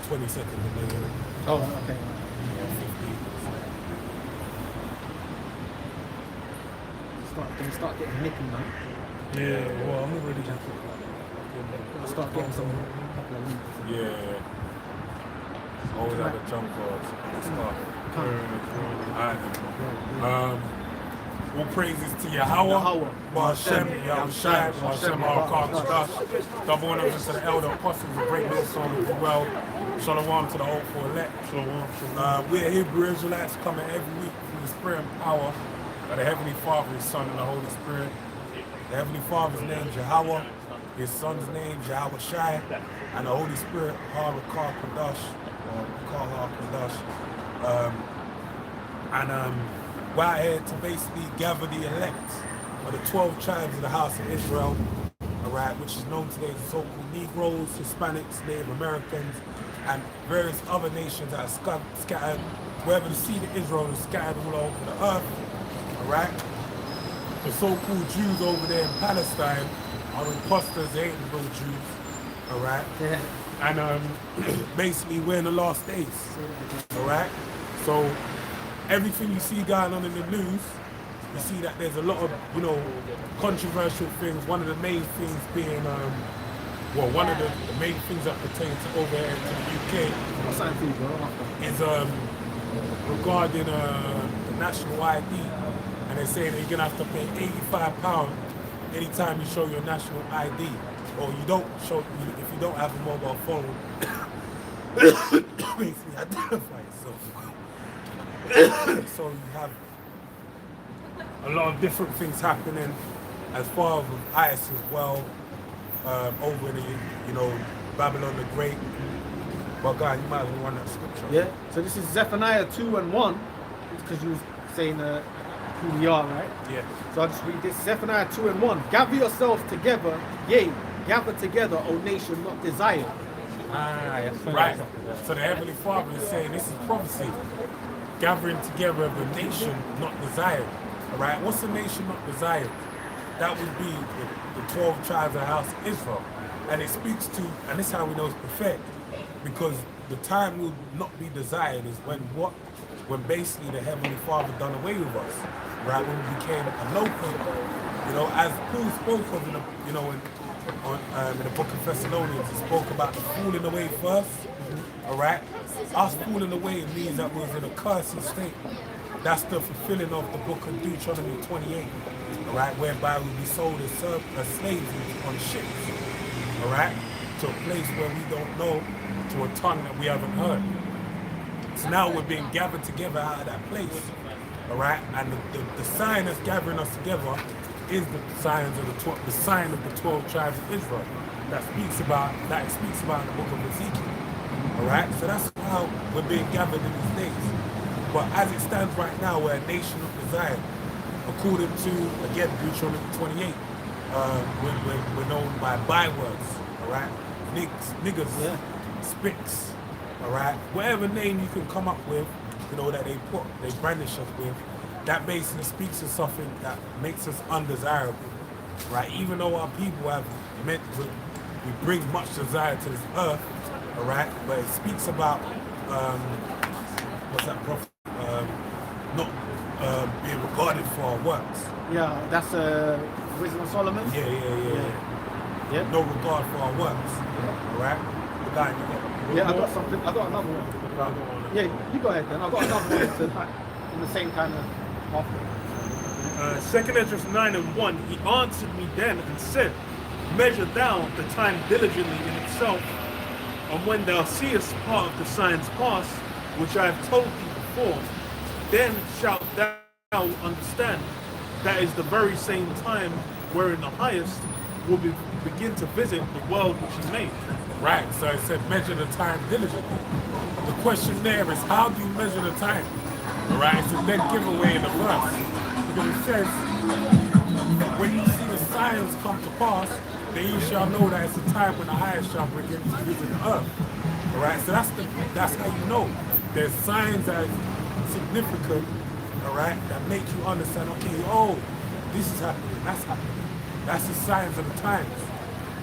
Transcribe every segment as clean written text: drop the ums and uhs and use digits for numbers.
22nd of May. Oh, okay. Gonna start getting nippy now. Yeah, well, I'm already. Gonna start getting some couple of links. Yeah. Always have a jump guards and stuff. All praises to Yahweh, Hashem, Yahushai, Hashem, Al-Qadr, double honors to the elder apostles, the great millstone of the well. Shalom to the hopeful elect. We're Hebrew Israelites coming every week through the spirit and power of the Heavenly Father, His Son, and the Holy Spirit. The Heavenly Father's name is Yahweh, His Son's name is Yahweh Shai, and the Holy Spirit, Har-Kar Kadash, or Kar Kadash. We're out here to basically gather the elect of the 12 tribes of the house of Israel, alright, which is known today as the so-called Negroes, Hispanics, Native Americans, and various other nations that are scattered wherever the seed of Israel is scattered all over the earth, alright? The so-called Jews over there in Palestine are imposters, they ain't real Jews, alright? Yeah. And basically we're in the last days, alright? So everything you see going on in the news, you see that there's a lot of, controversial things. One of the main things being, one of the main things that pertain to over here to the UK is regarding the national ID. And they're saying that you're gonna have to pay £85 anytime you show your national ID, or you don't show if you don't have a mobile phone. Basically identify yourself. So you have a lot of different things happening as far as ICE as well, over in the, Babylon the Great. But God, you might as well run that scripture. Yeah. So this is Zephaniah 2:1, because you were saying who we are, right? Yeah. So I'll just read this. Zephaniah 2:1. Gather yourselves together, yea, gather together, O nation not desired. Yes. Right. So the Heavenly Father is saying this is prophecy. Gathering together of a nation not desired. Alright? What's a nation not desired? That would be the 12 tribes of the house of Israel. And it speaks to, and this is how we know it's prophetic, because the time will not be desired is when basically the Heavenly Father done away with us. Right? When we became a low people. As Paul spoke of in the book of Thessalonians, he spoke about the falling away first. Alright? Us falling away means that we was in a cursed state. That's the fulfilling of the book of Deuteronomy 28. Alright? Whereby we be sold as slaves on ships. Alright? To a place where we don't know, to a tongue that we haven't heard. So now we're being gathered together out of that place. Alright? And the sign that's gathering us together is the sign of the 12 tribes of Israel that speaks about in the book of Ezekiel. Alright? So that's how we're being gathered in these days. But as it stands right now, we're a nation of desire. According to, again, Deuteronomy 28, we're known by bywords, alright? Niggas, yeah. Spicks, alright? Whatever name you can come up with, that they brandish us with, that basically speaks of something that makes us undesirable, right? Even though our people we bring much desire to this earth, alright? But it speaks about, what's that prophet? Not being regarded for our works. Yeah, that's Wisdom of Solomon? Yeah. No regard for our works, alright? Yeah, I got something. I got another one. Yeah, you go ahead then. I got another one in the same kind of offer. 2nd Ezra 9:1. He answered me then and said, measure thou the time diligently in itself, and when thou seest part of the signs pass, which I have told thee before, then shalt thou understand. That is the very same time wherein the highest will begin to visit the world which he made. Right, so it said measure the time diligently. The question there is, how do you measure the time? Alright, it's a dead giveaway in the verse. Because it says, when you see the signs come to pass, then you shall know that it's a time when the highest shall begin to visit the earth. Alright, so that's how you know. There's signs that are significant, alright, that make you understand, okay, this is happening, that's happening. That's the signs of the times.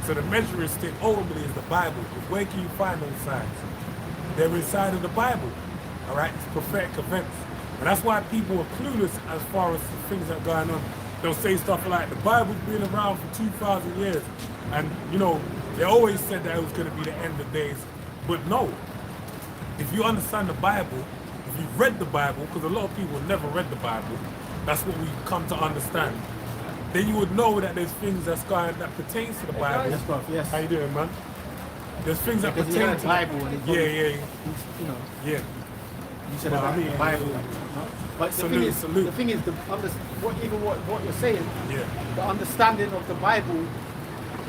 So the measuring stick ultimately is the Bible. Where can you find those signs? They're inside of the Bible. All right, it's prophetic events. And that's why people are clueless as far as the things that are going on. They'll say stuff like, the Bible's been around for 2,000 years. And, you know, they always said that it was going to be the end of days. But no, if you understand the Bible, if you've read the Bible, because a lot of people never read the Bible, that's what we come to understand. Then you would know that there's things that pertains to the Bible. Yes, bro. Yes. How you doing, man? There's things that Because pertain the to Bible. And Yeah. you know, Yeah. you said Well, about I mean, the Bible. yeah. But the Salute, salute. thing is, what you're saying, Yeah. the understanding of the Bible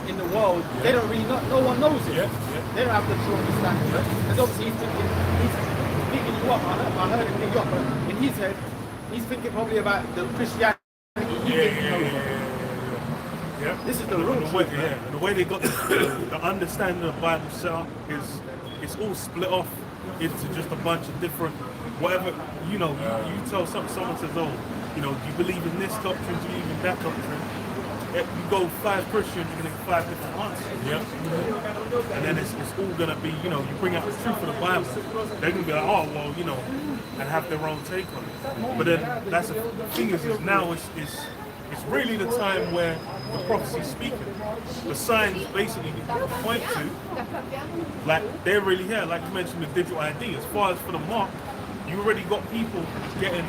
in the world, they don't really know. No one knows it. Yeah, yeah. They don't have the true understanding. Because obviously he's picking you up. I heard him pick you up, but in his head, he's thinking probably about the Christianity. Yeah. This is the real truth, man. Yeah, and the way they got the understanding of the Bible set up is it's all split off into just a bunch of different whatever, you know, you tell someone says, oh, you know, do you believe in this doctrine, do you believe in that doctrine? You go 5 Christians, you're gonna get 5 different answers. Yeah. And then it's all gonna be, you know, you bring out the truth of the Bible, they're gonna be like, oh well, you know, and have their own take on it. But then that's the thing is now it's really the time where the prophecy's speaking. The signs basically point to, like they're really here, like you mentioned the digital ID. As far as for the mark, you already got people getting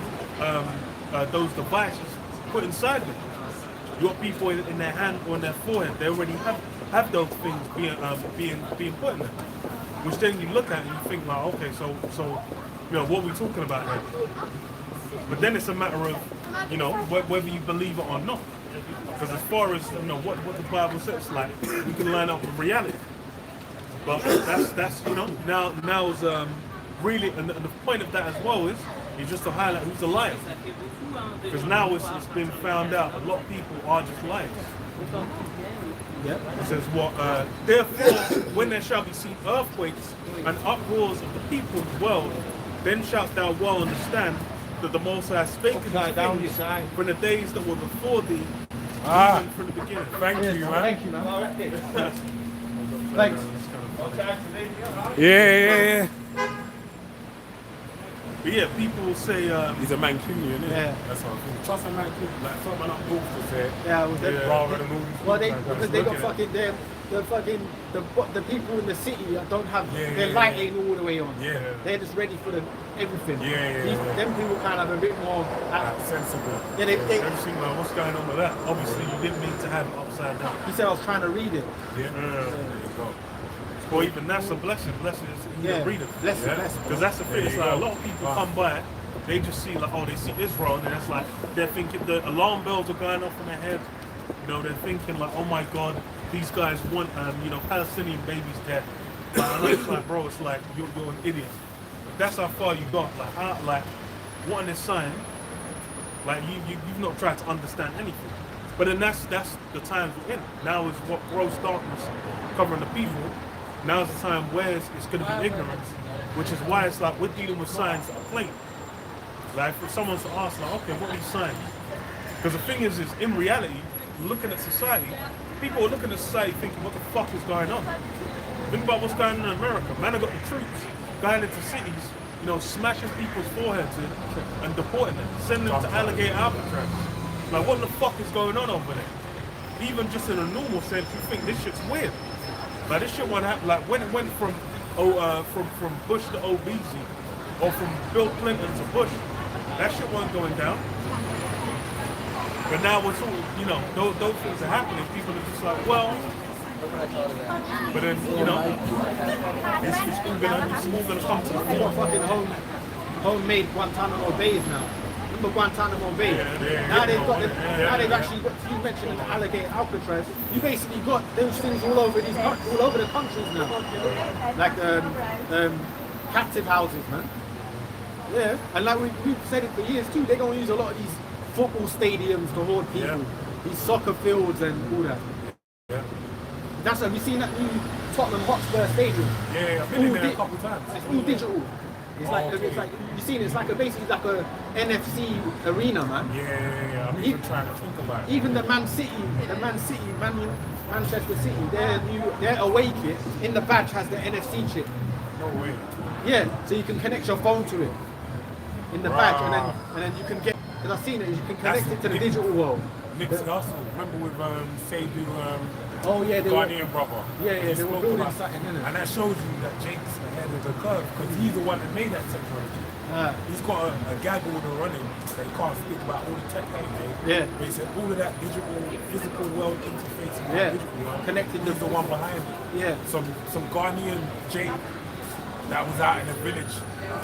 those devices put inside them. You got people in their hand or in their forehead. They already have those things being put in them. Which then you look at and you think like, okay, so you know what are we talking about here? But then it's a matter of, you know, whether you believe it or not. Because as far as, you know, what the Bible says, like, we can line up with reality. But that's you know, now is really, and the point of that as well is just to highlight who's a liar. Because now it's been found out a lot of people are just liars. Yep. It says what? Therefore, when there shall be seen earthquakes and uproars of the people of the world, then shalt thou well understand that the Most High spake these things from the days that were before thee, even from the beginning. Thank you, man. Thank you, man. Thanks. Yeah. But yeah, people will say, He's a Mancunian, isn't he? Yeah. That's what I think. Trust a Mancunian, like something up north to say. Yeah, well, Rather than movies. well, because they got fucking the people in the city that don't have their light ain't all the way on. Yeah. They're just ready for everything. Yeah. Them people kind of a bit more Sensible. Yeah, they everything like, what's going on with that? Obviously, you didn't mean to have it upside down. he said I was trying to read it. Yeah. There you go. Or even that's a blessing. Blessing is you Yeah, can read it. blessing. Because that's the thing. It's like a lot of people come by, they just see like, oh, they see Israel, and it's like they're thinking the alarm bells are going off in their head. You know, they're thinking like, oh my God, these guys want you know, Palestinian babies dead. Like, it's like, bro, it's like you're an idiot. That's how far you got. Like, like wanting a sign, like you've not tried to understand anything. But then that's the times we're in. Now is what gross darkness covering the people. Now's the time where it's going to be ignorance, which is why it's like we're dealing with signs that are plain. Like if someone's to ask, like, okay, what are these signs? Because the thing is in reality, looking at society, people are looking at society thinking, what the fuck is going on? Think about what's going on in America. Man, I got the troops going into cities, you know, smashing people's foreheads in and deporting them, sending them to Alligator Alcatraz. Like, what the fuck is going on over there? Even just in a normal sense, you think this shit's weird. Like this shit won't happen. Like when it went from Bush to OBZ, or from Bill Clinton to Bush, that shit wasn't going down. But now it's all, you know, those things are happening. People are just like, well, but then you know, it's all gonna come to the They got fore. fucking homemade Guantanamo Bays now. Remember Guantanamo Bay? Now they've actually got, you mentioned the Alligator Alcatraz, you basically got those things all over the countries now. Like captive houses, man. Yeah. And like we've said it for years too, they're gonna use a lot of these football stadiums to hold people. These soccer fields and all that. Yeah. That's have you seen that new Tottenham Hotspur Stadium? Yeah, I've been in there a couple times. It's all digital. It's it's like you seen it, it's like basically like a NFC arena, man. Yeah. I'm even trying to think about it. Even the Manchester City, their away kit in the badge has the NFC chip. No way. Yeah, so you can connect your phone to it in the back, and then you can get. Because I've seen it, you can connect it to the digital world. Nipsey Hussle, remember with Sadu, Oh yeah, they were, Ghanaian brother. yeah, He they were spoke building about- something, innit? And that shows you that Jake's ahead of the curve because he's the one that made that technology. He's got a gag order running that he can't speak about all the tech that he made. Yeah. But he said all of that digital, physical world interfacing with Yeah. the digital world. Connecting He's the one behind it. Yeah. Some Ghanaian Jake that was out in the village.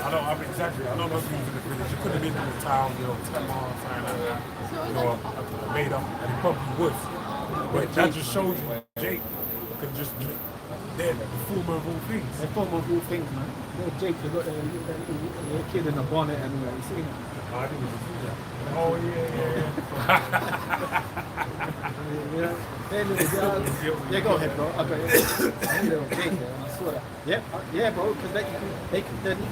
I'm exaggerating. I don't know if he was in the village. He could have been in the town, Tamar, something like that. Made up, and he probably was. But that just shows you Jake can just, they're the former of all things. They're form of all things, man. Little Jake, they got the kid in the bonnet and you see him. I didn't even see that. Oh, yeah. Yeah, go ahead, bro. Okay. Little Jake, I saw that. Yeah, bro, because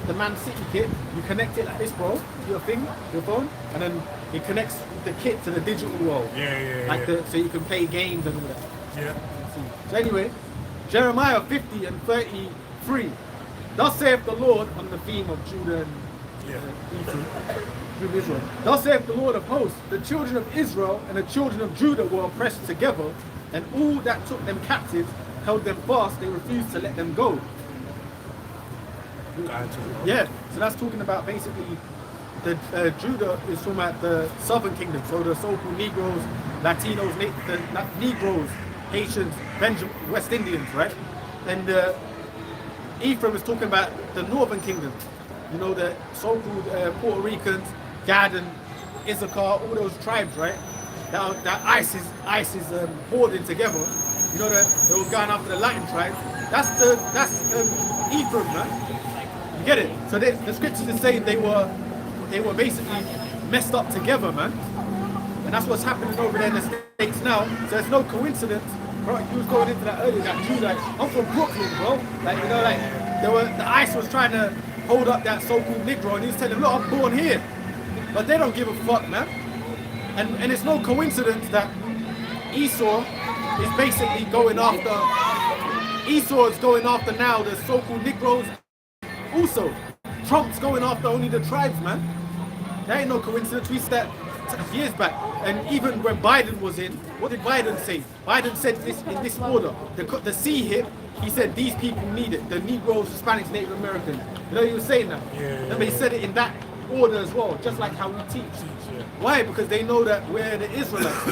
the Man City kit, you connect it like this, bro, to your phone, and then it connects the kit to the digital world. So you can play games and all that. Yeah. So anyway, Jeremiah 50 and 33. Thus saith the Lord on the theme of Judah and Israel. Thus saith the Lord of hosts, the children of Israel and the children of Judah were oppressed together, and all that took them captives held them fast, they refused to let them go. Yeah, so that's talking about basically the Judah is talking about the southern kingdom, so the so-called Negroes, Latinos, the Negroes, Haitians, West Indians, right? And Ephraim is talking about the northern kingdom, the so-called Puerto Ricans, Gad and Issachar, all those tribes, right? That ISIS hoarding together. That they were going after the Latin tribes. That's Ephraim, man. You get it? So the scriptures is saying they were basically messed up together, man. And that's what's happening over there in the States now. So it's no coincidence. Bro, you was going into that earlier, that Jew, I'm from Brooklyn, bro. The ICE was trying to hold up that so-called Negro, and he's telling them, look, I'm born here. But they don't give a fuck, man. And it's no coincidence that Esau is basically going after now the so-called Negroes. Also, Trump's going after only the tribes, man. That ain't no coincidence. We said that years back. And even when Biden was in, what did Biden say? Biden said this in this order. The C hit, he said these people need it. The Negroes, Hispanics, Native Americans. He was saying that. But he said it in that order as well, just like how we teach. Why? Because they know that we're the Israelites.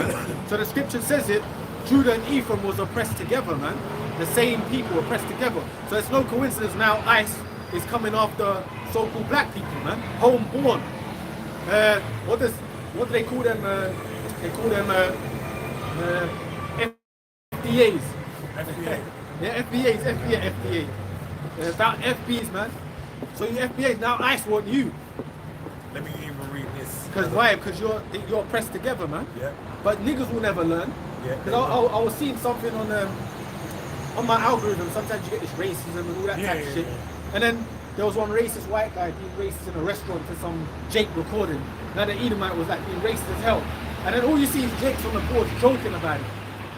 So the scripture says it, Judah and Ephraim was oppressed together, man. The same people oppressed together. So it's no coincidence now ICE is coming after so-called black people, man. Homeborn. What do they call them? They call them FBAs. FBA. Yeah, FBA. About FBs, man. So you FBAs, now ICE want you. Let me even read this. Because why? Because you're oppressed together, man. Yeah. But niggas will never learn. Yeah. Because I was seeing something on my algorithm. Sometimes you get this racism and all that type of shit. And then there was one racist white guy being racist in a restaurant for some Jake recording. Now the Edomite was like being racist as hell. And then all you see is Jake's on the board joking about it.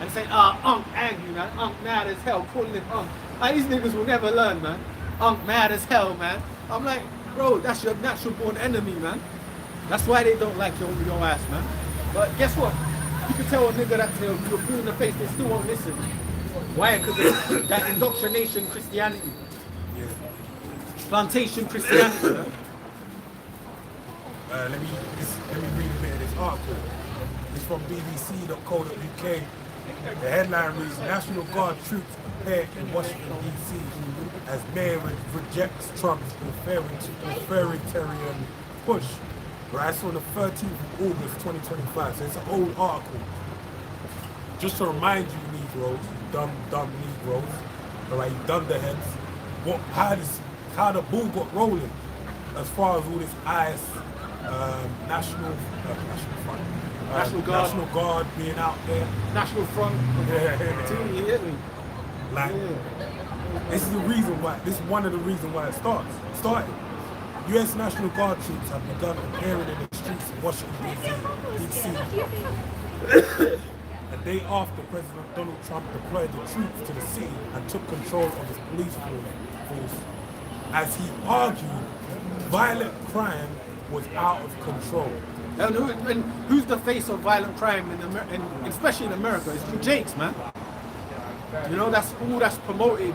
And saying, Unc angry, man. Unc mad as hell, calling him Unc. These niggas will never learn, man. Unc mad as hell, man. I'm like, bro, that's your natural born enemy, man. That's why they don't like your ass, man. But guess what? You can tell a nigga that you're blue in the face, they still won't listen. Why? Because of that indoctrination Christianity. Yeah. Plantation Christianity, man. Let me read a bit of this article. It's from bbc.co.uk. The headline reads, National Guard troops prepare in Washington, D.C. as mayor rejects Trump's authoritarian push. Right, so on the 13th of August 2025, so it's an old article. Just to remind you Negroes, you dumb Negroes, alright, you dunderheads, how the bull got rolling as far as all this IS National Guard being out there. National Front. This is the reason why. This is one of the reasons why it started. U.S. National Guard troops have begun appearing in the streets of Washington, D.C. A day after President Donald Trump deployed the troops to the city and took control of his police force. as he argued, violent crime was out of control. And who's the face of violent crime especially in America? It's you Jakes, man. You know, that's all that's promoted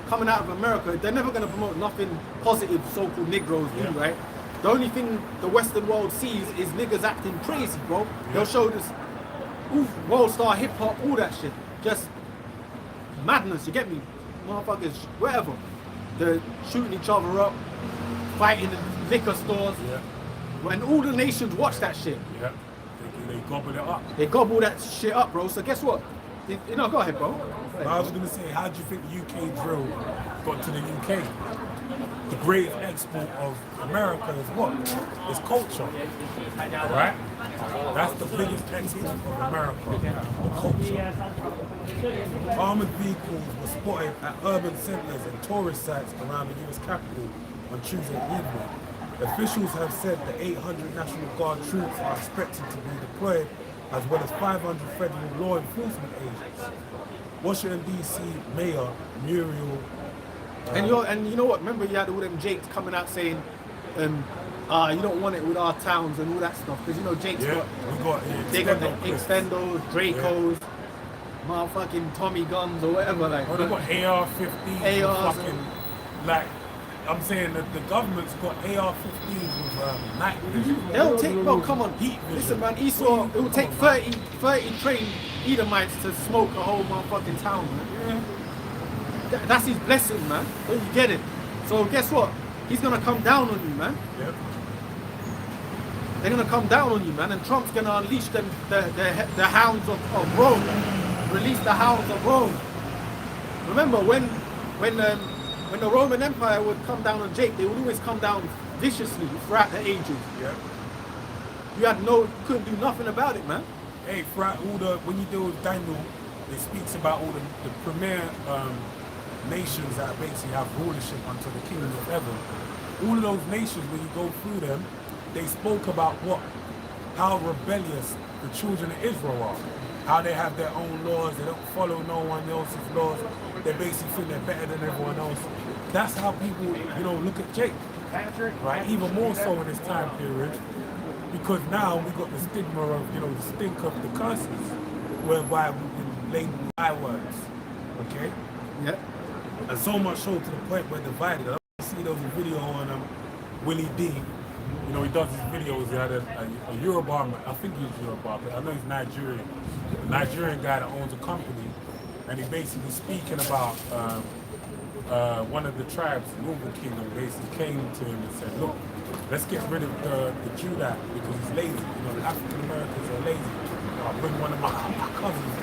coming out of America. They're never going to promote nothing positive so-called Negroes do, right? The only thing the Western world sees is niggas acting crazy, bro. They'll show this world star hip hop, all that shit. Just madness, you get me? Motherfuckers, whatever. They're shooting each other up, fighting in liquor stores. Yeah. When all the nations watch that shit. Yeah. They gobble it up. They gobble that shit up, bro. So guess what? You know, go ahead, bro. I was going to say, how do you think UK drill got to the UK? The greatest export of America is what? It's culture, right? That's the biggest export of America, the culture. Armored vehicles were spotted at urban centres and tourist sites around the US capital on Tuesday evening. Officials have said the 800 National Guard troops are expected to be deployed, as well as 500 federal law enforcement agents. Washington D.C. Mayor Muriel. And you know what? Remember, you had all them Jakes coming out saying, you don't want it with our towns and all that stuff, because you know Jakes got the Extendos, Dracos, motherfucking Tommy guns or whatever, like. Oh, they got AR-15s. ARs. Fucking, like, I'm saying that the government's got AR-15s with night vision. They'll take, bro, come on. Listen, man, Esau, it will take 30 trained Edomites to smoke a whole motherfucking town, man. Yeah. That's his blessing, man. Don't you get it? So guess what? He's gonna come down on you, man. Yep. They're gonna come down on you, man, and Trump's gonna unleash them the hounds of Rome. Release the hounds of Rome. Remember when the Roman Empire would come down on Jake, they would always come down viciously throughout the ages. Yeah. You couldn't do nothing about it, man. Hey, throughout when you deal with Daniel, it speaks about all the premier nations that basically have rulership unto the kingdom of heaven. All of those nations, when you go through them, they spoke about how rebellious the children of Israel are. How they have their own laws, they don't follow no one else's laws. They basically think they're better than everyone else. That's how people, look at Jake, right? Even more so in this time period, because now we got the stigma of, the stink of the curses, whereby we've been labeled bywords, okay? Yeah. And so much so to the point we're divided. I see there was a video on Willie D. He does his videos. He had a Yoruba, I think he's Yoruba, but I know he's Nigerian. A Nigerian guy that owns a company, and he basically speaking about one of the tribes, Northern Kingdom, basically came to him and said, look, let's get rid of the Jew that because he's lazy. The African Americans are lazy. I'll bring one of my cousins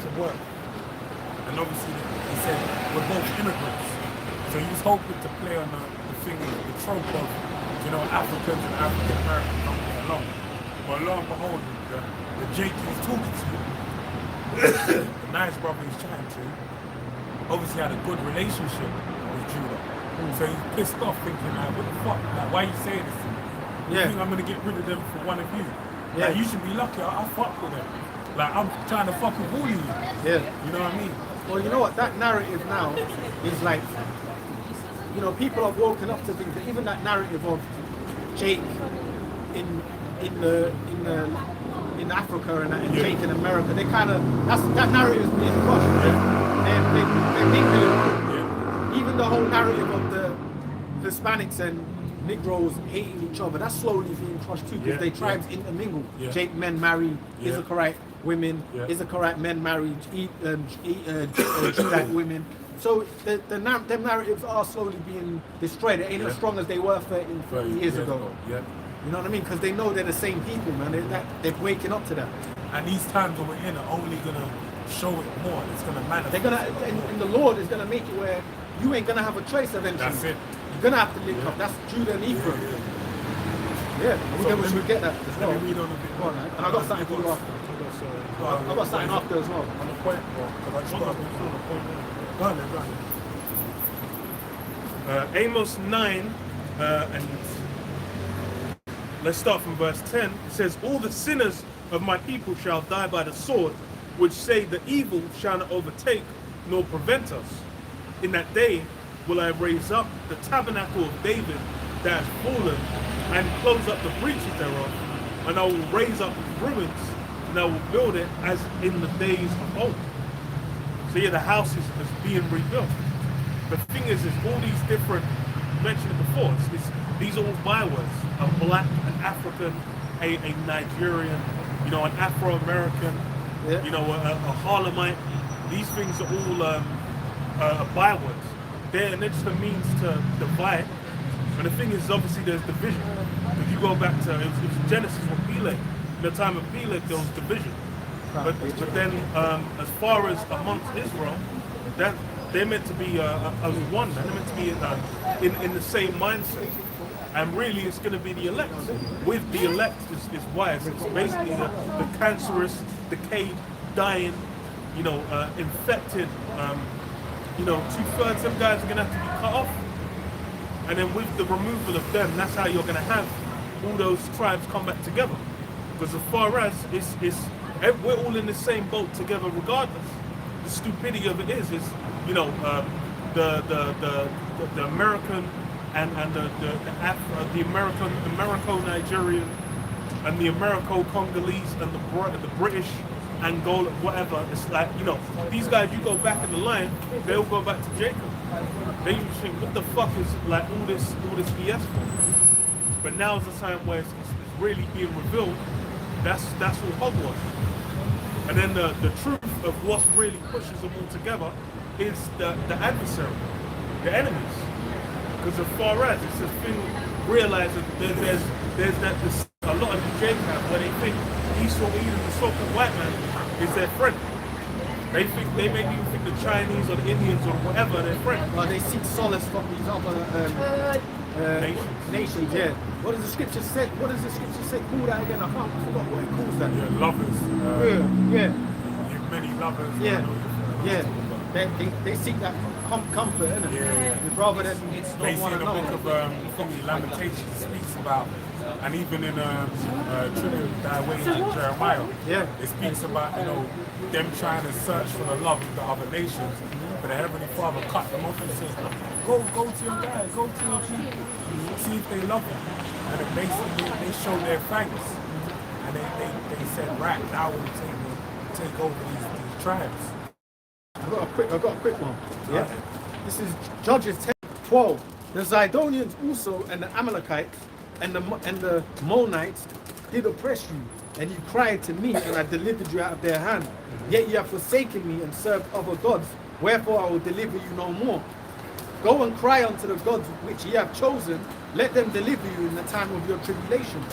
to work. And obviously he said, we're both immigrants. So he was hoping to play on the thing, the trope of, Africans and African Americans don't get along. But lo and behold, the Jake he's talking to, the nice brother he's chatting to, obviously had a good relationship with Judah. So he's pissed off thinking, like, what the fuck? Like, why are you saying this to me? You think I'm gonna get rid of them for one of you? Yeah. Like, you should be lucky, I fuck with them. Like, I'm trying to fucking bully you. Yeah. You know what I mean? Well, you know what? That narrative now is like, people have woken up to things. Even that narrative of Jake in Africa and Jake in America, they kind of that narrative is being crushed. They're mingling. Even the whole narrative of the Hispanics and Negroes hating each other, that's slowly being crushed too, because they tribes intermingle. Jake men marry Issacharite women, Issacharite men marry Judite women. So them narratives are slowly being destroyed. They ain't as strong as they were 30 years ago. Yeah. You know what I mean? Because they know they're the same people, man. They're waking up to that. And these times that we're in are only gonna show it more. It's gonna manifest. And the Lord is gonna make it where you ain't gonna have a choice eventually. That's it. You're gonna have to link up. That's Judah and Ephraim. We should get that as well. Let me read on a bit more. And I got something for you after. I got something after as well. On the point, because I just got on the point. Go on. Amos 9, and let's start from verse 10. It says, all the sinners of my people shall die by the sword, which say the evil shall not overtake nor prevent us. In that day will I raise up the tabernacle of David that has fallen, and close up the breaches thereof, and I will raise up its ruins, and I will build it as in the days of old. So yeah, the house is being rebuilt. The thing is all these different, you mentioned it before, these are all bywords: a black, an African, a Nigerian, you know, an Afro-American, you know, a Harlemite. These things are all bywords. They're just a means to divide. And the thing is, obviously, there's division. If you go back to, it was Genesis with Peleg. In the time of Peleg, there was division. But then, as far as amongst Israel, that they're meant to be only one. They're meant to be in the same mindset. And really, it's going to be the elect. With the elect is wise. It's basically the cancerous, decayed, dying, you know, infected. You know, 2/3 of them guys are going to have to be cut off. And then with the removal of them, that's how you're going to have all those tribes come back together. Because as far as we're all in the same boat together regardless. The stupidity of it is you know, the American and the Americo-Nigerian and the Americo-Congolese and the British Angola, whatever. It's like, you know, these guys, you go back in the line, they all go back to Jacob. They usually think, what the fuck is like all this BS for? But now is the time where it's really being revealed. That's all hogwash. And then the truth of what really pushes them all together is the adversary, the enemies. Because as far as it's a thing, realizing there's a lot of the J camp where they think Esau, even the so-called white man, is their friend. They make even think the Chinese or the Indians or whatever are their friend. They seek solace from these other nations. Yeah. What does the scripture say? What does the scripture say? Call that again. I forgot what it calls that. Yeah, lovers. Yeah. You've many lovers. Yeah. They seek that comfort, innit? Yeah. Rather than it's they not one see in the another. book of from the Lamentations speaks about, and even in Trinity and Jeremiah, it speaks about, you know, them trying to search for the love of the other nations, but the Heavenly Father cut them off and says, go to your guys, go to your people, see if they love you. And then basically they show their thanks, and they said, right, now we'll take over these tribes. I got a quick one. Yeah. This is Judges 10:12. The Zidonians also and the Amalekites and the Monites did oppress you, and you cried to me, and I delivered you out of their hand. Yet you have forsaken me and served other gods. Wherefore I will deliver you no more. Go and cry unto the gods which ye have chosen. Let them deliver you in the time of your tribulation.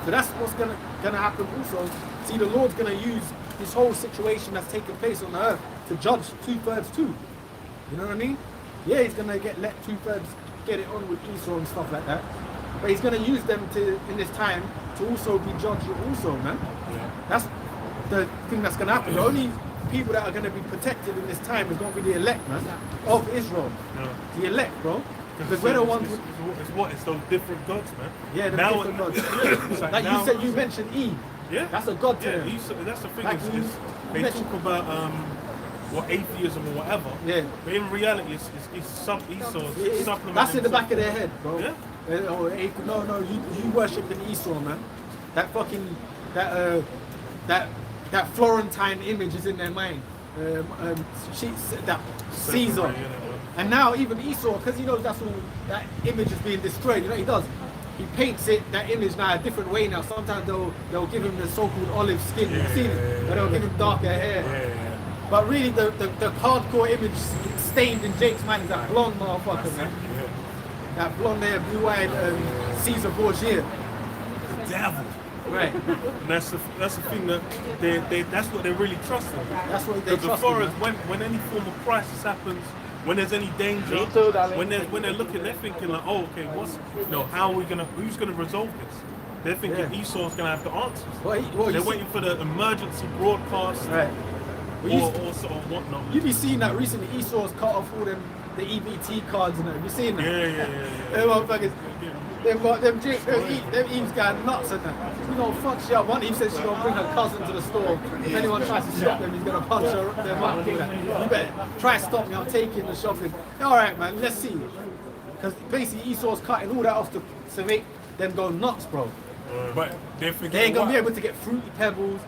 So that's what's gonna happen also. See, the Lord's gonna use this whole situation that's taking place on the earth to judge 2/3 too. You know what I mean? Yeah, he's gonna let 2/3 get it on with Esau and stuff like that. But he's gonna use them in this time to also be judged also, man. Yeah. That's the thing that's gonna happen. The only people that are gonna be protected in this time is gonna be the elect, man, of Israel. Yeah. The elect, bro. Because we're the ones. It's those different gods, man. Yeah, the now, different gods. like Like now, you mentioned Eve. Yeah. That's a god to Yeah, them. that's the thing. Like They talk about atheism or whatever. Yeah. But in reality, it's Esau's supplement. That's in the back of their head, bro. Yeah. No, you worshiping Esau, man. That fucking that Florentine image is in their mind. That Caesar. And now even Esau, because he knows that's all that image is being destroyed. You know what he does? He paints that image now a different way now. Sometimes they'll give him the so-called olive skin. You've seen it, but they'll give him darker hair. Yeah. But really, the hardcore image stained in Jake's mind is that blonde motherfucker, man. Yeah. That blonde-haired, blue-eyed Caesar Borgia. The devil. Right. And that's the thing that that's what they're really trusting. That's what they Because trust. as far as when any form of crisis happens, when there's any danger, Me too, darling. when they're looking, they're thinking like, oh, okay, how are we who's gonna resolve this? They're thinking Esau's gonna have the answers. They're waiting for the emergency broadcast, Right. or whatnot. You be seeing that recently Esau's cut off all them the EBT cards and that. Have you seen that? Yeah. Them motherfuckers. Them Eve's going nuts and that. You know, fuck shit up. One Eve says she's gonna bring her cousin to the store. If anyone tries to stop them, he's gonna punch them up. You better try to stop me. I'm taking the shopping. All right, man. Let's see. Because basically Esau's cutting all that off to make them go nuts, bro. But they forget They ain't gonna be able to get Fruity Pebbles,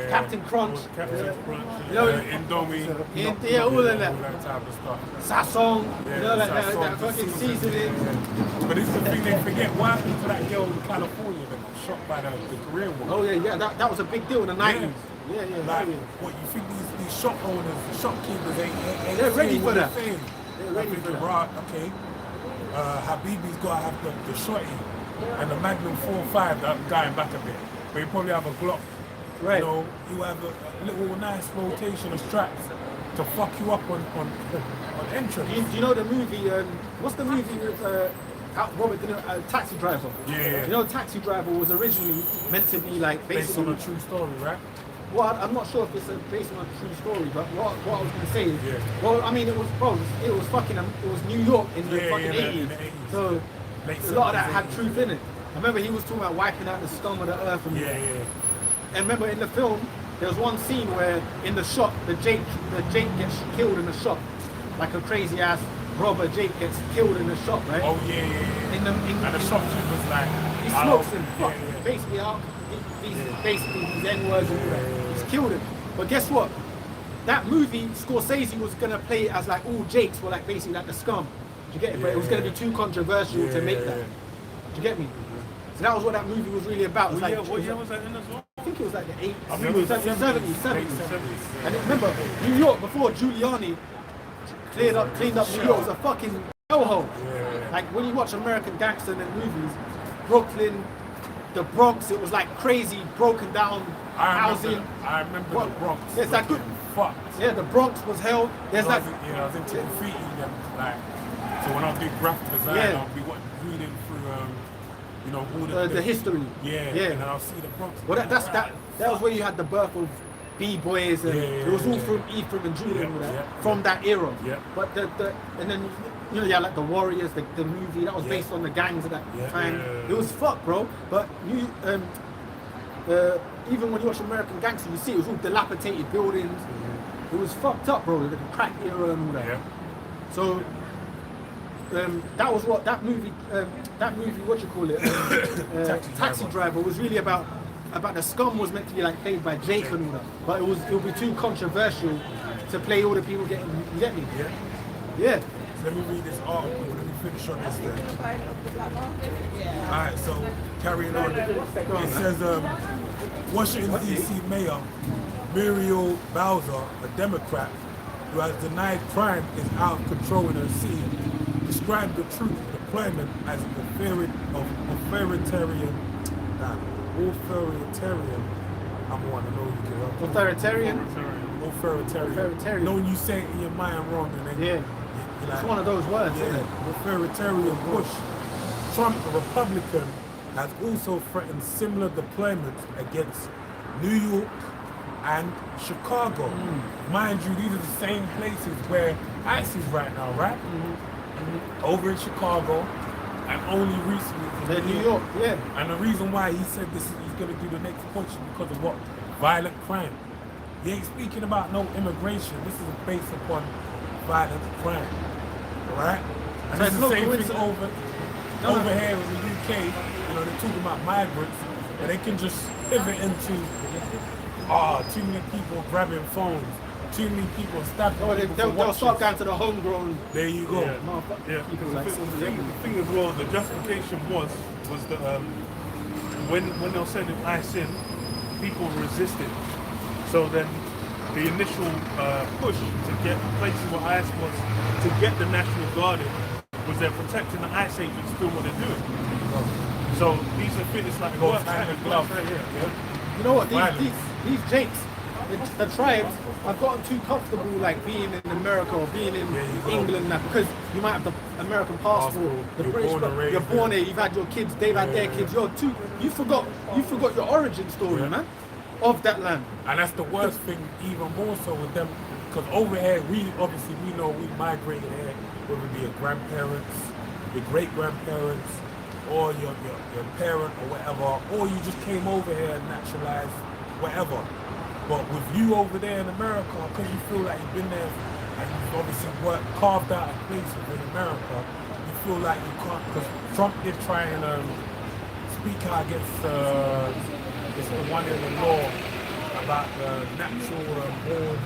Captain Crunch, Indomie, all of that. All that type of stuff. Sasong, that Sasong, fucking seasoning. But this is the thing they forget. What happened to that girl in California that got shot by the Korean woman? Oh yeah, that was a big deal in the 90s. Yeah. Like, what you think these shop owners, the shopkeepers ain't They're ready saying for what that. they're saying. They're ready for that. Right, okay. Habibi's got to have the shotty and the Magnum 4.5 that I'm going back a bit. But you probably have a Glock. Right. You know, you have a little nice rotation of straps to fuck you up on entrance. Do you know the movie? What's the movie with Robert De Niro, Taxi Driver? Yeah. You know, Taxi Driver was originally meant to be like Based on basically. a true story, right? Well, I'm not sure if it's based on a true story, but what I was going to say is, Yeah. well, I mean, it was New York in the Yeah, fucking in 80s. the 80s. So Late a lot of that 70s, had 80s. truth in it. I remember he was talking about wiping out the scum of the earth. And Yeah. And remember in the film, there was one scene where in the shop, the Jake gets killed in the shop, like a crazy ass robber. Jake gets killed in the shop, right? Oh yeah. In the And the shopkeeper's like, he oh, smokes him. yeah, Fuck. yeah. Basically, these N-words and all that. He's killed him. But guess what? That movie, Scorsese was gonna play it as like all Jakes were like basically like the scum. Do you get it? But it was gonna be too controversial to make that. Do you get me? So that was what that movie was really about. It was like, What year was that in as well? I think it was like the 80s. I think it was 70s. 70s. And remember, New York before Giuliani cleaned up New York was a fucking hellhole. Like when you watch American gangster movies, Brooklyn, the Bronx, it was like crazy, broken down housing. I remember the Bronx. It's that good. Fucked. Yeah, the Bronx was hell. There's I that. was into graffiti and like, so when I do graphic design, Yeah. I'll be reading through, all The history. Yeah, and I'll see the Bronx. Well, that was where you had the birth of B-boys, and it was all from Ephraim and Judah and all that, from that era. Yeah. But and then you had like the Warriors, the movie that was based on the gangs of that time. Yeah. It was fucked, bro. But even when you watch American Gangster, you see it was all dilapidated buildings. It was fucked up, bro. The crack era and all that. Yeah. So that was what that movie, what you call it, Taxi Driver was really about. The scum was meant to be like played by Jake and all that, but it would be too controversial to play all the people getting. You get me? Yeah. Let me read this article. Let me finish on this thing. Alright, so carrying on. It says Washington DC Mayor Muriel Bowser, a Democrat who has denied crime is out of control in her city, described the troop deployment as authoritarian. I'm one. I know you can help. Authoritarian. Authoritarian. You know when you say it in your mind wrong, and then you're like, It's one of those words, isn't it? authoritarian push. Trump, a Republican, has also threatened similar deployments against New York and Chicago. Mind you, these are the same places where ICE is right now, right? Over in Chicago, and only recently in New York, yeah. And the reason why he said he's going to do the next push is because of what? Violent crime. He ain't speaking about no immigration. This is based upon violent crime. Alright? And So it's it's the no same thing coincidence. over here in the UK. They're talking about migrants, and they can just pivot into too many people grabbing phones, too many people stabbing people. They'll start going to the homegrown. There you go. Yeah. People The like thing as well, the justification was that when they were sending ICE in, people resisted. So then the initial push to get places where ICE was, to get the National Guard in, was they're protecting the ICE agents doing what they're doing. So these are things like Go hand in glove. right here. You know what? These Jakes, the tribes, have gotten too comfortable like being in America or being in England now, because you might have the American passport, the You're British. born and raised You're born there. here. You've had your kids. They've had their kids. You forgot your origin story, man, of that land. And that's the worst thing, even more so with them because over here, we know we migrated here, whether it be your grandparents, your great-grandparents, or your parent or whatever, or you just came over here and naturalized, whatever. But with you over there in America, because you feel like you've been there and you've obviously carved out a place within America, you feel like you can't, because Trump did try and speak out against it's the one in the law about the natural born.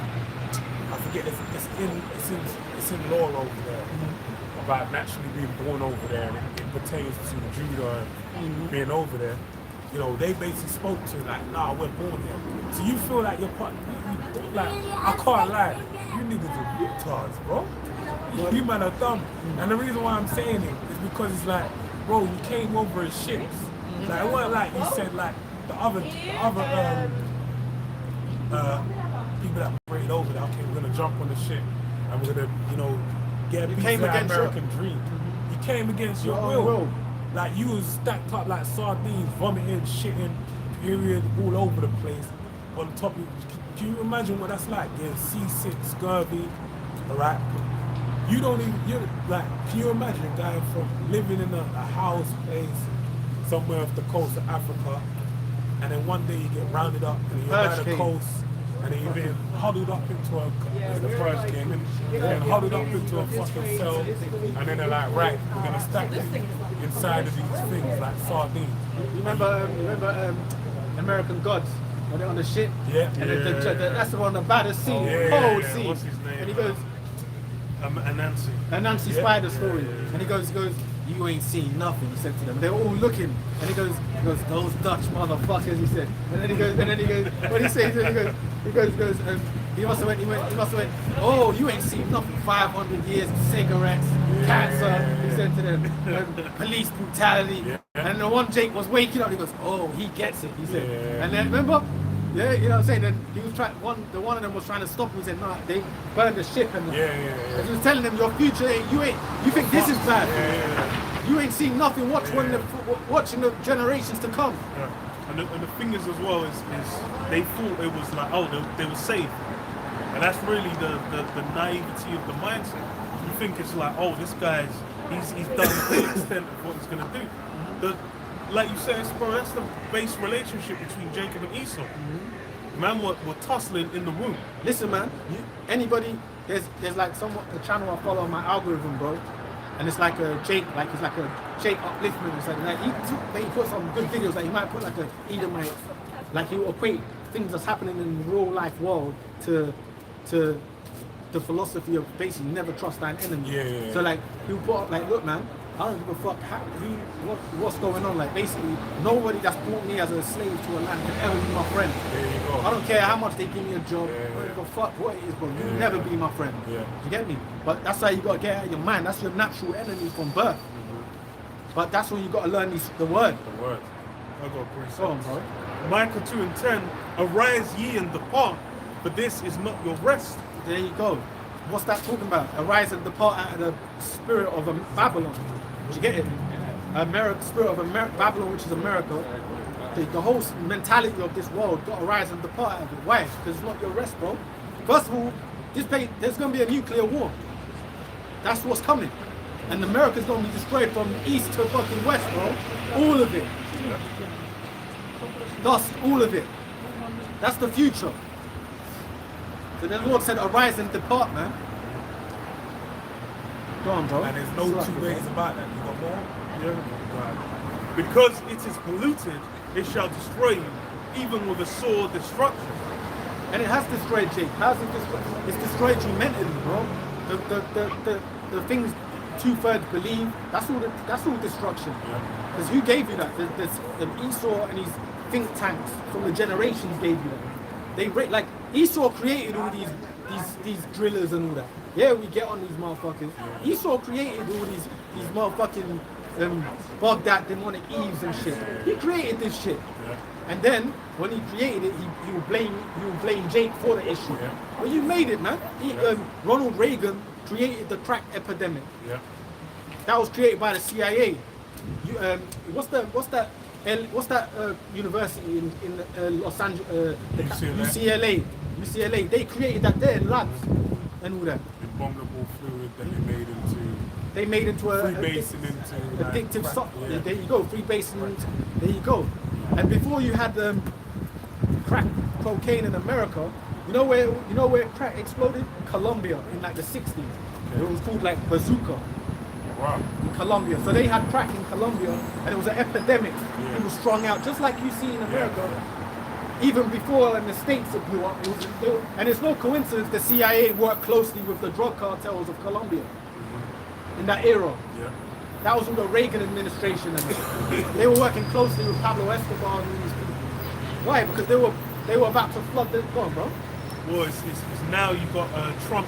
I forget it's in law over there about naturally being born over there, and it pertains to Judah being over there. You know, they basically spoke to like, nah, we're born here. So you feel like you're part, like, I can't lie, you niggas are retards, bro. You man are dumb. And the reason why I'm saying it is because it's like, bro, you came over as ships. Like, it wasn't like you said like the other people that migrated over there, okay, we're gonna jump on the ship and we're gonna, you know, get a piece of that American dream. You came against your will. Like, you was stacked up like sardines, vomiting, shitting, period, all over the place. On top of, can you imagine what that's like? Getting seasick, scurvy, alright? You don't even, you're like, can you imagine a guy from living in a house place somewhere off the coast of Africa, and then one day you get rounded up and you're by the coast, and then you've been huddled up into the first game, and you've been huddled up into a fucking cell, and then they're like, right, we're gonna stack you inside of these things like sardines. You remember American Gods? When they're on the ship? Yeah. And that's the one of the baddest scene, cold scene. What's his name? And he goes, Anansi Spider story. And he goes, you ain't seen nothing, he said to them. They're all looking. And he goes, those Dutch motherfuckers, he said. And then he goes, what he says, he goes, he must have went, oh, you ain't seen nothing, 500 years of cigarettes, cancer, he said to them, police brutality. And the one Jake was waking up, he goes, oh, he gets it, he said. And then, remember? Yeah, you know what I'm saying? Then he was trying. One of them was trying to stop him. He said, "No, they burned the ship." And he was telling them, "Your future, you think this is bad? You ain't seen nothing. Watching the generations to come." And the thing is as well is they thought it was like, oh, they were safe, and that's really the naivety of the mindset. You think it's like, oh, this guy's he's done to the extent of what he's gonna do. Like you said, bro, that's the base relationship between Jacob and Esau. Man were tussling in the womb. Listen, man, anybody, there's like a channel I follow on my algorithm, bro, and it's like a Jake, it's like a Jake upliftment. It's like he puts some good videos, like he might put like a Edomite, like he will equate things that's happening in the real life world to the philosophy of basically never trust thine enemy. So like he'll put up like, look, man, I don't give a fuck what's going on. Like basically, nobody that's brought me as a slave to a land can ever be my friend. There you go. I don't care how much they give me a job. I don't give a fuck what it is, bro. You'll never be my friend. You get me? But that's how you gotta get out of your mind. That's your natural enemy from birth. But that's when you gotta learn the word. The word. I got a Go on, bro. Micah 2:10. Arise ye and depart, for this is not your rest. There you go. What's that talking about? Arise and depart out of the spirit of Babylon. Do you get it? Spirit of Babylon, which is America. The whole mentality of this world got to rise and depart out of it. Why? Because it's not your rest, bro. First of all, there's going to be a nuclear war. That's what's coming. And America's going to be destroyed from east to fucking west, bro. All of it. Dust, all of it. That's the future. So the Lord said, arise and depart, man. Go on, bro. And there's no two ways about that. You got more? Right. Because it is polluted, it shall destroy you, even with a sore destruction. And it has destroyed Jake. How's it destroyed? It's destroyed you mentally, bro. The things 2/3 believe, that's all destruction. Because who gave you that? The Esau and his think tanks from the generations gave you that. They like Esau created all these drillers and all that. Yeah, we get on these motherfuckers. Esau created all these motherfucking Baghdad demonic Eves and shit. He created this shit. And then when he created it, he will blame Jake for the issue. But you made it, man. Ronald Reagan created the crack epidemic. That was created by the CIA. What's that university in Los Angeles? UCLA. UCLA. They created that there in labs and all that. Abominable fluid that They made into a freebasing into addictive crack, substance. yeah. There you go, freebasing. There you go. And before you had crack cocaine in America, you know where crack exploded? Colombia in like the 60s. Okay. It was called like bazooka. Wow. In Colombia. So they had crack in Colombia and it was an epidemic. Yeah. It was strung out, just like you see in America. Even before in the States it blew up. And it's no coincidence the CIA worked closely with the drug cartels of Colombia in that era. Yeah. That was in the Reagan administration. And they were working closely with Pablo Escobar and all these people. Why? Because they were about to flood the... Go on, bro. Well, it's now you've got Trump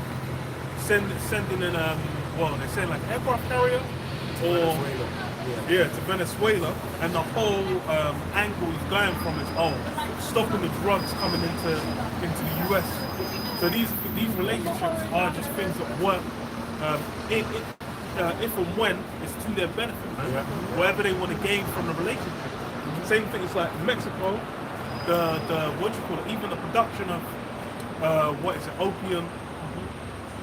sending in they're saying like aircraft carrier or to Venezuela, and the whole angle he's going from is stopping the drugs coming into the US. So these relationships are just things that work if and when it's to their benefit, whatever they want to gain from the relationship. Same thing is like Mexico, the what do you call it? Even the production of opium,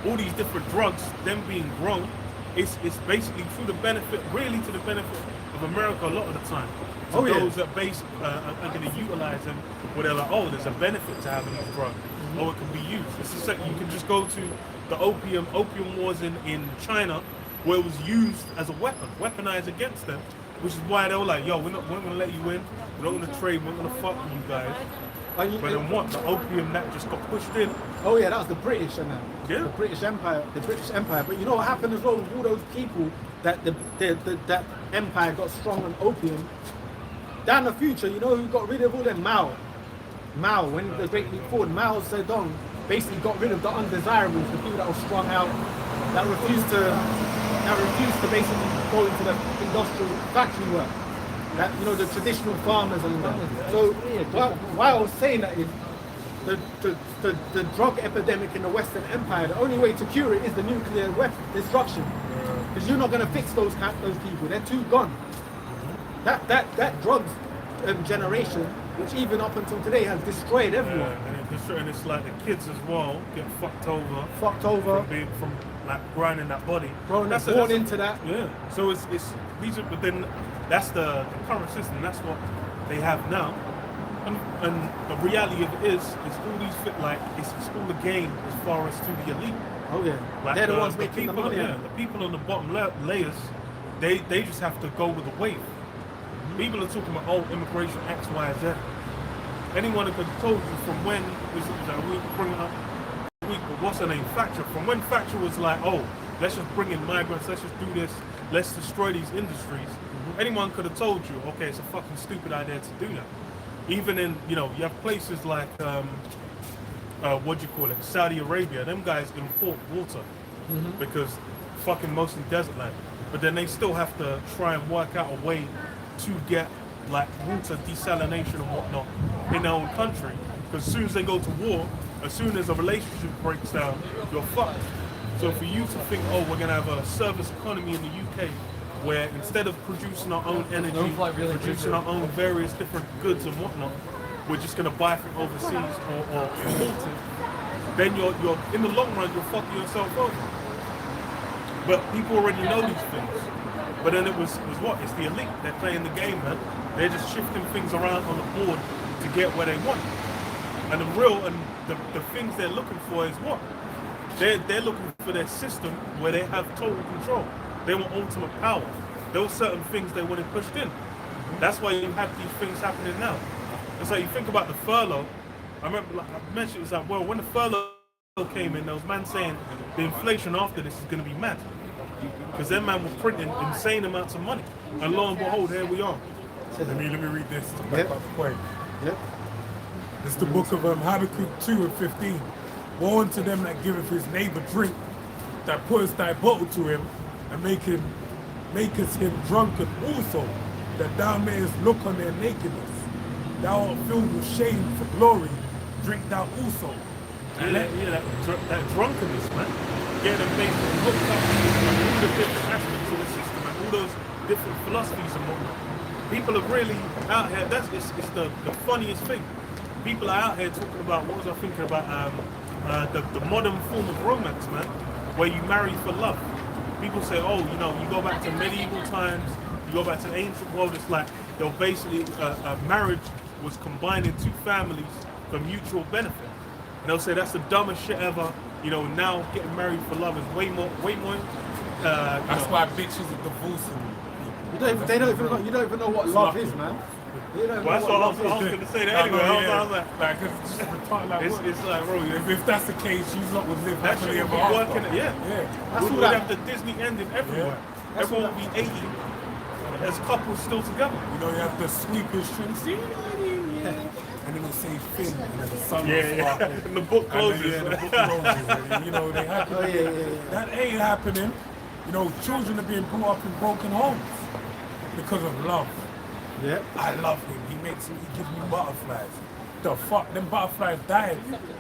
all these different drugs, them being grown, it's basically to the benefit of America a lot of the time. So those that are going to utilize them, where they're like, there's a benefit to having these drugs, it can be used. It's just like you can just go to the opium wars in China, where it was used as a weapon, weaponized against them, which is why they were like, we're not going to let you in, we're not going to trade, we're going to fuck with you guys. But then what? The opium that just got pushed in. Oh yeah, that was the British and that. Yeah. The British Empire. But you know what happened as well with all those people that that empire got strong on opium. Down the future, you know who got rid of all them? Mao, when the Great Leap Forward, Mao Zedong basically got rid of the undesirables, the people that were strung out, that refused to basically go into the industrial factory work. That, the traditional farmers and that. So why I was saying that is the drug epidemic in the Western Empire, the only way to cure it is the nuclear weapon destruction. Because you're not going to fix those people. They're too gone. That drugs generation, which even up until today has destroyed everyone. And it's like the kids as well get fucked over from like grinding that body. Bro, that's born into that. Yeah. So it's these are, but then that's the current system. That's what they have now. And the reality of it is all these it's all a game as far as to the elite. Oh yeah. Like they're the ones making the money. The people on the bottom layers, they just have to go with the wave. People are talking about immigration X, Y, Z. Anyone could have told you from when we bring up what's her name? Thatcher. From when Thatcher was like, let's just bring in migrants, let's just do this, let's destroy these industries. Anyone could have told you, okay, it's a fucking stupid idea to do that. Even in, you have places like, Saudi Arabia, them guys import water because fucking mostly desert land. But then they still have to try and work out a way to get like water desalination and whatnot in their own country. Because as soon as they go to war, as soon as a relationship breaks down, you're fucked. So for you to think, we're going to have a service economy in the UK where instead of producing our own energy, producing our own various different goods and whatnot, we're just going to buy from overseas or import it, then you're in the long run, you're fucking yourself over. But people already know these things. But then it was what? It's the elite. They're playing the game, man. They're just shifting things around on the board to get where they want. And the things they're looking for is what? They're looking for their system where they have total control. They want ultimate power. There were certain things they wanted pushed in. That's why you have these things happening now. It's like you think about the furlough. I remember, I mentioned, it was like, when the furlough came in, there was man saying the inflation after this is going to be mad. Because them man were printing insane amounts of money. And lo and behold, here we are. Let me read this to back up the point. Yep. It's the book of Habakkuk 2:15. Woe unto them that giveth his neighbor drink, that putteth thy bottle to him, and makest him drunken also, that thou mayest look on their nakedness. Thou art filled with shame for glory, drink thou also. And that drunkenness, man. Getting them basically hooked up on all the different aspects of the system and all those different philosophies and whatnot. People are really out here. It's the funniest thing. people are out here talking about, what was I thinking about, the modern form of romance, man, where you marry for love. People say, oh, you know, you go back to medieval times, you go back to the ancient world, it's like they'll basically, a marriage was combining two families for mutual benefit. And they'll say that's the dumbest shit ever. You know, now getting married for love is way more. That's why bitches are divorcing people. You don't even know what love is, man. You don't Well, know that's what I what was love is. going to say that anyway. I was like, like, it's just retarded. Like, it's like, bro, if that's the case, you lot would live that happily shit would ever be after. working. Yeah. That's We'd all that- have the Disney ending everywhere. Yeah. Everyone would be 80 as couples still together. You know, you have the sweeping string, see, and then they say Finn, and then the sun will Yeah. sparkle. And the book closes. And then, the book closes. And, you know, they happen. Oh, yeah. That ain't happening. You know, children are being brought up in broken homes because of love. Yeah. I love him. He gives me butterflies. The fuck? Them butterflies died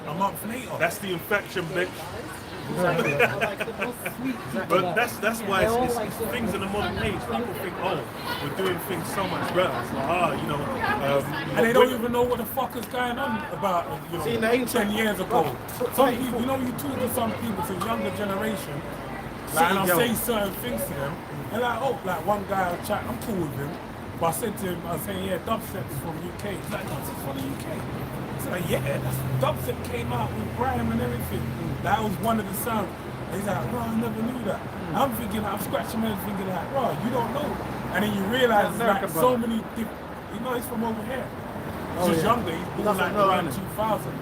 a month later. That's the infection, bitch. Exactly. But that's why it's things in the modern age. People think, oh, we're doing things so much better. It's like, you know. And they don't even know what the fuck is going on about, you know, See, in the ancient- 10 years ago. Bro, Some people, you know, you talk to some people, it's a younger generation, like, and I'll say certain things to them, and like, oh, like one guy I'll chat, I'm cool with him, but I said to him, I was saying, yeah, dubstep's from UK. He's like, dubstep's from the UK. I said, like, yeah, that's dubstep came out with Graham and everything. That was one of the sounds. And he's like, bro, I never knew that. I'm thinking, I'm scratching my head thinking like, bro, you don't know. And then you realize it's like so many different, you know, he's from over here. He's younger, he's born like around 2000.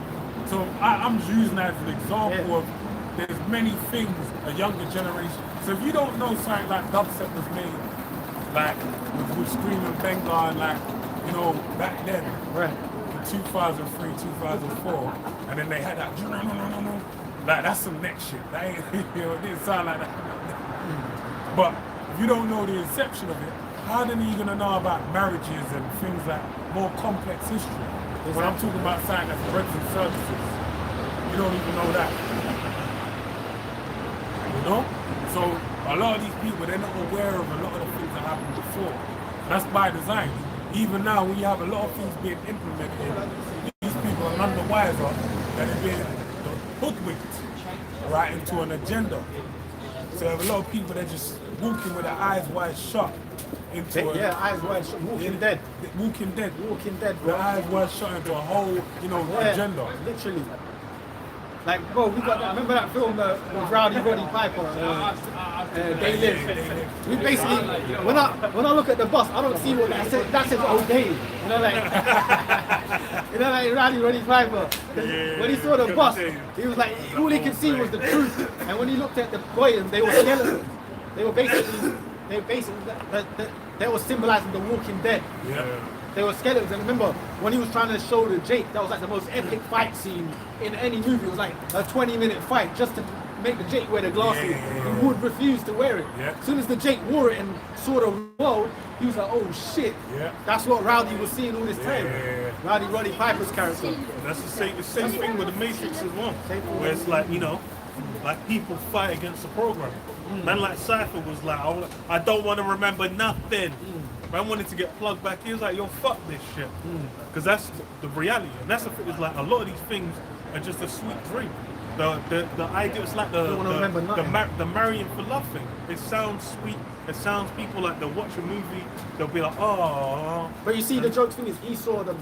So I'm just using that as an example of there's many things a younger generation. So if you don't know something like dubstep was made, like with Screaming Benga and like, you know, back then, Right. in 2003, 2004, and then they had that, no. Like that's some next shit. That ain't, you know, it didn't sound like that. But if you don't know the inception of it, how then are you gonna know about marriages and things like more complex history? When I'm talking about something that's breads and services, you don't even know that. You know? So a lot of these people, they're not aware of a lot of the things that happened before. That's by design. Even now, when you have a lot of things being implemented, these people are none the wiser that they're being hoodwinked, right, into an agenda. So you have a lot of people that are just walking with their eyes wide shut into Eyes wide shut. Walking Dead. Walking Dead. Walking Dead, Their bro. eyes wide shut into a whole, you know, agenda. Literally. Like, bro, we got that. Remember that film with Roddy Piper? They Live. We basically, when I look at the bus, I don't see what that says. That says okay. You know, like Roddy Piper. When he saw the bus, he was like, all he could see was the truth. And when he looked at the boys, they were skeletons. They were basically they were symbolizing the Walking Dead. Yeah. They were skeletons, and remember when he was trying to show the Jake, that was like the most epic fight scene in any movie. It was like a 20-minute fight just to make the Jake wear the glasses. He would refuse to wear it. Yeah. As soon as the Jake wore it and saw the world, he was like, oh shit. Yeah. That's what Rowdy was seeing all this time. Roddy Piper's character. And that's the same thing with the Matrix as well. Same thing. Where it's like, you know, like people fight against the program. Man like Cypher was like, I don't want to remember nothing. Man wanted to get plugged back. He was like, yo, fuck this shit. Because that's the reality. And that's the thing, is like a lot of these things are just a sweet dream. The idea, it's like the marrying for love thing. It sounds sweet. It sounds, people like they'll watch a movie, they'll be like, oh. But you see, the joke thing is, he saw the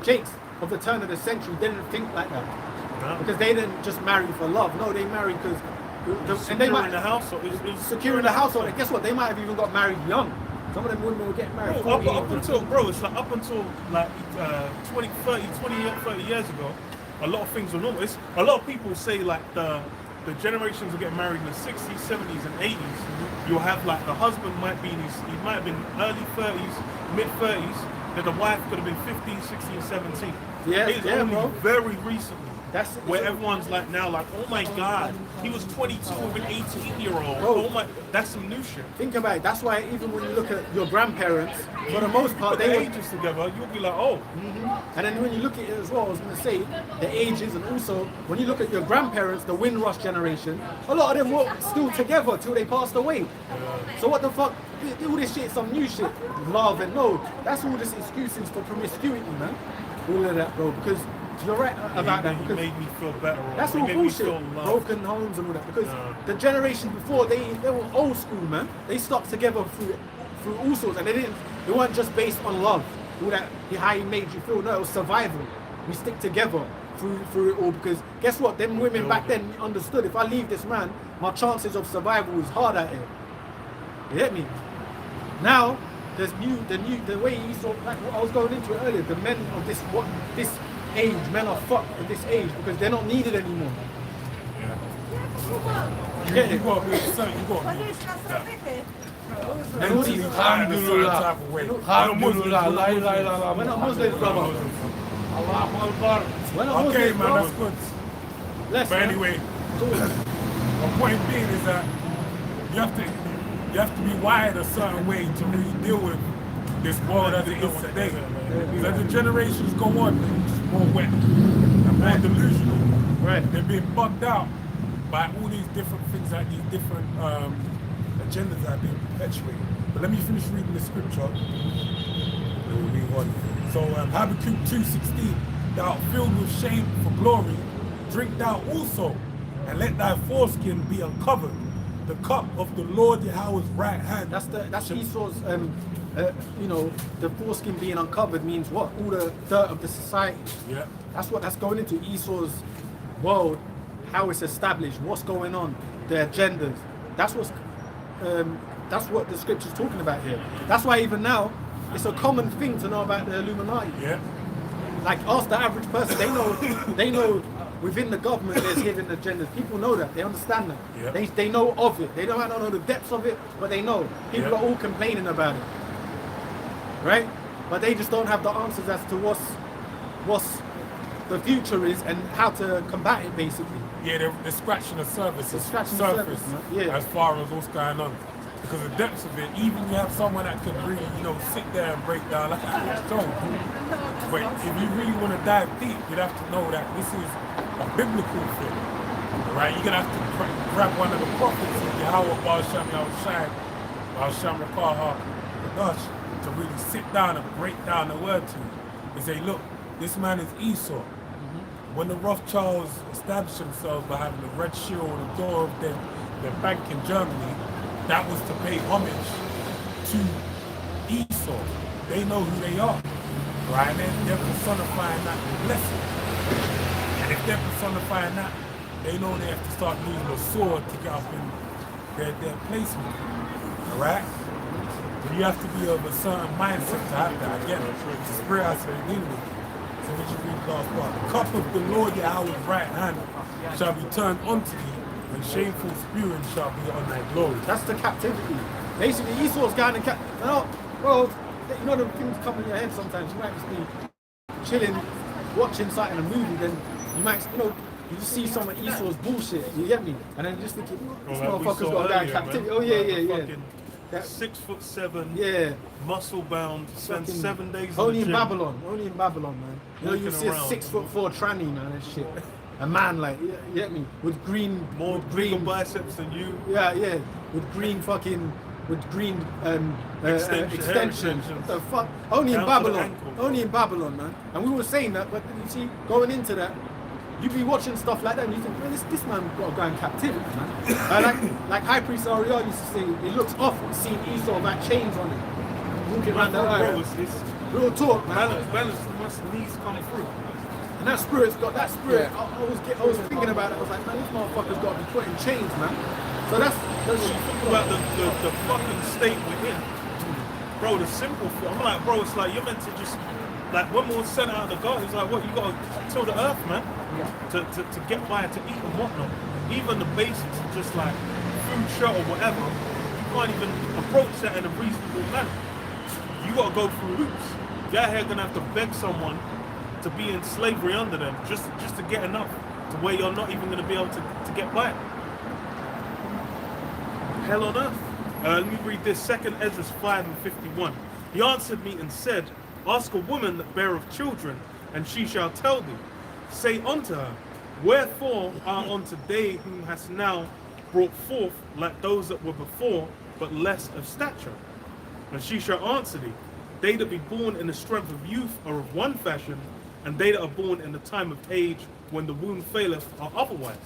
Jakes of the turn of the century didn't think like that. No. Because they didn't just marry for love. No, they married because Securing the household. Securing the household. And guess what? They might have even got married young. Some of them women will get married. Up until like 30 years ago, a lot of things were normal. A lot of people say like the generations will get married in the 60s, 70s, and 80s. You'll have like the husband might be he might have been early 30s, mid 30s, that the wife could have been 15, 16, 17. It's only bro. very recently. That's where everyone's like now, like, oh my god, he was 22 with an 18-year-old. Bro, oh my, that's some new shit. Think about it. That's why even when you look at your grandparents, for the most part, Put they the ages together, you'll be like, oh. And then when you look at it as well, I was going to say the ages, and also when you look at your grandparents, the Windrush generation, a lot of them were still together till they passed away. So what the fuck? All this shit is some new shit. Love and no. That's all this excuses for promiscuity, man. all of that, bro. Because you're right about that. You Because made me feel better. that's It all made me bullshit. feel loved. Broken homes and all that. Because the generation before, they were old school, man. They stuck together through all sorts, and they weren't just based on love. All that, how he made you feel. No, it was survival. We stick together through it all, because guess what? Them women back then understood, if I leave this man, my chances of survival is hard out here. You get me? Now, there's the way he saw, like what I was going into it earlier, the men of this age, men are fucked at this age because they're not needed anymore. You get You it? got to be certain, you got to be And all these, mentally tired in a certain type of way. Alhamdulillah, la ilaha illallah. we're not Muslims, brother. Allahu Akbar. We're not Okay, Muslims, man, bro. that's good. Less, But man. anyway, my point being is that you have to be wired a certain way to really deal with this world as it is today. Because as the generations go on, it's more wet and more delusional. Right. They're being bugged out by all these different things, like these different agendas that are being perpetuated. But let me finish reading the scripture. Then we'll move on. So Habakkuk 2:16, thou art filled with shame for glory, drink thou also, and let thy foreskin be uncovered. The cup of the Lord Yahweh's right hand. That's Esau's, the foreskin being uncovered means what? All the dirt of the society. Yeah. That's what that's going into Esau's world, how it's established, what's going on, the agendas. That's what the scripture's talking about here. That's why even now, it's a common thing to know about the Illuminati. Yeah. Like, ask the average person, they know within the government there's hidden agendas. People know that, they understand that. Yeah. They know of it. They don't know the depths of it, but they know. People Yeah. are all complaining about it. Right? But they just don't have the answers as to what's the future is and how to combat it, basically. Yeah, they're scratching the surface. They're scratching the surface, man. Yeah. As far as what's going on. Because the depths of it, even you have someone that could really, sit there and break down like I told you. But if you really want to dive deep, you'd have to know that this is a biblical thing. Right? You're going to have to grab one of the prophets of Yahweh, Baal Shem Yahushai, Baal Shem Rakaha, Kadash, to really sit down and break down the word to you. And say, look, this man is Esau. When the Rothschilds established themselves by having the red shield on the door of their bank in Germany, that was to pay homage to Esau. They know who they are, right? And they're personifying that blessing. And if they're personifying that, they know they have to start using a sword to get up in their placement, all right? But you have to be of a certain mindset to have that. Again, it's the spirit has to be dealing with. So what you read the last part? The cup of the Lord Yahweh's right hand shall be turned unto thee, and shameful spewing shall be on thy glory. That's the captivity. Basically, Esau's going in captivity. No, bro, you know the things come in your head sometimes. You might just be chilling, watching something in a movie, then you might, you just see some of Esau's bullshit, you get me? And then you just thinking, this motherfucker's got to go in captivity. Oh, yeah. That, 6'7", yeah. muscle bound, spent 7 days in Only the in gym. Babylon, man. You Walking see a around. 6'4" tranny, man, and shit. A man like, you get me? With green, More with bigger green, biceps than you. yeah, with green extensions. What the fuck? Only in Down to the Babylon. ankle. Only in Babylon, man. And we were saying that, but you see, going into that, you be watching stuff like that and you think, man, this man got to go in captivity, man. like High Priest Ariel used to say, it looks off seeing Esau with that chains on it. Walking around the Bro, area. it's Real talk, man. balance must needs come through. And that spirit's got that spirit. I was thinking about it. I was like, man, this motherfucker's got to be put in chains, man. So that's About the fucking state we're in. Bro, the simple thing. I'm like, bro, it's like you're meant to just, like when we were sent out of the garden, it's like, what, you got to till the earth, man, to get by, to eat and whatnot. Even the basics of just like food, shelter, whatever, you can't even approach that in a reasonable manner. You got to go through hoops. You're here gonna have to beg someone to be in slavery under them just to get enough to where you're not even gonna be able to get by. Hell on earth. Let me read this. 2nd Ezra 5:51. He answered me and said, ask a woman that beareth children, and she shall tell thee. Say unto her, wherefore are unto they whom hast now brought forth like those that were before, but less of stature? And she shall answer thee, they that be born in the strength of youth are of one fashion, and they that are born in the time of age when the womb faileth are otherwise.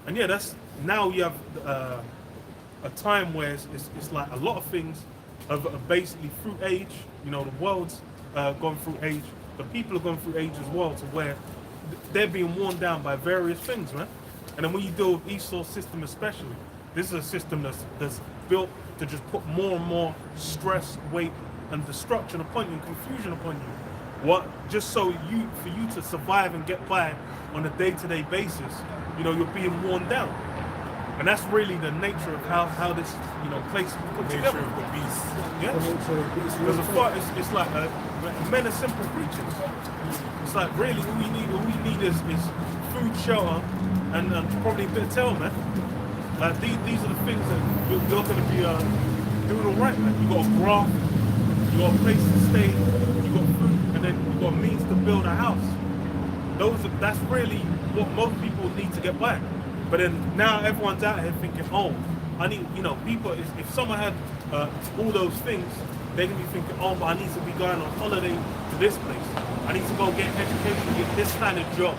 And yeah, that's now you have a time where it's like a lot of things are basically through age. You know, the world's gone through age. The people have gone through age as well, to where they're being worn down by various things, man. And then when you deal with Esau's system especially, this is a system that's built to just put more and more stress, weight, and destruction upon you, and confusion upon you. What? Just so for you to survive and get by on a day-to-day basis, you know, you're being worn down. And that's really the nature of how this, you know, place is put together. Nature of the beast. Yeah. Because it's like men are simple creatures. It's like really all we need is food, shelter, and probably a bit of tail, man. Like these are the things that you're going to be doing all right, man. You got a graft, you got a place to stay, you got food, and then you got means to build a house. That's really what most people need to get by. But then now everyone's out here thinking, oh, I need, you know, people. If someone had all those things, they can be thinking, oh, but I need to be going on holiday to this place. I need to go get education, get this kind of job.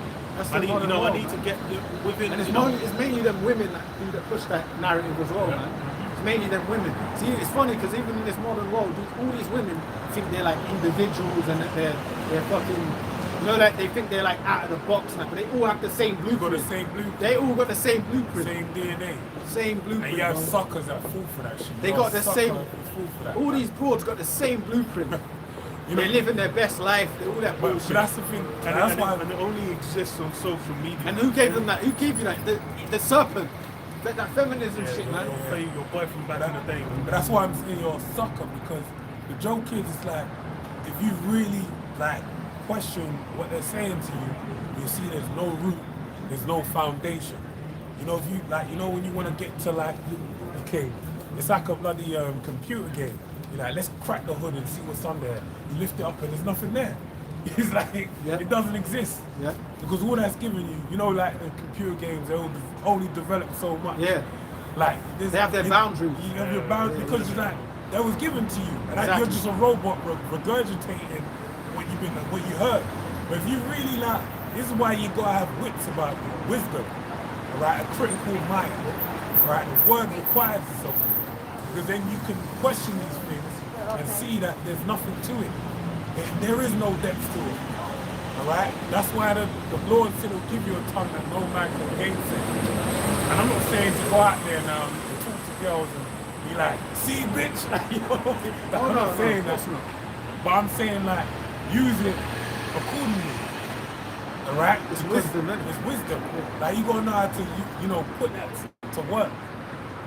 I need, you know, I need to get within. And it's mainly them women that push that narrative as well, man. It's mainly them women. See, it's funny because even in this modern world, all these women think they're like individuals and that they're fucking. You know, like they think they're like out of the box, like, but they all have the same blueprint. Got the same blueprint. They all got the same blueprint. Same DNA. Same blueprint. And you have suckers that fall for that shit. They got the same. That, all these broads got the same blueprint. You know, they're living their best life. They're all that bullshit. But that's the thing. And it only exists on social media. And who gave them that? Who gave you that? The serpent. That feminism shit, man. Your boyfriend back in the day. But that's why I'm saying you're a sucker, because the joke is like, if you really like question what they're saying to you, you see there's no root, there's no foundation. You know, if you like, you know, when you want to get to like, okay, it's like a bloody computer game. You're like, let's crack the hood and see what's on there. You lift it up and there's nothing there. It's like, it doesn't exist. Yeah. Because all that's given you, you know, like the computer games, they only develop so much. Yeah. Like, they have their boundaries. You have your boundaries because it's like, that was given to you. And like, you're just a robot regurgitating what you heard. But if you really like, this is why you gotta have wits about you, wisdom, right? A critical mind, right? The word requires something, because then you can question these things and see that there's nothing to it. There is no depth to it. All right? That's why the Lord said he'll give you a tongue that no man can gainsay. And I'm not saying to go out there now and talk to girls and be like, see, bitch? You know, I'm not saying that. But I'm saying, like, use it accordingly. All right? It's wisdom, man. It's wisdom. Like, you gotta know how to, you know, put that to work.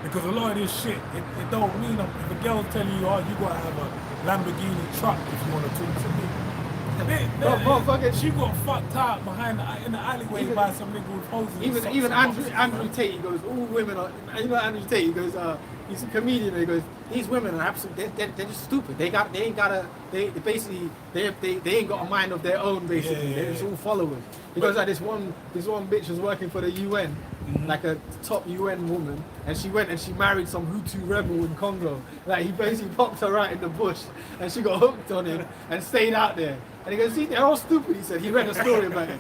Because a lot of this shit, it don't mean, if a girl's telling you, oh, you gotta have a Lamborghini truck if you want to talk to me. She got fucked out in the alleyway by some nigga with hoses. Even Andrew Tate, he goes, all women are, you know Andrew Tate, he goes, he's a comedian, he goes, these women are absolutely, they're just stupid. They ain't got a mind of their own, basically. They're just all followers. He goes like this one bitch was working for the UN, like a top UN woman, and she went and she married some Hutu rebel in Congo. Like, he basically popped her right in the bush, and she got hooked on him and stayed out there. And he goes, see, they're all stupid, he said. He read a story about it.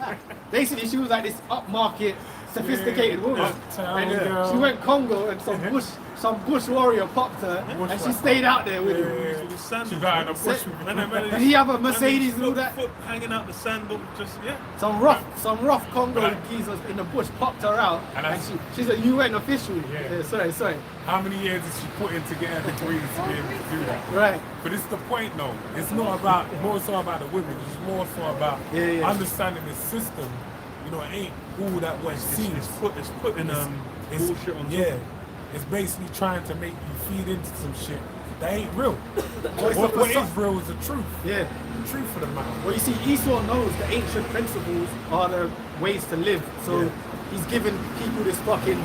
Basically, she was like this upmarket, sophisticated woman. And she went Congo, and some bush warrior popped her, and she stayed out there with him. She got in a bush with him. And he have a Mercedes and all that. Foot hanging out the sandal, just, Some rough Congo geezers in the bush popped her out, and she's a UN official. Sorry. How many years did she put in to get her degrees to be able to do that? Right. But it's the point, though. It's not about, more so about the women. It's more so about understanding the system. You know, it ain't all that what it seems. It's putting bullshit on top. It's basically trying to make you feed into some shit that ain't real. What is real is the truth. Yeah. The truth of the matter. Well, you see, Esau knows the ancient principles are the ways to live. So he's giving people this fucking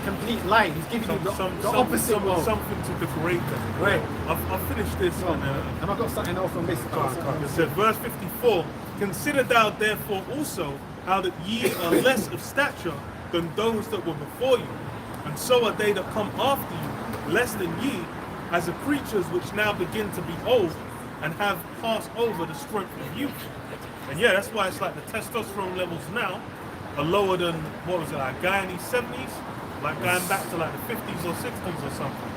complete lie. He's giving you the opposite world. Something to decorate them. Right. I'll finish this. And I've got something else from this. It said, verse 54, consider thou therefore also how that ye are less of stature than those that were before you. And so are they that come after you, less than ye, as the creatures which now begin to be old, and have passed over the strength of youth. And yeah, that's why it's like the testosterone levels now are lower than, what was it, like a guy in his 70s? Like going back to like the 50s or 60s or something.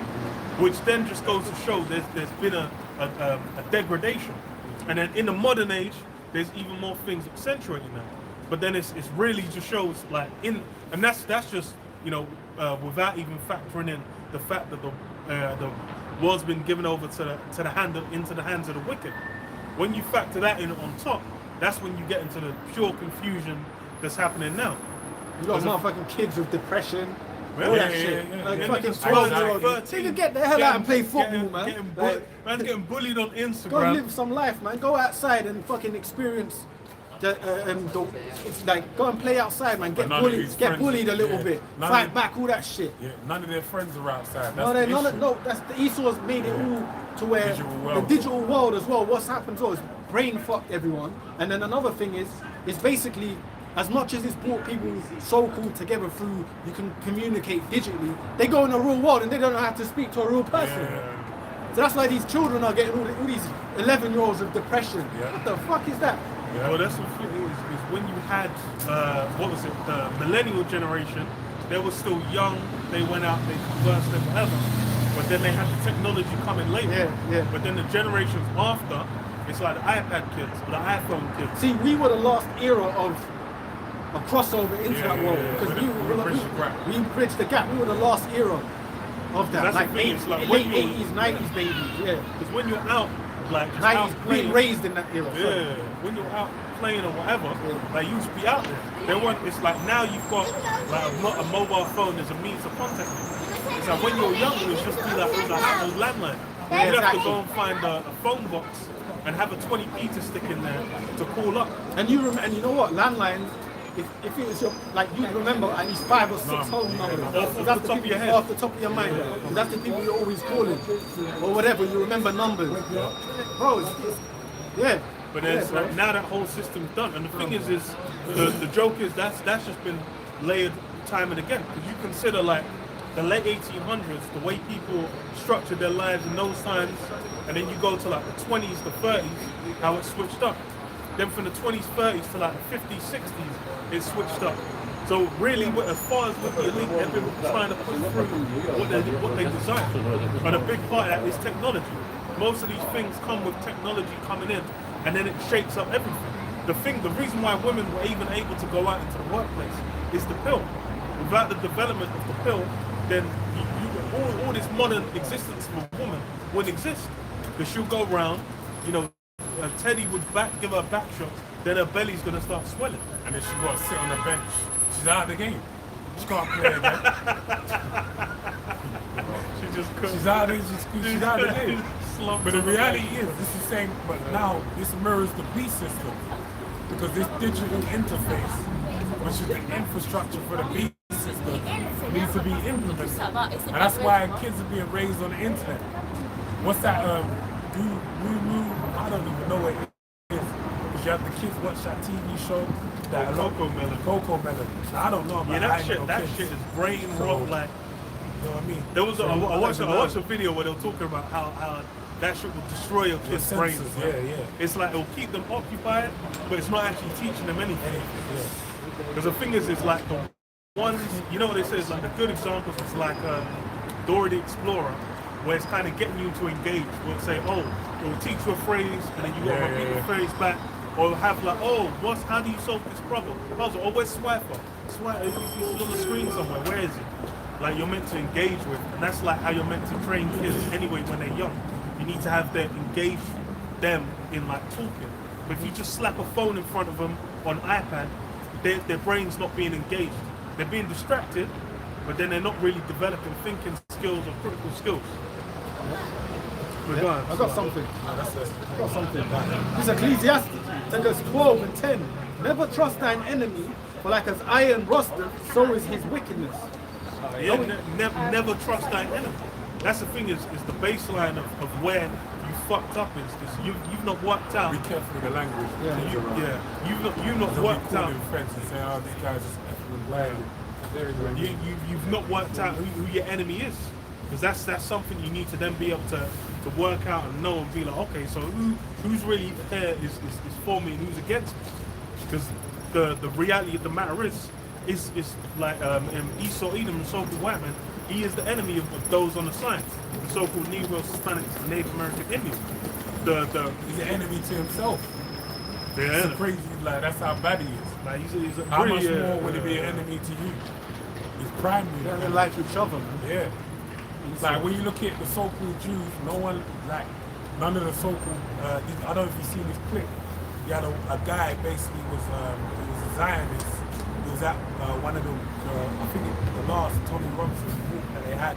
Which then just goes to show there's been a degradation. And then in the modern age, there's even more things accentuating that. But then it's really just shows like and that's just, you know, without even factoring in the fact that the world's been given over into the hands of the wicked. When you factor that in on top, that's when you get into the pure confusion that's happening now. You got motherfucking kids with depression. All Yeah, that shit. yeah. Like Yeah, fucking niggas 12-year-old. 13, Nigga, get the hell out and play football, man. Man's getting bullied on Go Instagram. live some life, man. Go outside and fucking experience it's like go and play outside, man. Get none of bullied, his get friends- bullied a little yeah. bit. None Fight of- back, all that shit. Yeah, none of their friends are outside. That's No, the none of, issue. no, that's the Esau's made it all to where Digital world. the digital world as well. What's happened to us? Brain fucked everyone. And then another thing is basically as much as it's brought people so-called together through you can communicate digitally, they go in the real world and they don't know how to speak to a real person. Yeah. So that's why these children are getting all these 11-year-olds with depression. Yeah. What the fuck is that? Yeah. Well, that's the thing is when you had, what was it, the millennial generation, they were still young, they went out, they conversed and whatever, but then they had the technology coming later. Yeah, yeah. But then the generations after, it's like the iPad kids or the iPhone kids. See, we were the last era of a crossover into Yeah, that world yeah, yeah. because We we bridged the gap. We were the last era of that, That's the like, thing, it's like late when you- 80s, 90s babies. Yeah, Because when you're out, like, just out 90s, playing, being raised in that era. yeah, when you're out playing or whatever, like you used to be out there. They want, it's like now you've got like a mobile phone as a means of contacting. It's like when you were young, it was just be like, it was a landline. You'd have to go and find a phone box and have a 20p to stick in there to call up. And you know what? Landlines. If it was your, like, you remember at least 5 or 6 home numbers. Off the That's top of people your head. off the top of your mind. And that's the people you're always calling, or whatever. You remember numbers, bro. Yeah. But then it's like, now that whole system's done. And the thing is the joke is that's just been layered time and again. Because you consider like the late 1800s, the way people structured their lives in those times, and then you go to like the 20s, the 30s, how it switched up. Then from the 20s, 30s to like the 50s, 60s, it switched up. So really, as far as with the elite, they've been trying to push through what they desire. And a big part of that is technology. Most of these things come with technology coming in, and then it shapes up everything. The reason why women were even able to go out into the workplace is the pill. Without the development of the pill, then all this modern existence of a woman wouldn't exist. Because she'll go around, you know, Teddy would give her a back shot, then her belly's gonna start swelling. And then she got to sit on the bench. She's out of the game. She can't play again. She just couldn't. She's out of the game. Slumped But the on the reality back. is, this is saying, but now this mirrors the B system. Because this digital interface, which is the infrastructure for the B system, needs to be implemented. And that's why kids are being raised on the internet. What's that, I don't even know what it is. Because you have the kids watch that TV show. That Coco Melon. I don't know about That shit is brain rot, like, you know what I mean? there was So I watched a video where they were talking about how that shit will destroy your kids' The brains. senses, man. yeah. It's like it'll keep them occupied, but it's not actually teaching them anything. Yeah. Because the thing is like the ones, you know what they say is like the good examples is like Dora the Explorer, where it's kind of getting you to engage. We'll say, oh, it will teach you a phrase, and then you got to repeat the phrase back. Or have like, oh, how do you solve this problem? Puzzle. Oh, where's Swiper? Swiper, he's on the screen somewhere. Where is he? Like you're meant to engage with, and that's like how you're meant to train kids anyway when they're young. You need to have them engage them in like talking. But if you just slap a phone in front of them on iPad, their brain's not being engaged. They're being distracted, but then they're not really developing thinking skills or critical skills. I got something. I got something. This Ecclesiastes, Second 12 and 10. Never trust thine enemy, for like as iron rusteth, so is his wickedness. Yeah, never trust thine enemy. That's the thing is the baseline of where you fucked up is you've not worked out. Be careful with the language. You've not worked out. Friends and say, oh, these guys are effing blind. You've not worked out who your enemy is. Because that's something you need to then be able to work out and know and be like, okay, so who's really here is for me and who's against me? Because the reality of the matter is like Esau Edom, the so-called white man, he is the enemy of those on the science, the so-called Negroes, Hispanics, and Native American Indians. He's an enemy to himself. Yeah. It's crazy, like that's how bad he is. Like he's a How much pretty, more would he be an enemy to you? He's primary. They don't like each other, man. Yeah. Like when you look at the so-called Jews, none of the so-called, I don't know if you've seen this clip. You had a guy basically he was a Zionist. He was at one of I think the last Tommy Robinson walk that they had.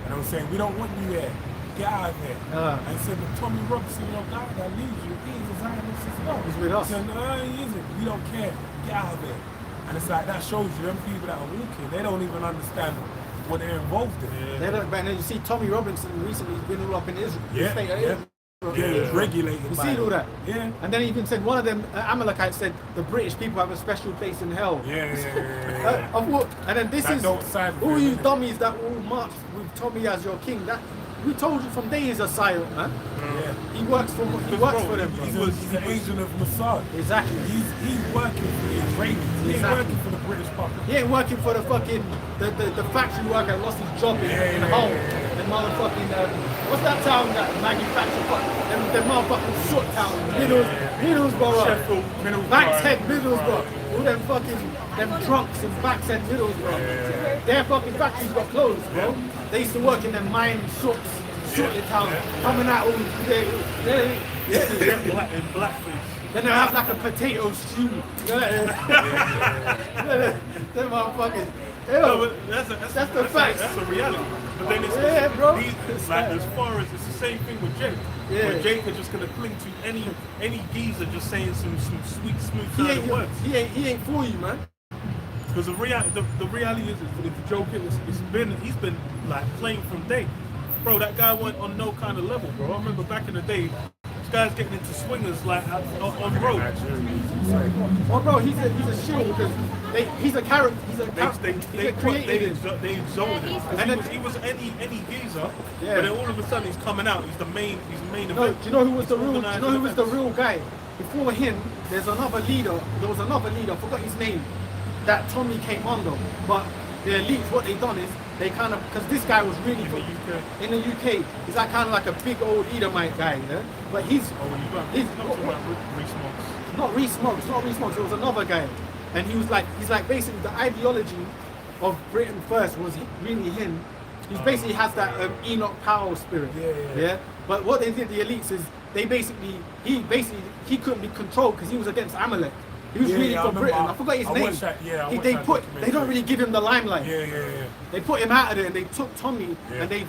And they were saying, we don't want you here. Get out of here. And he said, but Tommy Robinson, your guy that leads you, he's a Zionist as well. He's with us. He said, no, he isn't. We don't care. Get out of here. And it's like, that shows you, them people that are walking, they don't even understand what they're involved in. Yeah. They don't, man, you see Tommy Robinson recently has been all up in Israel. Yeah, The state of yeah. Israel. It's regulated. You by see them. all that? Yeah. And then he even said, one of them, Amalekites said, the British people have a special place in hell. Yeah. And then this That is, don't sound all good, you innit? dummies that all march with Tommy as your king, that we told you from day he's a silent man. Yeah. He works for them, bro. He's an agent of Mossad. Exactly. He's working for the Israelis. He ain't Exactly. working for the British public. He ain't working for the fucking the factory worker that lost his job in Hull. And motherfucking what's that town that manufactures them motherfucking soot town, Middlesbrough, Sheffield, Middlesbrough. Backshead, Middlesbrough, all them fucking them drunks in Backshead, Middlesbrough. Their fucking factories got closed, bro. They used to work in them mine sooty town, coming out all day. in blackface. Then they have like a potato stew. Them motherfuckers. No, but that's the facts. That's a reality. But then Yeah, bro. Like as far as it's the same thing with Jake. Yeah. Where Jake is just gonna cling to any geezer just saying some sweet, smooth kind of words. He ain't for you, man. Because the reality is the joke is he's been like playing from day. Bro, that guy went on no kind of level, bro. I remember back in the day, this guy's getting into swingers like on the road. Oh, bro, he's a shield because he's a character. They created him. exalted him. And then He was any geezer, Yeah. but then all of a sudden he's coming out. He's the main No, event. do you know who was the real? Do you Organised know who was the events. real guy? Before him, there's another leader. There was another leader. I forgot his name. That Tommy came under, but the elite, what they done is they kind of, because this guy was really good in the UK. He's like kind of like a big old Edomite guy, you know. But he's not Reese Moggs. It was another guy, and he's like basically the ideology of Britain first was really him. He basically has that Enoch Powell spirit. Yeah. But what they did, the elites, is he couldn't be controlled because he was against Amalek. He was really for Britain. I forgot his name. They don't really give him the limelight. Yeah. They put him out of there and they took Tommy and they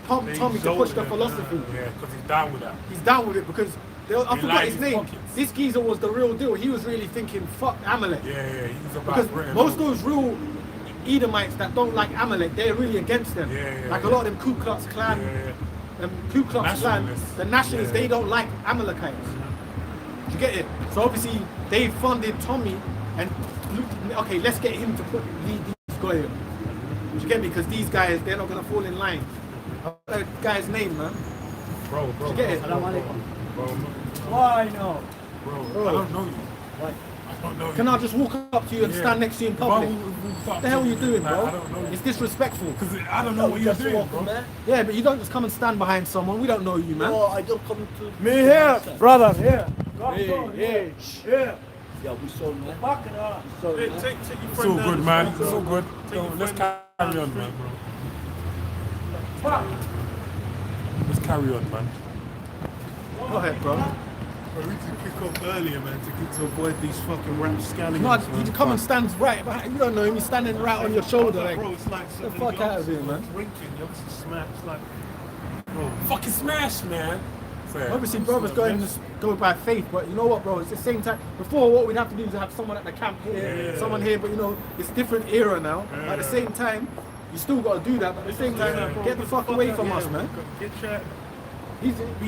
pumped Tommy to push the philosophy. Yeah, because he's down with that. He's down with it because I forgot lined his his name. pockets. This geezer was the real deal. He was really thinking, fuck Amalek. Yeah, he's about Because Britain. most of those real Edomites that don't like Amalek, they're really against them. Like a lot of them Ku Klux Klan, Ku Klux Klan, the nationalists, they don't like Amalekites. Do you get it? So obviously they funded Tommy and okay, let's get him to lead these guys. Do you get me? Because these guys, they're not gonna fall in line. That guy's name, man. Bro. Do you get it? Bro, Why no? I don't know you. Why? I don't know you. Can I just walk up to you and stand next to you in public? What the hell are you doing, bro? I don't know you. It's disrespectful. Because I don't know what you're doing, bro. Yeah, but you don't just come and stand behind someone. We don't know you, man. No, I don't come to. Me here, brother, here. Hey. Yeah, we sold, man. Fuck it up. Take your It's friend all down good, the man. street, It's all bro. good. Take your Let's friend carry down on, the man. street, Fuck. Let's carry on, man. Go ahead, bro. Bro, we need to kick off earlier, man, to avoid these fucking rapscallions. No, you come and stand right behind. You don't know him. He's standing right on your shoulder. Like, Bro, it's like the fuck out of here, man. Drinking, you obviously smash, like, bro. Fucking smash, man. Fair. obviously, brothers go by faith, but you know what, bro? It's the same time. Before, what we'd have to do is have someone at the camp here, someone here, but you know, it's different era now. At the same time, you still got to do that, but at the same time, get the fuck away from us, man. Get your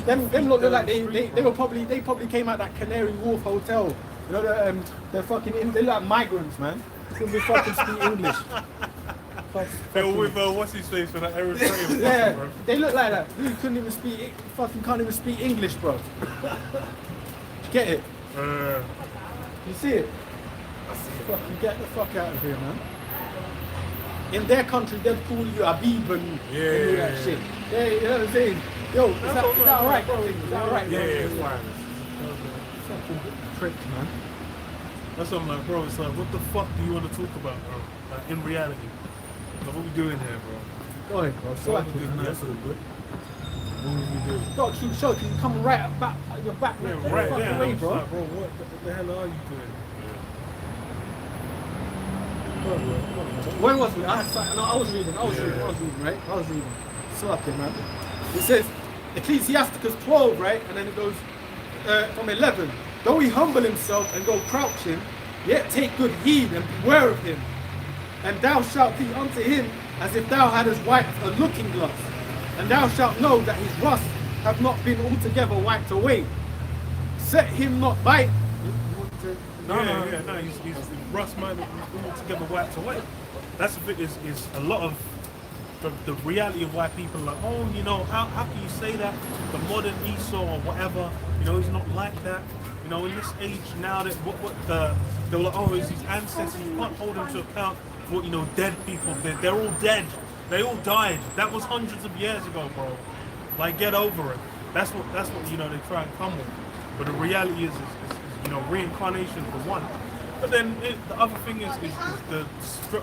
Them look like they probably came out that Canary Wharf hotel. You know, they're fucking, they look like migrants, man. They couldn't be fucking speak English. They're with what's his face for that Eritrean Yeah, bro. they look like that. You couldn't even speak, fucking can't even speak English, bro. Get it? You see it? Fucking get the fuck out of here, man. In their country, they'd call you Habib and all that shit. Yeah, you know what I'm saying? Yo, is that alright, bro? Is that alright, bro? Yeah, it's fine. Fucking pricks, man. That's what I'm like, bro. It's like, what the fuck do you want to talk about, bro? Like, in reality, like, what we doing here, bro? Go ahead, bro. So Slack good, it, man. that's all good. Gotta keep choking. You come right back, your back Yeah, right right the there. fucking way, I'm bro. like, bro, what the hell are you doing? When was we? I was reading, right? I was reading. Slapping, man. It says, Ecclesiasticus 12, right? And then it goes from 11. Though he humble himself and go crouching, yet take good heed and beware of him. And thou shalt be unto him as if thou hadst wiped a looking glass. And thou shalt know that his rust have not been altogether wiped away. Set him not by... No, he's rust man all together wiped away. That's the thing, is a lot of the reality of why people are like, oh, you know, how can you say that? The modern Esau or whatever, you know, he's not like that. You know, in this age now that they were like, oh, it's his ancestors, you can't hold them to account for what, you know, dead people. They're all dead. They all died. That was hundreds of years ago, bro. Like, get over it. That's what you know, they try and come with. But the reality is you know, reincarnation for one. But then the other thing is the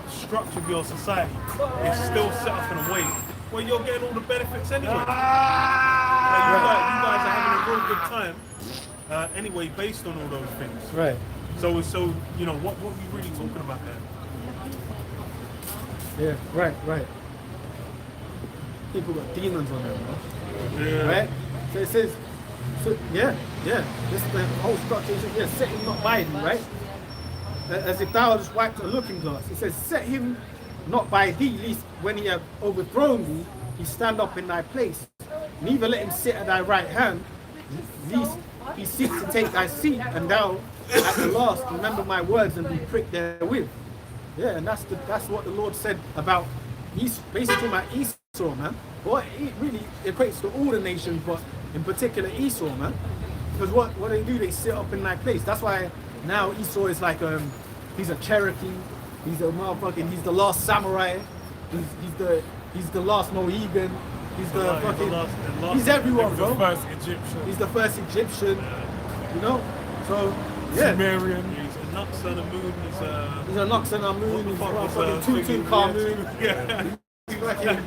structure of your society is still set up in a way where you're getting all the benefits anyway. Like, you guys are having a real good time anyway, based on all those things. Right. So you know, what are we really talking about there? Yeah, right. People got demons on them, bro. Yeah. Right? So it says, yeah. This is the whole structure. It says, yeah, set him not by thee, right? As if thou hadst wiped a looking glass. It says, set him not by thee, lest when he have overthrown thee, he stand up in thy place. Neither let him sit at thy right hand, lest he seek to take thy seat, and thou at the last remember my words and be pricked therewith. Yeah, and that's what the Lord said about basically about Esau, man. Well, it really equates to all the nations, but in particular Esau, man. Because what they do, they sit up in that place. That's why now Esau is like he's a Cherokee, he's a motherfucking, he's the last samurai, he's the last Mohegan, he's the fucking, he's everyone, bro. He's the first Egyptian. He's the first Egyptian, you know. So yeah. Sumerian. He's a Nux on the moon. He's a Nux on the moon. He's a fucking Tutankhamun. Yeah. He's fucking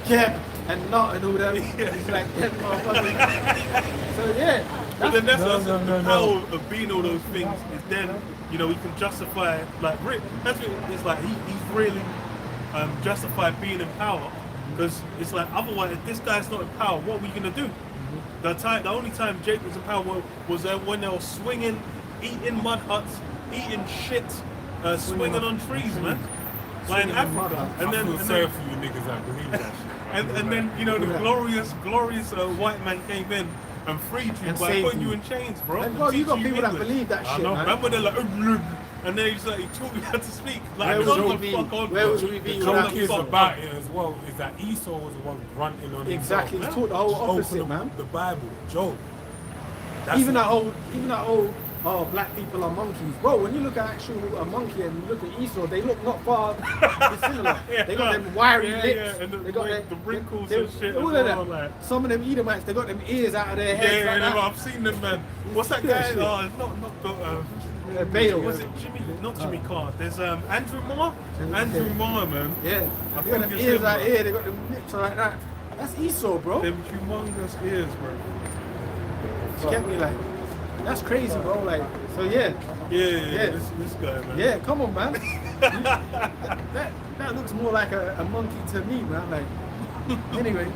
Kep and Nut and all that. He's like that motherfucker. So yeah. But then that's No. the power of being all those things is then, you know, he can justify, like, that's what it's like, he's really justified being in power, because it's like, otherwise, if this guy's not in power, what are we going to do? The only time Jake was in power was when they were swinging, eating mud huts, eating shit, swinging on trees, man. Like in Africa. And then sorry for you niggas that believe that shit. And then, you know, the glorious white man came in and freed you And by saved putting you you. in chains, bro. And bro, you got people that English. believe that I shit, know, man. Remember they're like, and then he's like, he taught me how to speak. Like, Where would come we the be? fuck on, Where bro. would we be The without joke is Esau? about it as well is that Esau was the one grunting on Exactly, himself. he's taught the whole Open opposite, up man. The Bible, Job. That's Even it. that old, oh, black people are monkeys. Bro, when you look at a monkey and you look at Esau, they look not far dissimilar. They got them wiry lips. Yeah, and they got the wrinkles they, and shit. all as of well, them. like. Some of them Edomites, they got them ears out of their heads. Yeah, like that. I've seen them, man. What's that Yeah, guy? shit. Not Bale. was it Jimmy? Not Jimmy Carr. There's Andrew Moore. Andrew Moore, man. Yeah, I they got think them it's ears him, out bro. here, they got them lips like that. That's Esau, bro. Them humongous ears, bro. You get me, like, that's crazy, bro. Like, so yeah. Yeah. This guy, man. Yeah, come on, man. that looks more like a monkey to me, man. Like, anyway.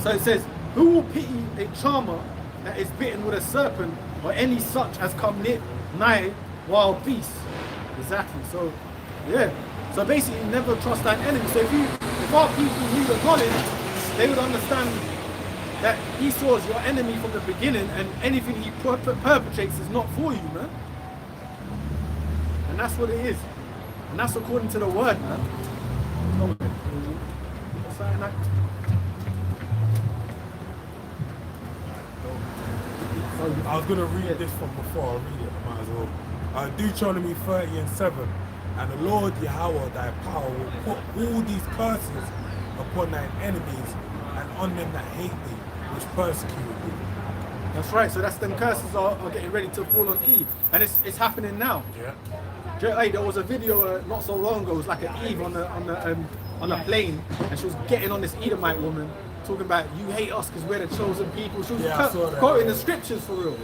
So it says, who will pity a charmer that is bitten with a serpent, or any such as come nigh wild beasts? Exactly. So, yeah. So basically, never trust thine enemy. So if our people knew the knowledge, they would understand that Esau is your enemy from the beginning, and anything he perpetrates is not for you, man. And that's what it is. And that's according to the word, man. I was going to read this from before, I'll read it, I might as well. Deuteronomy 30:7. And the Lord Yahweh, thy power, will put all these curses upon thine enemies and on them that hate thee, which persecuted thee. That's right, so that's them curses are getting ready to fall on Eve. And it's happening now. Yeah. Hey, there was a video not so long ago, it was like an Eve on a plane, and she was getting on this Edomite woman, talking about, you hate us because we're the chosen people. She was quoting the scriptures for real,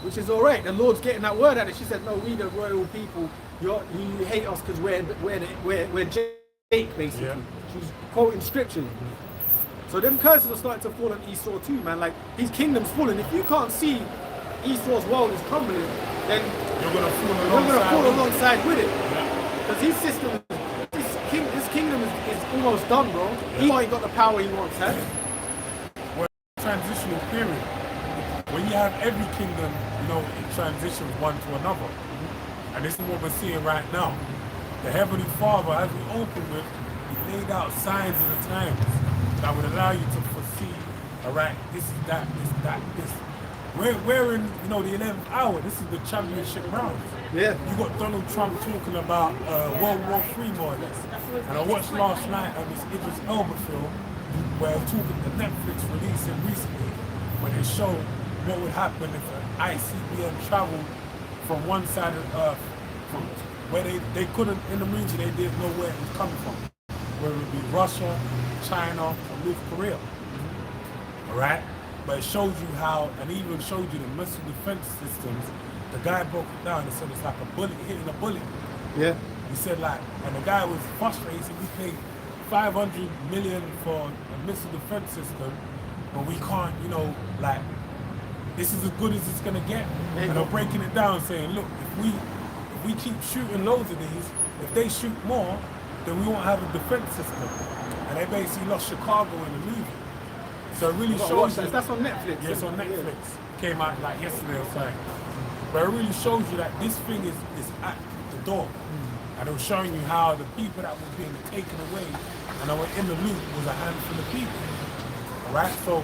which is all right. The Lord's getting that word out of it. She said, no, we the royal people, you hate us because we're Jake, basically. Yeah. She was quoting scriptures. So them curses are starting to fall on Esau too, man. Like, his kingdom's falling. If you can't see Esau's world is crumbling, then you're going to fall alongside with it. Because his system, his kingdom is almost done, bro. He ain't got the power he wants, huh? Well, transitional period. When you have every kingdom, it transitions one to another. And this is what we're seeing right now. The Heavenly Father, as we open with, he laid out signs of the times that would allow you to foresee, all right, this is that, this. We're in, the 11th hour. This is the championship round. Yeah. You got Donald Trump talking about World War III more or less. And I watched last night this Idris Elba film where the Netflix released it recently, when they showed what would happen if an ICBM traveled from one side of the earth, from where they couldn't, in the region, they didn't know where it was coming from. Whether it be Russia, China, or North Korea. All right? But it shows you how, and even showed you the missile defense systems. The guy broke it down and said it's like a bullet hitting a bullet. Yeah. He said and the guy was frustrated. He said we paid $500 million for a missile defense system, but we can't, this is as good as it's gonna get. And they're breaking it down, saying, look, if we keep shooting loads of these, if they shoot more, then we won't have a defense system. And they basically lost Chicago in the movie. So it really shows you. That's on Netflix. Yes, on Netflix. Came out like yesterday or something. But it really shows you that this thing is at the door. And it was showing you how the people that were being taken away and that were in the loop was a handful of people. Alright? So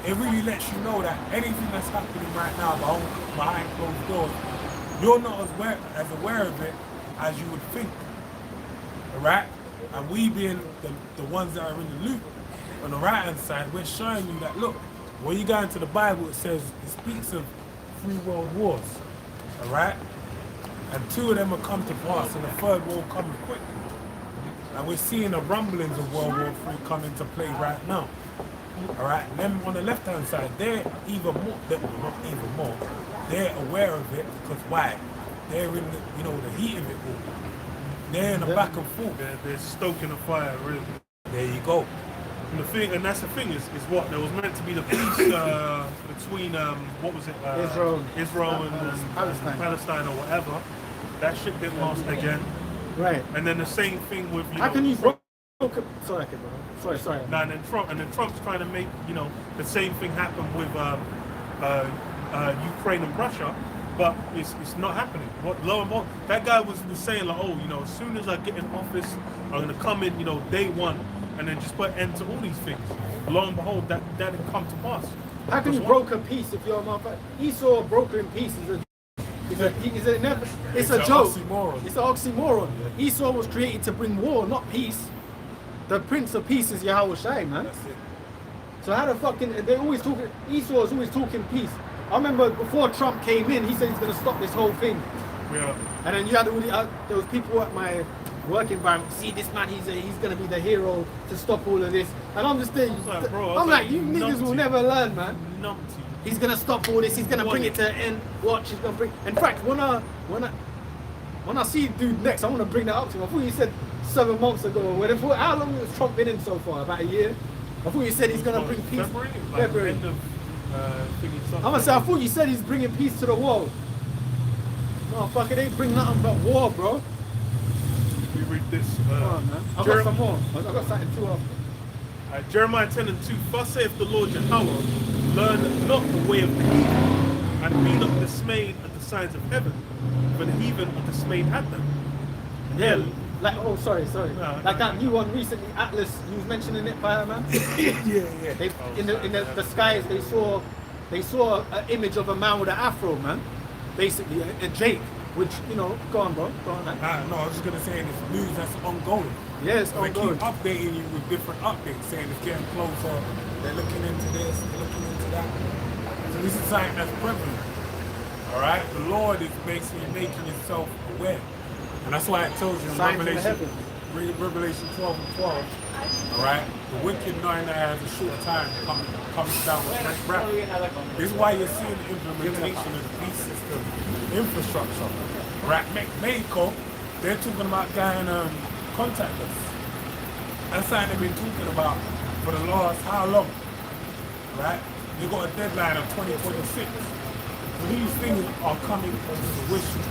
it really lets you know that anything that's happening right now behind closed doors, you're not as aware of it as you would think. Alright? And we being the ones that are in the loop, on the right hand side, we're showing you that, look, when you go into the Bible, it speaks of 3 world wars, all right? And 2 of them will come to pass, and the 3rd will come quick. And we're seeing the rumblings of World War III come into play right now, all right? And then on the left hand side, they're they're aware of it, because why? They're in the heat of it all. They're in the back and forth. They're stoking a fire, really. There you go. And that's the thing is what there was meant to be the peace between what was it? Israel and Palestine or whatever. That shit didn't last again. Right. And then the same thing with How can you sorry. No, and then Trump's trying to make the same thing happen with Ukraine and Russia, but it's not happening. Lo and behold, that guy was saying like, as soon as I get in office, I'm gonna come in, day one, and then just put an end to all these things. Lo and behold, that didn't come to pass. How can you broker peace if you're a motherfucker? Esau brokering peace it's a joke. Oxymoron. It's an oxymoron. Yeah. Esau was created to bring war, not peace. The Prince of Peace is Yahweh Shai, man. That's it. So how the fucking they're always talking? Esau is always talking peace. I remember before Trump came in, he said he's going to stop this whole thing. Yeah. And then you had there was people at my work environment. See this man, he's going to be the hero to stop all of this. And I'm just thinking, I'm like, you niggas will never learn, man. Numpty. He's going to stop all this. He's going to bring it to an end. Watch, he's going to bring. In fact, when I see dude next, I want to bring that up to him. I thought you said 7 months ago or whatever. How long has Trump been in so far? About a year? I thought you said he's going to bring peace. February. I'm going to say, I thought you said he's bringing peace to the world. No, fuck it, ain't bring nothing but war, bro. We read this. Come on, man. I've got some more. I've got something too after. Jeremiah 10:2. Thus saith the Lord Yahweh, learn not the way of the heathen, and be not dismayed at the signs of heaven, for the heathen are dismayed at them. Yeah, like, oh, sorry. No, Like that new one recently, Atlas, you was mentioning it, man. yeah. They, in the skies, they saw an image of a man with an afro, man. Basically, a Jake, which, you know, go on, bro. Go on, man. No, I was just gonna say this news that's ongoing. Yeah, it's So they ongoing. keep updating you with different updates, saying it's getting closer. They're looking into this, they're looking into that. So this is something that's prevalent. All right, the Lord is basically making Himself aware, and that's why it tells you in Signs in the Revelation, heavens. Revelation 12 and 12. All right, the wicked knowing that has a short time comes down with great wrath. This is why you're seeing the implementation of the beast system infrastructure. All right, Mexico, they're talking about going contactless. That's something they've been talking about for the last how long? Right? You got a deadline of 2026. So these things are coming to fruition.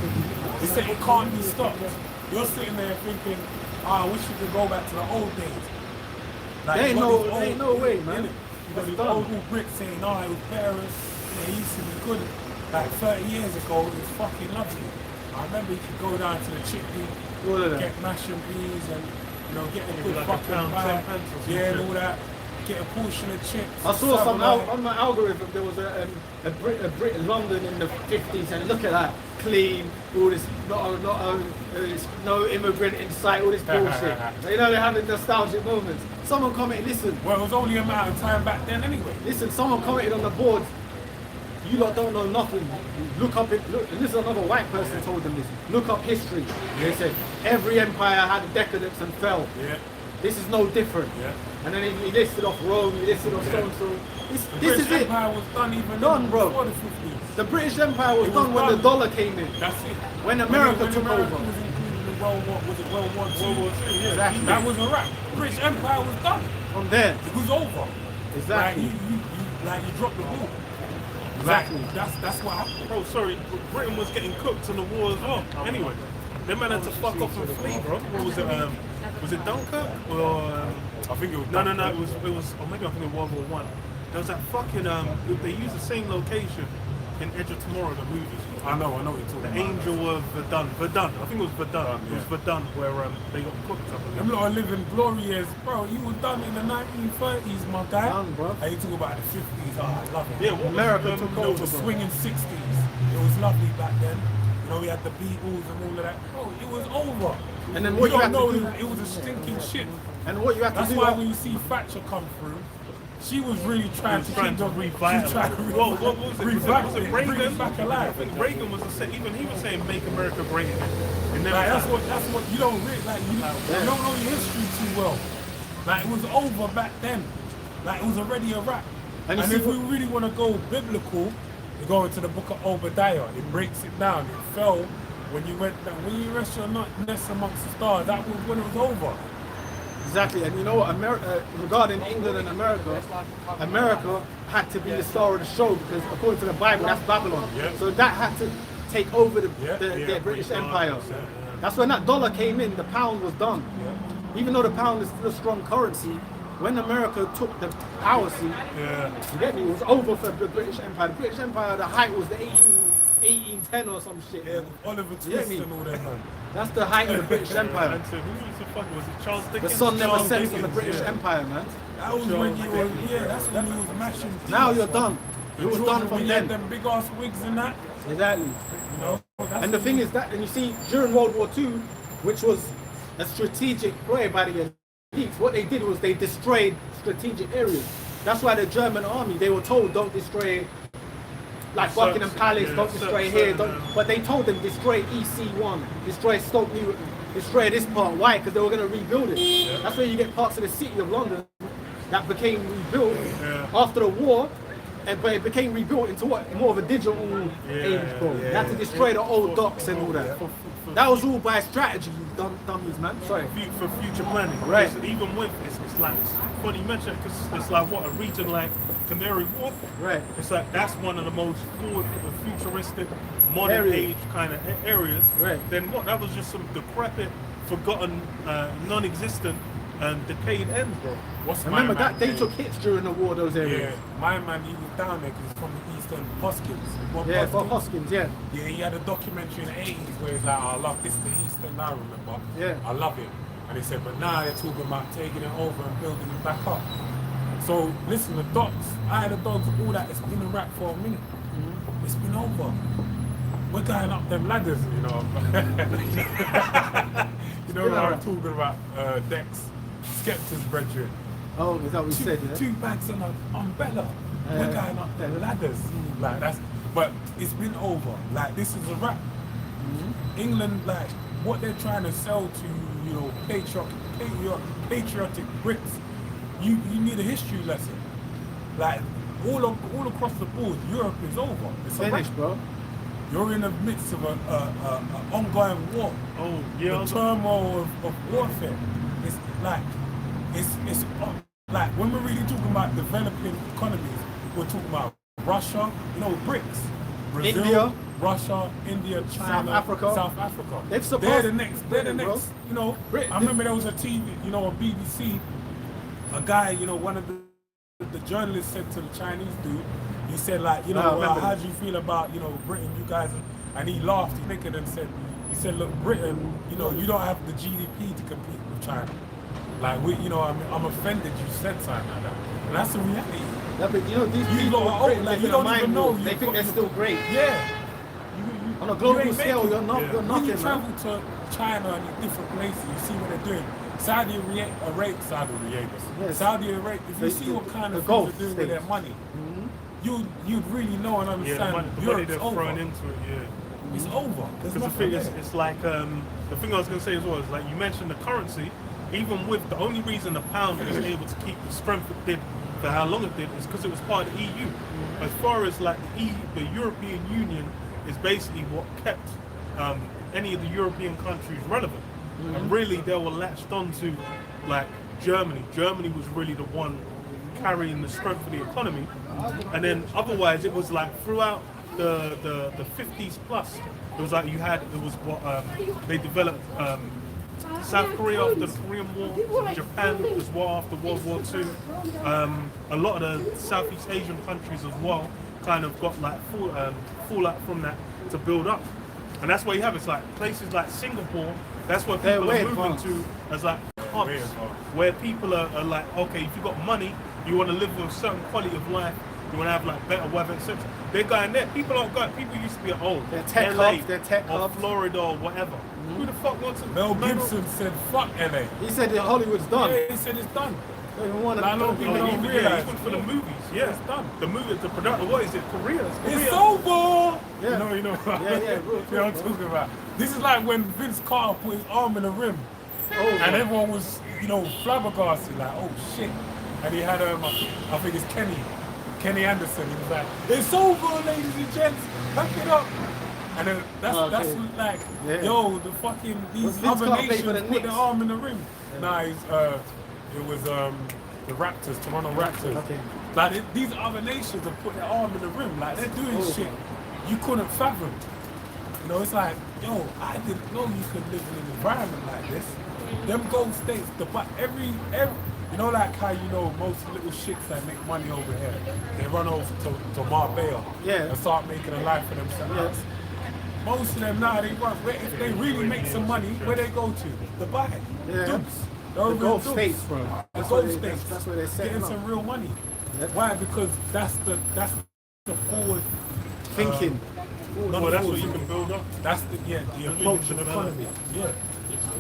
They say it can't be stopped. You're sitting there thinking, I wish you could go back to the old days. Like, There ain't you got these no way, man. You got That's these done. old Brits saying, oh, it was better, it used to be good. Like 30 years ago, it was fucking lovely. I remember you could go down to the chickpea, All of that. get mash and peas and, you know, get a Maybe good like a fucking pound, pie. 10 pence or some Yeah, and shit. all that. Get a portion of chips. I saw some Subway. on my algorithm. There was a Brit in London in the 50s, and look at that, clean, all this, no immigrant in sight, all this bullshit. You know, they're having nostalgic moments. Someone commented, listen, Well, it was only a matter of time back then anyway. someone commented on the board, you lot don't know nothing. Look up it. Look, and this is another white person told them this. Look up history. They said every empire had decadence and fell. Yeah. This is no different. Yeah. And then he listed off Rome, he listed off so and so. This British is it. Empire was done even Done, bro. before the 50s. The British Empire was It was done when done. the dollar came in. That's it. When America took America over. was included in World War, was it World War II? World War II, yeah. Exactly. That was a wrap. British Empire was done. From there. It was over. Exactly. Like you dropped the ball. Exactly. Like, that's what happened. Bro, sorry, Britain was getting cooked in the war as well. Anyway, they man had to fuck off and flee, bro. What was it? Was it Dunkirk or? I think it was No. It was. Or maybe I think it was World War One. There was that fucking. They used the same location in Edge of Tomorrow, the movie. I know what you're talking The about. Angel of Verdun. I think it was Verdun. It was Verdun where they got cooked up. Them lot are living glory years, bro. You were done in the 1930s, my guy. Done, bro. And you talk about the 50s. Oh, I love it. Yeah, what was, America took You know, over, the bro. swinging 60s. It was lovely back then. You know, we had the Beatles and all of that. Bro, it was over. And then what you don't had to know, do- it was a stinking shit. And what you have to That's do. why when you see Thatcher come through, she was really trying to trying keep to them revive. What was it? revive Was it bring Reagan? it back alive. I think Reagan was even he was saying "Make America Great Again." It never Like, happened. that's what you don't really like. You don't know your history too well. Like it was over back then. Like it was already a wrap. And And, you see if we really want to go biblical, you go into the book of Obadiah. It breaks it down. It fell when you went down. When you rest your nest amongst the stars, that was when it was over. Exactly, and you know what? Regarding England and America, America had to be the star of the show because according to the Bible, that's Babylon. Yeah. So that had to take over the Yeah. British Empire. That's when that dollar came in. The pound was done. Even though the pound is still a strong currency, when America took the power seat, Yeah. you get me? It was over for the British Empire. The British Empire, the height was the 1810 or some shit. Yeah, Oliver Yeah, Twist me. and all that, man. That's the height of the British Empire. And so who was the fuck? Was it Charles The Dickens? sun never Charles sets on the Dickens, British yeah. Empire, man. That was when you were, that's when you was mashing things. Now you're done. You was Jordan, done when from you had then. them big ass wigs and that, Exactly. you know. that's And the when thing you- is that, and you see, during World War II, which was a strategic play by the elites, what they did was they destroyed strategic areas. That's why the German army, they were told, don't destroy, like Buckingham Palace, don't destroy here, but they told them, destroy EC1, destroy Stoke Newton, destroy this part. Why? Because they were going to rebuild it. That's where you get parts of the city of London that became rebuilt after the war. But it became rebuilt into what? More of a digital age, bro. They had to destroy the old docks and all that. That was all by strategy, you dummies, man. Sorry. For future planning. Right. Because even with it's like it's funny you mention it because it's like what a region like Canary Wharf. Right. It's like that's one of the most forward, futuristic, modern Area. age kind of areas. Right. Then what? That was just some decrepit, forgotten, non-existent decayed ends, bro. What's my Remember man that they saying? took hits during the war, those areas. Yeah, my man, he was down there because he's from the Eastern Hoskins. Bob Yeah, for Hoskins. Hoskins, yeah. Yeah, he had a documentary in the 80s where he's like, I love this, the Eastern, I remember. Yeah. I love it. And he said, but now they're talking about taking it over and building it back up. So, listen, the dogs, the dogs, all that, it's been a wrap for a minute. It's been over. We're going up them ladders, you know. You know what I'm talking about, Dex, Skepta's brethren. Oh, is that what you said, yeah? Two bags on an umbrella. We're going up the ladders. Like that's, but it's been over. Like this is a wrap. England, like what they're trying to sell to, you know, patriotic Brits. You need a history lesson. Like all across the board, Europe is over. It's a Finished, wrap. bro. You're in the midst of an ongoing war. Oh, yeah. The turmoil of warfare. It's like it's like when we're really talking about developing economies, we're talking about Russia, you know, BRICS, Brazil, India, Russia, India, China, South Africa. They're the next. bro. You know, I remember there was a TV, you know, on BBC. A guy, you know, one of the journalists said to the Chinese dude, he said like, you know, how do you feel about, you know, Britain, you guys, and he laughed, he thinking and said, look, Britain, you know, you don't have the GDP to compete with China. Like, you know, I'm offended you said something like that. And that's the reality. Yeah, but you know, these people lot, are like, you don't even know. They think they're still great. Yeah. On a global ain't scale, making- you're nothing, When you man. travel to China and different places, you see what they're doing. Saudi Arabia, Yes. Saudi Arabia, if you see what kind of the Gulf things they're doing with their states. money, you'd really know and Yeah, understand the money Europe's they're over. throwing into it, yeah. It's over. There's Because the nothing thing is, there. it's like, the thing I was going to say as well is like you mentioned the currency, even with the only reason the pound is able to keep the strength it did for how long it did is because it was part of the EU. As far as like the European Union is basically what kept any of the European countries relevant. And really they were latched onto like Germany. Germany was really the one carrying the strength of the economy. And then otherwise it was like throughout the 50s plus, it was like they developed South Korea after the Korean War, Japan as well after World War II. A lot of the Southeast Asian countries as well kind of got like fallout from that to build up. And that's why you have it's like places like Singapore, that's what people are moving to as like hubs, where people are like, okay, if you've got money, you want to live with a certain quality of life, you want to have like better weather, etc. They're going there. People aren't going. People used to be at home. They're tech LA, hubs, they're tech or hubs. Florida or whatever. Who the fuck wants to? Mel Gibson said, fuck LA. He said that Hollywood's done. Yeah, he said it's done. They don't want to. Like, a lot of people don't Yeah, realize. even for the movies, yeah, It's done. The movie, the production. What is it? Korea. It's over! Yeah. You know, Yeah, you know what I'm bro. talking about. This is like when Vince Carter put his arm in the rim Oh, and everyone was, you know, flabbergasted, like, oh shit. And he had, I think it's Kenny Anderson. He was like, it's over, ladies and gents, pack it up. And then that's like, Yeah. yo, the fucking, these Was Vince other Carter play for nations the put Knicks? their arm in the rim. Nah, it was the Raptors, Toronto Raptors. Okay. Like these other nations have put their arm in the rim, like they're doing shit you couldn't fathom. You know, it's like, yo, I didn't know you could live in an environment like this. Them Gold States, every you know, like how you know most little shits that make money over here, they run over to Marbella and start making a life for themselves. Most of them now, if they really make some money, where they go to? Dubai, Dubs. The Gulf States, bro. The Gulf States. That's where they're setting getting up. some real money. Yep. Why? Because that's the forward Thinking. Well, that's what you can build up. That's the approach of the economy. Yeah.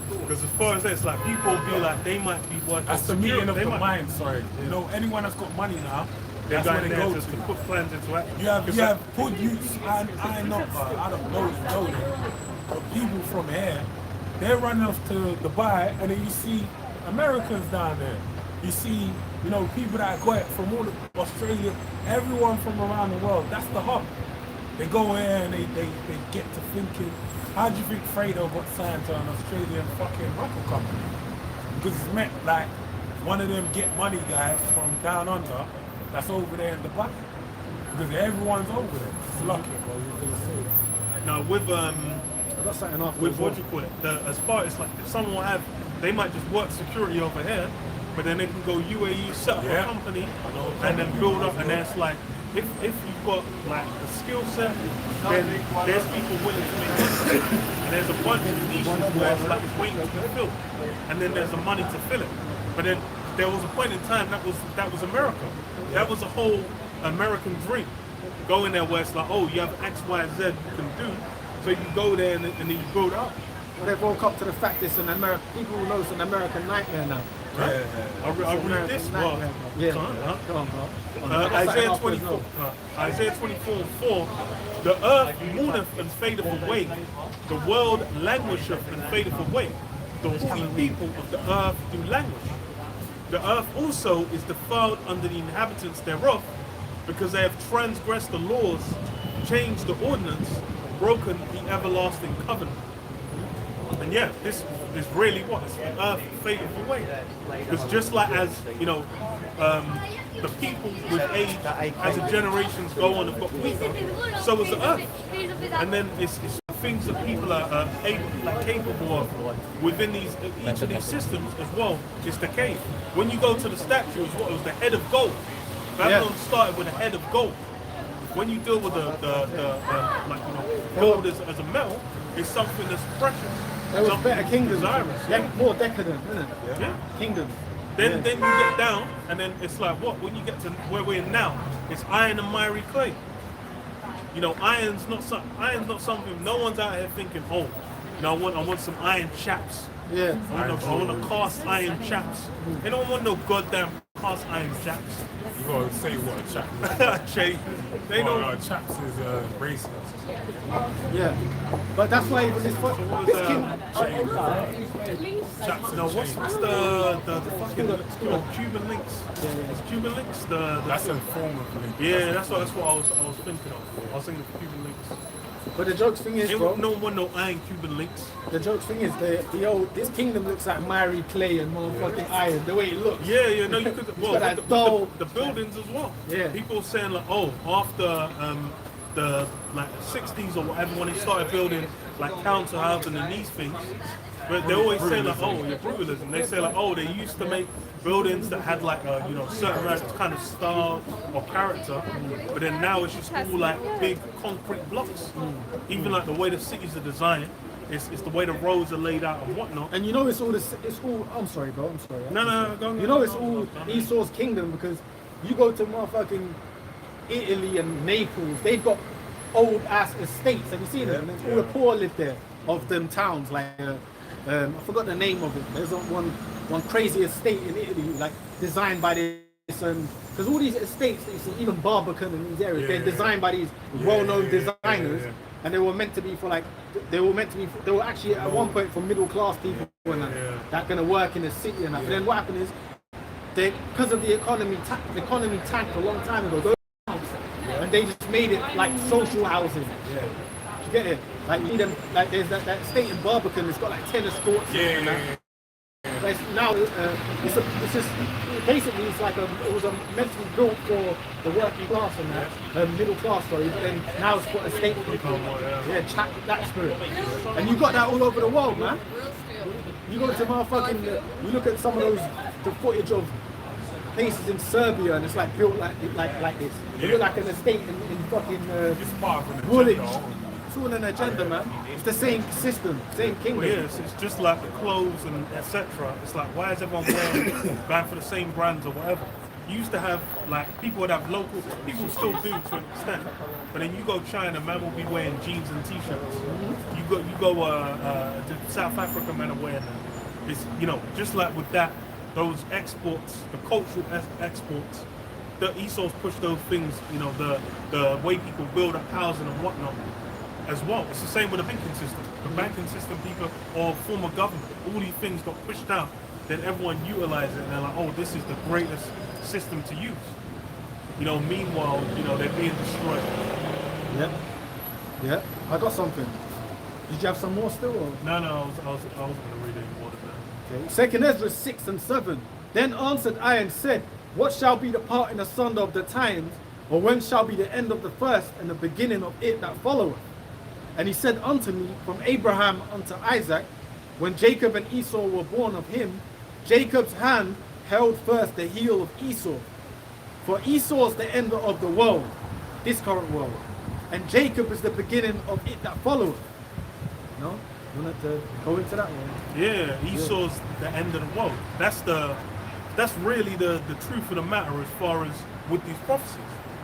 Because as far as that, it's like people be like, they might be working. That's the meeting of the mind, sorry. You know, anyone that's got money now, They're that's where going they there go just to to. put plans into action. You have good youths, I don't know them, but people from here, they're running off to Dubai, and then you see Americans down there. You see, you know, people that got it from all of Australia, everyone from around the world. That's the hub. They go here and they get to thinking, how do you think Fredo got signed to an Australian fucking record company? Because it's meant like one of them get money guys from down under that's over there in Dubai. Because everyone's over there. It's lucky, bro. You're gonna say. Now with I got something off. with what you call it, as far as like if someone have they might just work security over here, but then they can go UAE, set up a company, and then build up. And that's like, if you've got like the skill set, then there's people willing to make money. And there's a bunch of niches where it's like it's waiting to be filled, and then there's the money to fill it. But then there was a point in time that was America. That was a whole American dream. Going there where it's like, oh, you have X, Y, Z you can do, so you can go there and then you build up. Well, they've woke up to the fact it's an American. People know it's an American nightmare now. Right? I read this. Well, Yeah. come on, Go on, bro. Isaiah 24. Isaiah 24:4. The earth mourneth and fadeth away. The world languisheth and fadeth away. The holy people of the earth do languish. The earth also is defiled under the inhabitants thereof, because they have transgressed the laws, changed the ordinance, broken the everlasting covenant. And yeah, this is really what? It's the earth fading away. Because just like as, you know, the people with age, as the generations go on, have got weaker, so is the earth. And then it's things that people are capable of within each of these systems as well, is decay. When you go to the statues, what was the head of gold? Babylon started with a head of gold. When you deal with gold as a metal, it's something that's precious. There was better kingdoms, desirous. more decadent, isn't it? Yeah. Kingdom. Then you get down, and then it's like what? When you get to where we're in now, it's iron and miry clay. You know, iron's not something. No one's out here thinking, oh, I want some iron chaps. Yeah. I want to cast iron chaps. They don't want no goddamn cast iron chaps. You gotta say what a chap is. They don't. Chaps is racist. Yeah. But that's why this Chaps No, what's the fucking Cuban links? It's Cuban links. That's a form of link. Yeah, that's what I was thinking of. I was thinking of Cuban links. But the joke's thing is, bro. No one no iron Cuban links. The joke's thing is, this kingdom looks like miry clay and motherfucking iron. The way it looks. Yeah, no, you could. Well, the buildings as well. Yeah. People saying like, oh, after the like 60s or whatever, when they started building like council housing and these things, but they always say like, oh, you're brutalism. They say like, oh, they used to make buildings that had like a certain kind of style or character, but then now it's just all like big concrete blocks. Even like the way the cities are designed, it's the way the roads are laid out and whatnot. And you know it's all I'm sorry, bro. I'm sorry. No, go on. You know it's all Esau's kingdom, because you go to motherfucking Italy and Naples, they've got old ass estates. Have you seen them? And all the poor live there of them towns. Like I forgot the name of it. There's one crazy estate in Italy, like designed by this. Because all these estates that you see, even Barbican and these areas, they're designed by these well-known designers, and they were meant to be for like, they were actually at one point for middle-class people and that gonna work in the city and that. But then what happened is, because of the economy tanked a long time ago. And they just made it like social housing. Yeah. You get it? Like you need them. Like there's that estate in Barbican. It's got like tennis courts. And that. But it's now it's just basically it's like it was meant to be built for the working class and that middle class, sorry. But then now it's for estate people. Yeah, that spirit. And you got that all over the world, man. You go to motherfucking. You look at some of the footage of places in Serbia, and it's like built like this. It look like an estate in fucking Woolwich. It's all an agenda, man. It's the same system, same kingdom. Well, yes, it's just like the clothes and etc. It's like, why is everyone going for the same brands or whatever? You used to have like people would have local. People still do to an extent, but then you go China, man will be wearing jeans and t-shirts. You go to South Africa, man are wearing them. It's just like with that. Those exports, the cultural exports, the Esau's push those things, the way people build up housing and whatnot as well. It's the same with the banking system. The banking system, people, or form of government, all these things got pushed out, then everyone utilizes it and they're like, oh, this is the greatest system to use. Meanwhile, they're being destroyed. Yeah. I got something. Did you have some more still? Or? No, I was going to read any more than that. Okay. 2 Ezra 6 and 7. Then answered I and said, what shall be the parting asunder of the times, or when shall be the end of the first and the beginning of it that followeth? And he said unto me, from Abraham unto Isaac, when Jacob and Esau were born of him, Jacob's hand held first the heel of Esau. For Esau is the end of the world, this current world, and Jacob is the beginning of it that followeth. No? You wanted to go into that one? Yeah, Esau's the end of the world. That's really the truth of the matter as far as with these prophecies.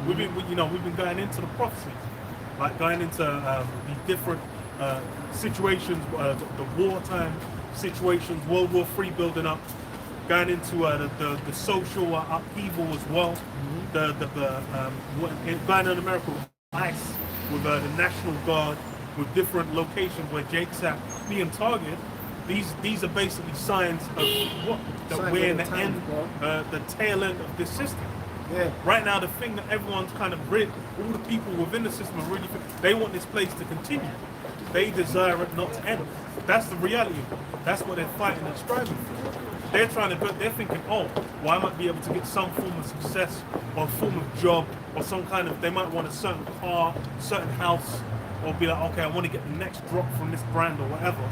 We've been going into the prophecies, like going into these different situations, the wartime situations, World War III building up, going into the social upheaval as well. Going in America with ICE, with the National Guard, with different locations where Jake's at being targeted. These are basically signs of what that we're in the end, the tail end of this system. Yeah. Right now, the thing that everyone's kind of all the people within the system are really, they want this place to continue. They desire it not to end. That's the reality of it. That's what they're fighting and striving for. They're thinking, oh, well, I might be able to get some form of success or a form of job or some kind of, they might want a certain car, certain house, or be like, okay, I want to get the next drop from this brand or whatever.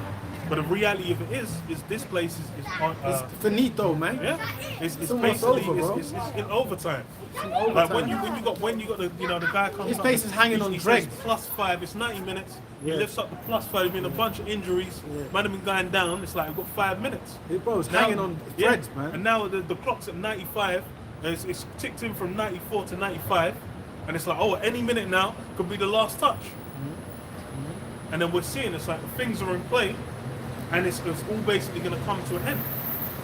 But the reality of it is this place is it's finito, man. Yeah, it's almost basically over, bro. it's in overtime. Overtime. Like when you got the guy comes. His up, face is hanging on he dregs. says +5. It's 90 minutes. Yeah. He lifts up the +5. There's been a bunch of injuries. Yeah. Man have been going down. It's like we've got 5 minutes. Hey, bro, it's Now- hanging on threads, man. And now the clock's at 95. And it's ticked in from 94 to 95, and it's like, oh, any minute now could be the last touch. And then we're seeing it's like things are in play, and it's all basically going to come to an end.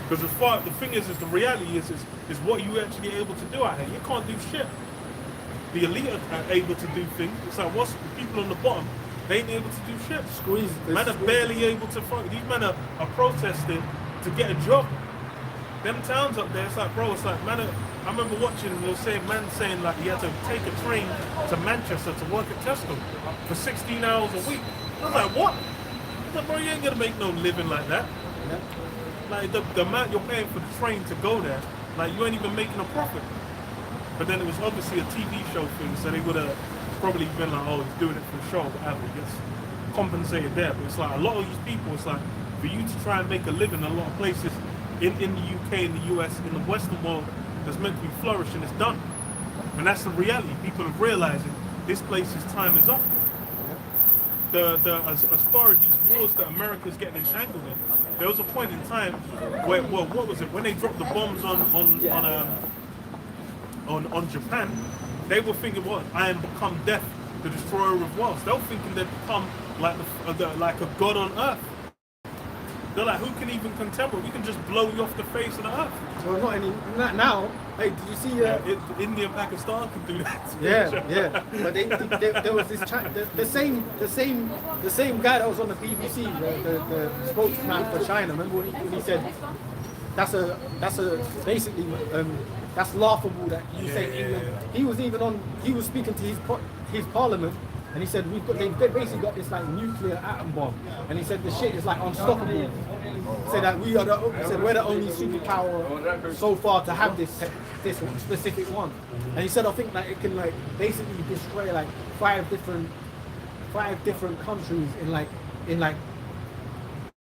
Because the thing is the reality is what you actually able to do out here. You can't do shit. The elite are able to do things. It's like what's the people on the bottom? They ain't able to do shit. Squeeze. Men are barely able to fight. These men are protesting to get a job. Them towns up there, it's like, bro, it's like, man, I remember watching, they were saying, man saying like he had to take a train to Manchester to work at Tesco for 16 hours a week. I was like, what? I was like, bro, you ain't gonna make no living like that. Yeah. Like the amount you're paying for the train to go there, like you ain't even making a profit. But then it was obviously a TV show thing, so they would have probably been like, oh, he's doing it for the show, whatever. He gets compensated there. But it's like a lot of these people, it's like for you to try and make a living in a lot of places in the UK, in the US, in the Western world that's meant to be flourishing, it's done. And that's the reality. People are realizing this place's time is up. As far as these wars that America's getting entangled in, there was a point in time where, well, what was it? When they dropped the bombs on Japan, they were thinking, what? I am become death, the destroyer of worlds. They were thinking they'd become like like a god on earth. They're like, who can even contend with? We can just blow you off the face of the earth. Well, not now. Hey, did you see? India and Pakistan can do that. Yeah. But there was this the same guy that was on the BBC, the spokesman for China. Remember when he said that's basically that's laughable that you say England. He was speaking to his parliament. And he said they've basically got this like nuclear atom bomb, and he said the shit is like unstoppable. He said that we're the only superpower so far to have this specific one. And he said I think that it can like basically destroy like five different countries in like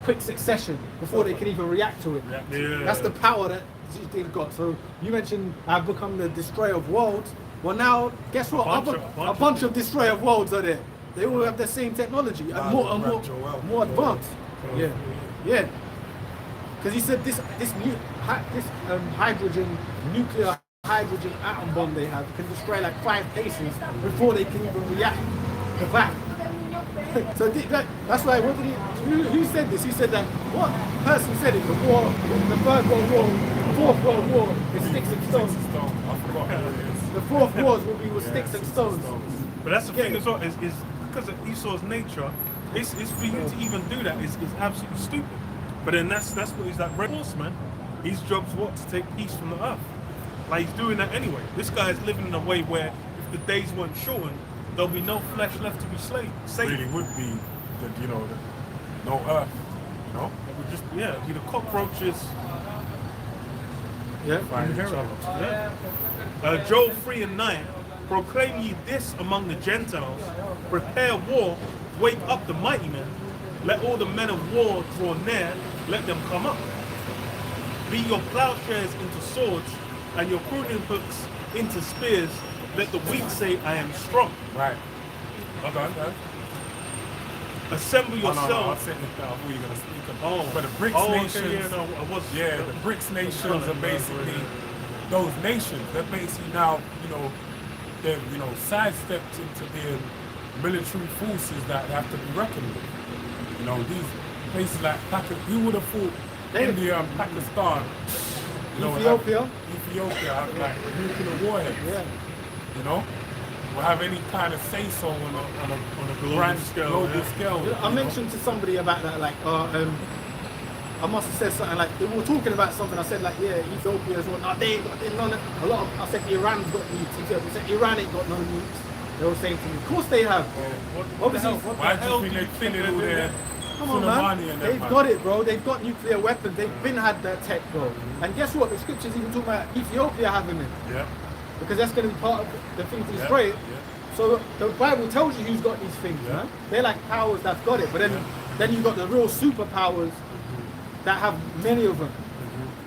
quick succession before they can even react to it. Yeah. That's the power that they've got. So you mentioned I've become the destroyer of worlds. Well, now, guess what? A bunch of destroyer of worlds are there. They all have the same technology and more advanced. Yeah. Because he said this nuclear hydrogen atom bomb they have can destroy like 5 places before they can even react to that. So that's why. Who said this? He said that what person said it? The Third World War, the Fourth World War is sticks and stones. I forgot who it is. The fourth wars will be with sticks and stones. But that's the thing as well, is because of Esau's nature, it's for you to even do that is absolutely stupid. But then that's what he's like, Red Horse, man. His job's what? To take peace from the earth. Like he's doing that anyway. This guy's living in a way where if the days weren't shortened, there'll be no flesh left to be saved. Really would be no earth, It would just be the cockroaches. find each other. Joel 3:9, proclaim ye this among the Gentiles, prepare war, wake up the mighty men, Let all the men of war draw near, let them come up. Beat your plowshares into swords and your pruning hooks into spears. Let the weak say, I am strong. Right. Okay. Assemble No, yourselves. I said that. I thought you were going to speak on. Oh. But the BRICS Oh, okay, nations. yeah, no, I was. Yeah, the BRICS nations are basically those nations. They're basically now, they've, sidestepped into being military forces that have to be reckoned with. These places like Pakistan, who would have thought India and Pakistan, Ethiopia have like nuclear warheads. Yeah. Will have any kind of say-so on a global scale. I mentioned to somebody about that, like, I must have said something like, we were talking about something, I said like, yeah, Ethiopia as well, no, they ain't got none, a lot of, I said Iran's got nukes, Ethiopia said Iran ain't got no nukes. They were saying to me, of course they have. Obviously, why do you think they fiddle with their come on, man. They've got it, bro. They've got nuclear weapons. They've been had that tech, bro. And guess what? The scriptures even talk about Ethiopia having it. Yeah. Because that's going to be part of the thing to destroy it. Yeah. So the Bible tells you who's got these things, man. They're like powers that's got it. But then you've got the real superpowers that have many of them.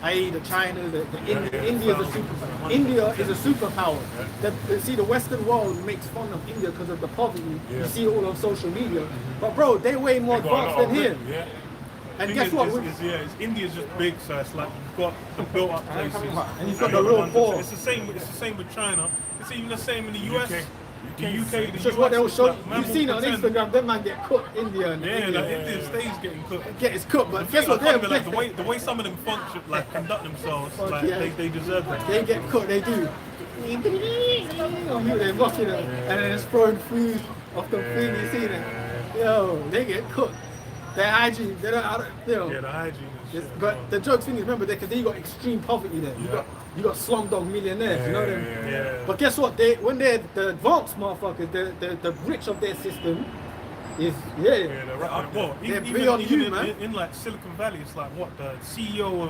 I.e. the China, India is a superpower. See, the Western world makes fun of India because of the poverty. Yeah. You see it all on social media. But bro, they're way more advanced than here. Yeah. And guess what? India's just big, so it's like you've got the built-up places, and you've got the real poor. It's the same with China. It's even the same in the US. The UK, the It's just US, what they'll show you. like, You've seen it on Instagram. Them man get cooked. India and India stays getting cooked. It's cooked, but guess what? Like, the way some of them function, like conduct themselves, like they deserve that. They get cooked. They do. They're mocking it, and then it's throwing food off the thing. You see it? Yo, they get cooked. Their hygiene, they don't. Yeah, the hygiene. But the joke thing is, remember, because they got extreme poverty there. You got slumdog millionaires, you know them. Yeah. But guess what? When they're the advanced motherfuckers, the rich of their system is Even beyond you, man. In like Silicon Valley, it's like what the CEO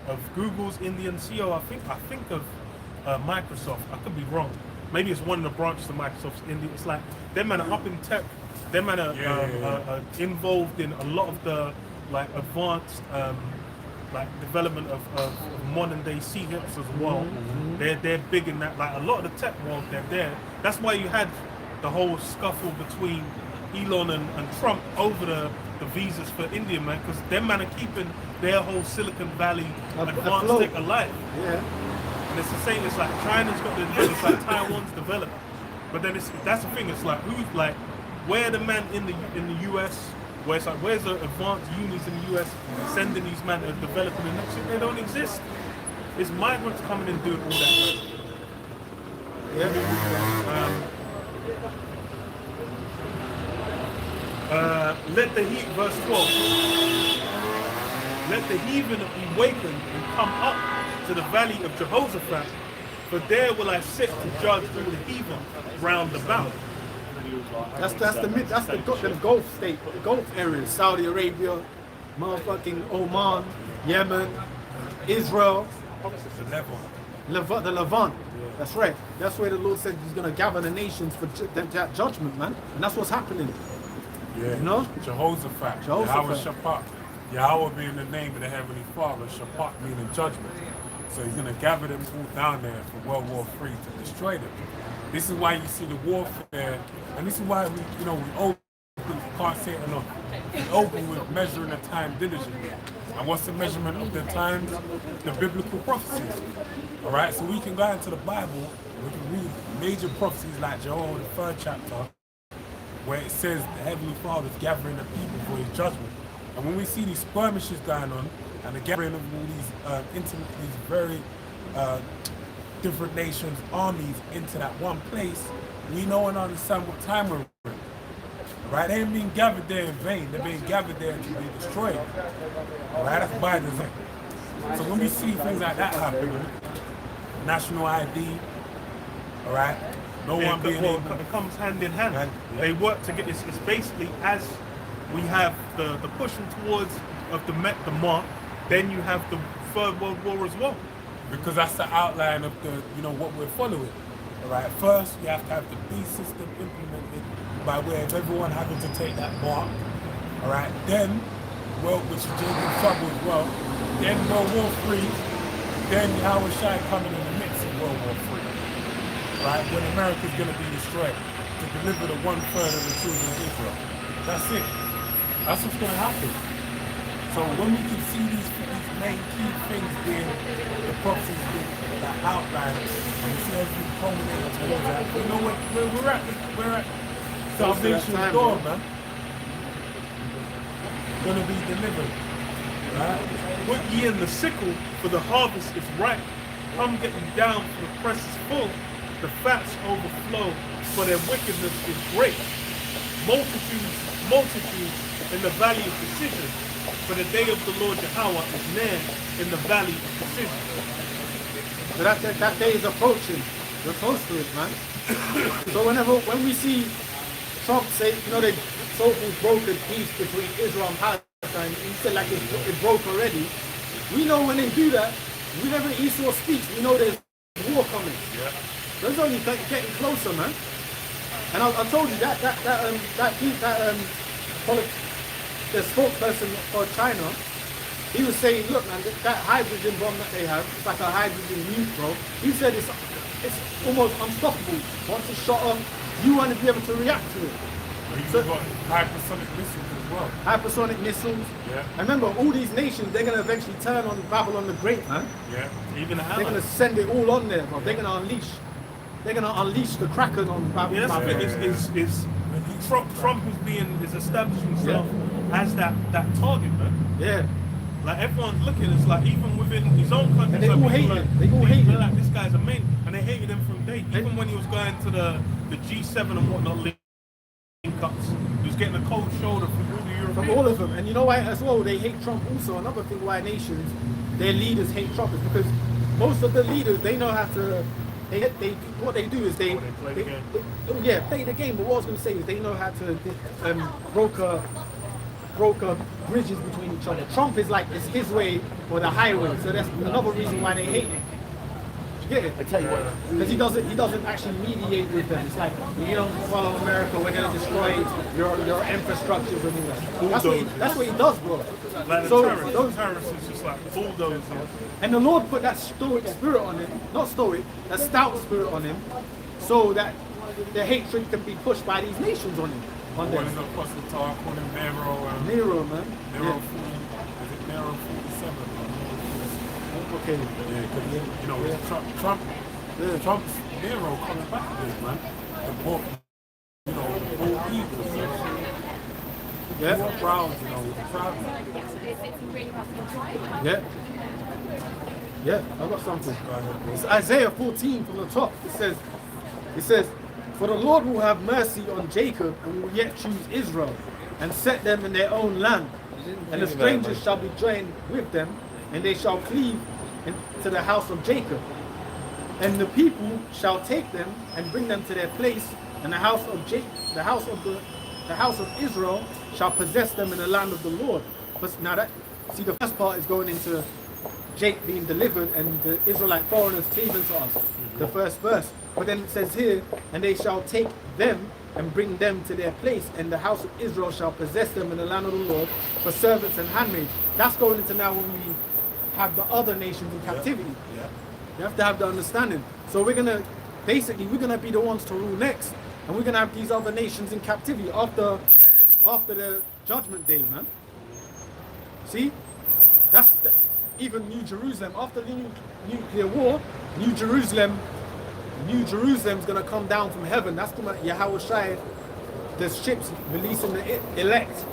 of Google's Indian CEO. I think of Microsoft. I could be wrong. Maybe it's one of the branches of Microsoft's India. It's like them man are up in tech. Them man are involved in a lot of the like advanced like development of modern day sea hips as well. They're big in that. Like a lot of the tech world, they're there. That's why you had the whole scuffle between Elon and Trump over the visas for India, man, because them man are keeping their whole Silicon Valley advanced tech alive. Yeah. And it's the same. It's like China's got the it's like Taiwan's developed, but then that's the thing. It's like who's like where the man in the US. Where it's like, where's the advanced unis in the US sending these men to developing the next shit? They don't exist. It's migrants coming and doing all that. Let the heat, verse 12. Let the heathen awaken and come up to the valley of Jehoshaphat, for there will I sit to judge all the heathen round about. That's the Gulf state, the Gulf areas, Saudi Arabia, motherfucking Oman, Yemen, Israel, the Levant. That's right. That's where the Lord said He's going to gather the nations for that judgment, man. And that's what's happening. Yeah. You know? Jehoshaphat. Yahweh Shaphat. Yahweh being the name of the Heavenly Father, Shaphat meaning judgment. So He's going to gather them all down there for World War III to destroy them. This is why you see the warfare, and this is why we open, can't say it enough. We open with measuring the time diligently. And what's the measurement of the times? The biblical prophecies. All right, so we can go into the Bible, we can read major prophecies like Joel, the 3rd chapter, where it says the Heavenly Father is gathering the people for His judgment. And when we see these skirmishes going on, and the gathering of all these very different nations, armies into that one place, we know and understand what time we're in. Right? They ain't being gathered there in vain. They're being gathered there to be destroyed. Right? That's by design. So when we see things like that happen, national ID, all right, no one being able. It comes hand in hand. They work to get this. It's basically as we have the pushing towards of the mark, then you have the Third World War as well. Because that's the outline of the, what we're following. All right. First, we have to have the B system implemented by way of everyone having to take that mark. All right, then, well, which is Jacob's trouble as well. Then World War III. Then Howard Shai coming in the mix of World War III. Right, when America's going to be destroyed to deliver the 1/3 of the children of Israel. That's it. That's what's going to happen. So when we can see these main key things being the prophecies that outline, and we see everything culminating towards that, we know where we're at. We're at salvation's door, man. Gonna be delivered. Right? Put ye in the sickle, for the harvest is ripe. Come get them down, for the press is full. The fats overflow, for their wickedness is great. Multitudes, multitudes in the valley of decision. For the day of the Lord Yahweh is near in the valley of decision. So that day is approaching. We're close to it, man. So when we see Trump say, you know, they so-called brokered peace between Israel and Palestine, he said like it broke already. We know when they do that, whenever Esau speaks, we know there's war coming. Yeah. That's only getting closer, man. And I told you the spokesperson for China, he was saying, look, man, that hydrogen bomb that they have, it's like a hydrogen nuke, bro. He said it's almost unstoppable. Once it's shot off, you want to be able to react to it. You've got hypersonic missiles as well. Hypersonic missiles. Yeah. And remember, all these nations, they're going to eventually turn on Babylon the Great, man. Yeah. Even the They're going to send it all on there, bro. They're going to unleash the Kraken on Babylon. Yeah, that's the thing. Is Trump is establishing himself as that target, man. Yeah. Like everyone's looking, it's like even within his own country, And they all hate him. They all hate him. Like this guy's amazing, and they hated him from day. Even when he was going to the G7 and whatnot, link-ups, he was getting a cold shoulder from all the Europeans. From all of them. And you know why as well, they hate Trump also. Another thing why nations, their leaders hate Trump is because most of the leaders, they know how to, what they do is they play the game. Play the game. But what I was going to say is they know how to broker bridges between each other. Trump is like, it's his way or the highway. So that's another reason why they hate him. Get it? I tell you what. Because he doesn't actually mediate with them. It's like, you don't follow America, we're gonna destroy your infrastructures and all that. That's what he does, bro. Like the terrorists is just like bulldozers. And the Lord put that stoic spirit on him, not stoic, that stout spirit on him, so that the hatred can be pushed by these nations on him. What is the Apostle talk on him? Nero, man. Nero 40, is it Nero 47? Okay. Yeah, because you know, Trump's Nero coming back again, man. The book, you know, both evils. Yeah. More crowds, you know, crowds. Yeah. Yeah, I got something. Go ahead, bro. It's Isaiah 14 from the top. It says, for the Lord will have mercy on Jacob and will yet choose Israel and set them in their own land. And the strangers shall be joined with them, and they shall cleave into the house of Jacob. And the people shall take them and bring them to their place, and the house of Israel shall possess them in the land of the Lord. But now the first part is going into Jake being delivered and the Israelite foreigners cleaving to us. The first verse. But then it says here, and they shall take them and bring them to their place, and the house of Israel shall possess them in the land of the Lord for servants and handmaids. That's going into now when we have the other nations in captivity. Yeah. You have to have the understanding. So we're gonna be the ones to rule next, and we're gonna have these other nations in captivity after the judgment day, man. See, even New Jerusalem after the nuclear war. New Jerusalem's gonna come down from heaven. That's gonna Yahweh Shai. There's ships releasing the elect,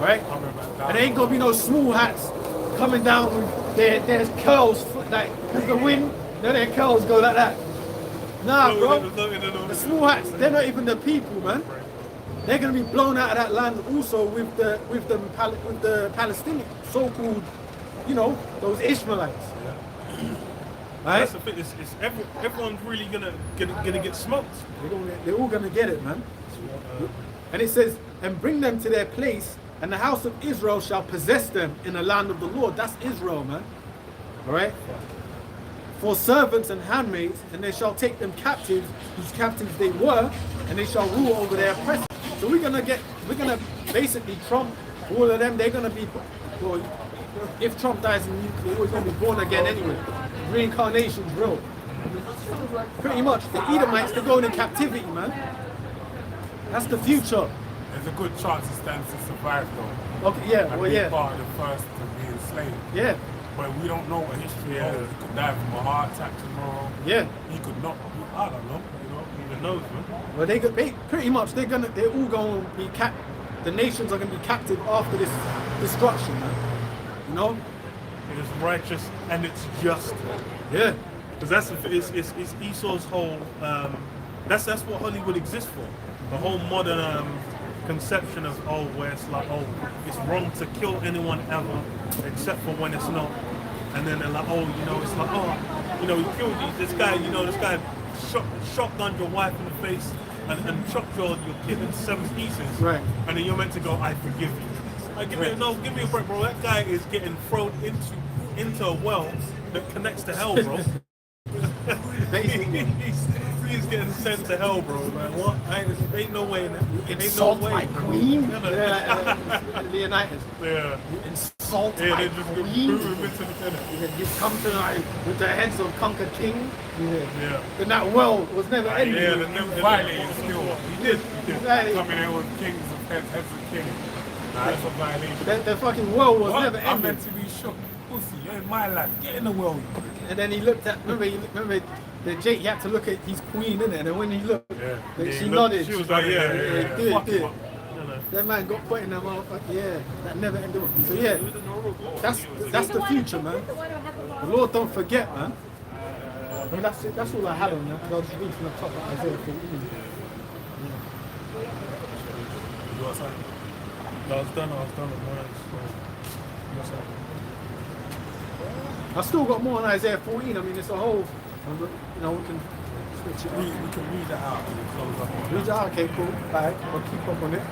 right? And there ain't gonna be no small hats coming down with there's curls like because the wind. Then their curls go like that. Nah, bro. The small hats, they're not even the people, man. They're gonna be blown out of that land also with the Palestinian so-called, you know, those Ishmaelites. Right? That's the thing. Everyone's really gonna get smoked. They're all gonna get it, man. And it says, and bring them to their place, and the house of Israel shall possess them in the land of the Lord. That's Israel, man. All right. For servants and handmaids, and they shall take them captives, whose captives they were, and they shall rule over their oppressors. So we're gonna basically Trump, all of them, they're gonna be, well, if Trump dies in nuclear, they're always gonna be born again anyway. Reincarnation's real. Pretty much, the Edomites, they're going in captivity, man. That's the future. There's a good chance he stands to survive though. Okay, yeah, And well, be yeah. part of the first to be enslaved. Yeah, But we don't know what history is. He could die from a heart attack tomorrow. yeah. He could not. I don't know. You know, Even knows, man. Well, they pretty much, they're all gonna be the nations are gonna be captive after this destruction, man. You know? It is righteous and it's just. Yeah. Because it's Esau's whole. That's what Hollywood exists for. The whole modern conception of where it's like it's wrong to kill anyone ever, except for when it's not. And then they're like, it's like, he killed this guy. This guy shotgunned your wife in the face and chopped your kid into 7 pieces. Right. And then you're meant to go, I forgive you. Like, give me a break, bro. That guy is getting thrown into a well that connects to hell, bro. he's getting sent to hell, bro. Like, what? Ain't no way. Insult my queen? Yeah. Leonidas. Yeah. You insult Yeah, my they just queen? boom him into the You come tonight with the heads of conquered king? Yeah. And that well was never ending. Yeah, he violated still. He did. Right. Coming in with kings of heads of kings. Nah, that's a violation. The fucking well was What? never I'm ending. meant to be shook. Pussy, you're in my land. Get in the world. And then he looked at, remember the Jake, he had to look at his queen, innit? And then when he looked, she nodded. She was like, yeah. Do Fuck it. him up. That man got put in that motherfucker, yeah. That never ended. So yeah, that's the future, man. The Lord don't forget, man. And that's it. That's all I had on that. I'll just read from the top of Isaiah 14. You got something? I was done with mine. So. I still got more on Isaiah 14. I mean, it's a whole, we can switch it up. We can read that out and then close up on Read that. it out, okay, cool. Alright, I'll keep up on it.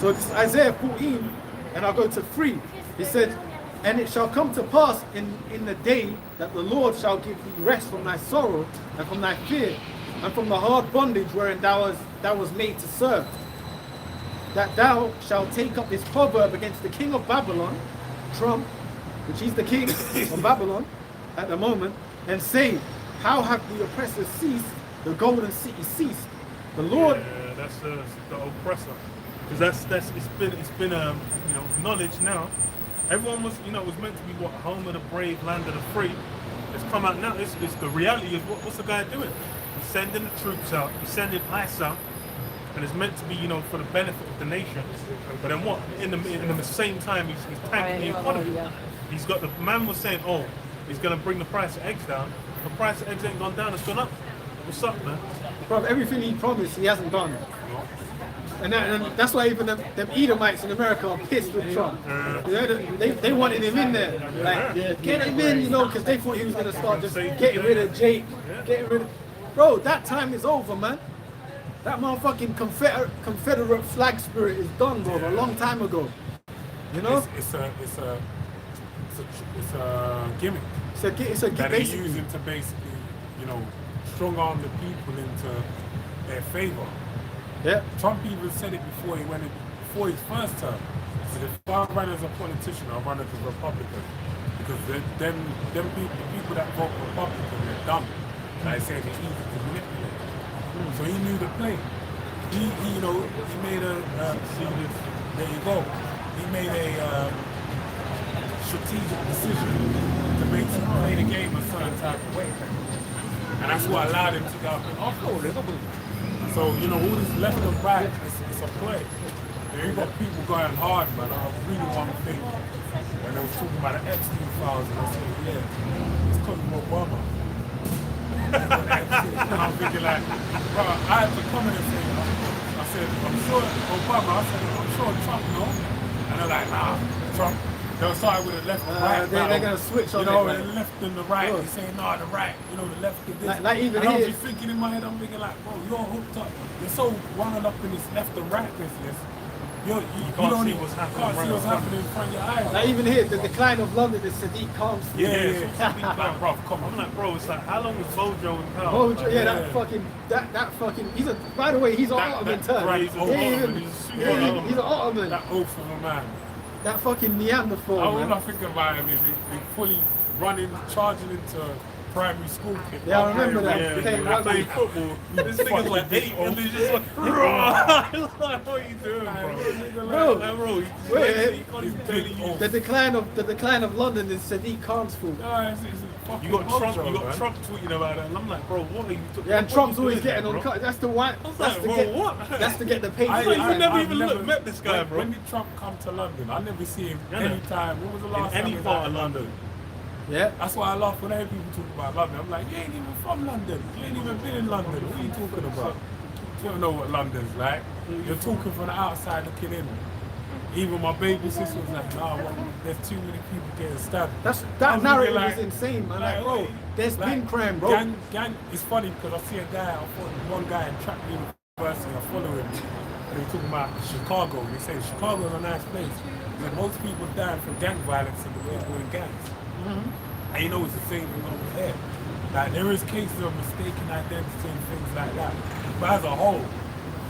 So this is Isaiah 14, and I'll go to 3. It said, and it shall come to pass in the day that the Lord shall give thee rest from thy sorrow and from thy fear and from the hard bondage wherein thou was made to serve. That thou shalt take up this proverb against the king of Babylon, Trump, which is the king of Babylon at the moment, and say, how have the oppressors ceased, the golden city ceased? The Lord. Yeah, that's the oppressor. Because it's been knowledge now. Everyone was was meant to be home of the brave, land of the free. It's come out now. It's the reality is what's the guy doing? He's sending the troops out. He's sending ICE out. And it's meant to be, for the benefit of the nation. But then what? In the same time, he's tanking the economy. He's got the man was saying, he's going to bring the price of eggs down. The price of eggs ain't gone down, it's gone up. What's up, man? Bro, everything he promised, he hasn't done. And that's why even them Edomites in America are pissed with Trump. They wanted him in there. Like, get him in, because they thought he was going to start just getting rid of Jake. Bro, that time is over, man. That motherfucking Confederate flag spirit is done, bro, a long time ago. You know? It's a gimmick. It's a that they're basically. using to basically, strong arm the people into their favor. Yeah. Trump even said it before his first term. He said, if I run as a politician, I'll run as a Republican. Because the people that vote Republican, they're dumb. Like I say, they're easy to manipulate. So he knew the play. He made there you go. He made a strategic decision to play the game a certain type of way. And that's what allowed him to go off-road. So, all this left and right, it's a play. You got people going hard, man. I really want to think. And they was talking about the Epstein files, and I said, yeah, it's because of Obama. And I'm thinking like, bro, I had to come in and say, I said, I'm sure Obama, I'm sure Trump, no? And they're like, nah, Trump. They'll start with the left and right. They're going to switch on the left and the right. They say, no, the right, the left is this. Like even and I'm here. just thinking in my head, I'm thinking like, bro, you're hooked up. You're so wound up in this left and right business you can't don't see even- what's happening can't see right what's around. happening in front of your eyes. Like even here, the decline of London is Sadiq Khan's. Yeah. Like, bro, come I'm on. like, bro, it's like, how long was Bojo in power? Oh, Like, yeah, that fucking. He's a. By the way, he's an Ottoman turn. right, he's an Yeah, Ottoman, yeah, he's a super yeah, Ottoman. he's an Ottoman. That oath of a man. That fucking Neanderthal, All man. I think about him is he fully charging into a primary school kid. Yeah, I remember that. Yeah, Playing yeah, rugby. playing football. This nigga's like 8 and he's just like, like, what are you doing, bro? Bro, Like, bro, wait, you can't even barely use. The decline of London is Sadiq Khan's fault. You got Trump tweeting about it, and I'm like, bro, what are you talking? Yeah, and Trump's always getting on cut. That's the one. I was That's like, to bro, get. what? That's to get the pay. I never met this guy, bro. When did Trump come to London? I never see him Yeah, no. anytime. When was the last In time any he was part out of in London. Yeah. That's why I laugh when I hear people talk about London. I'm like, you ain't even from London. You ain't even been in London. What are you talking about? You don't know what London's like. You're talking from the outside looking in. Even my baby sister was like, nah, well, there's too many people getting stabbed. That narrative is insane, man. Like, bro, there's been crime, bro. Gang, it's funny because I see a guy, one guy in Trap University, I follow him, and he was talking about Chicago. And he said Chicago's a nice place. But most people dying from gang violence and the people in gangs. And you know it's the same thing over here. Like there is cases of mistaken identity and things like that. But as a whole,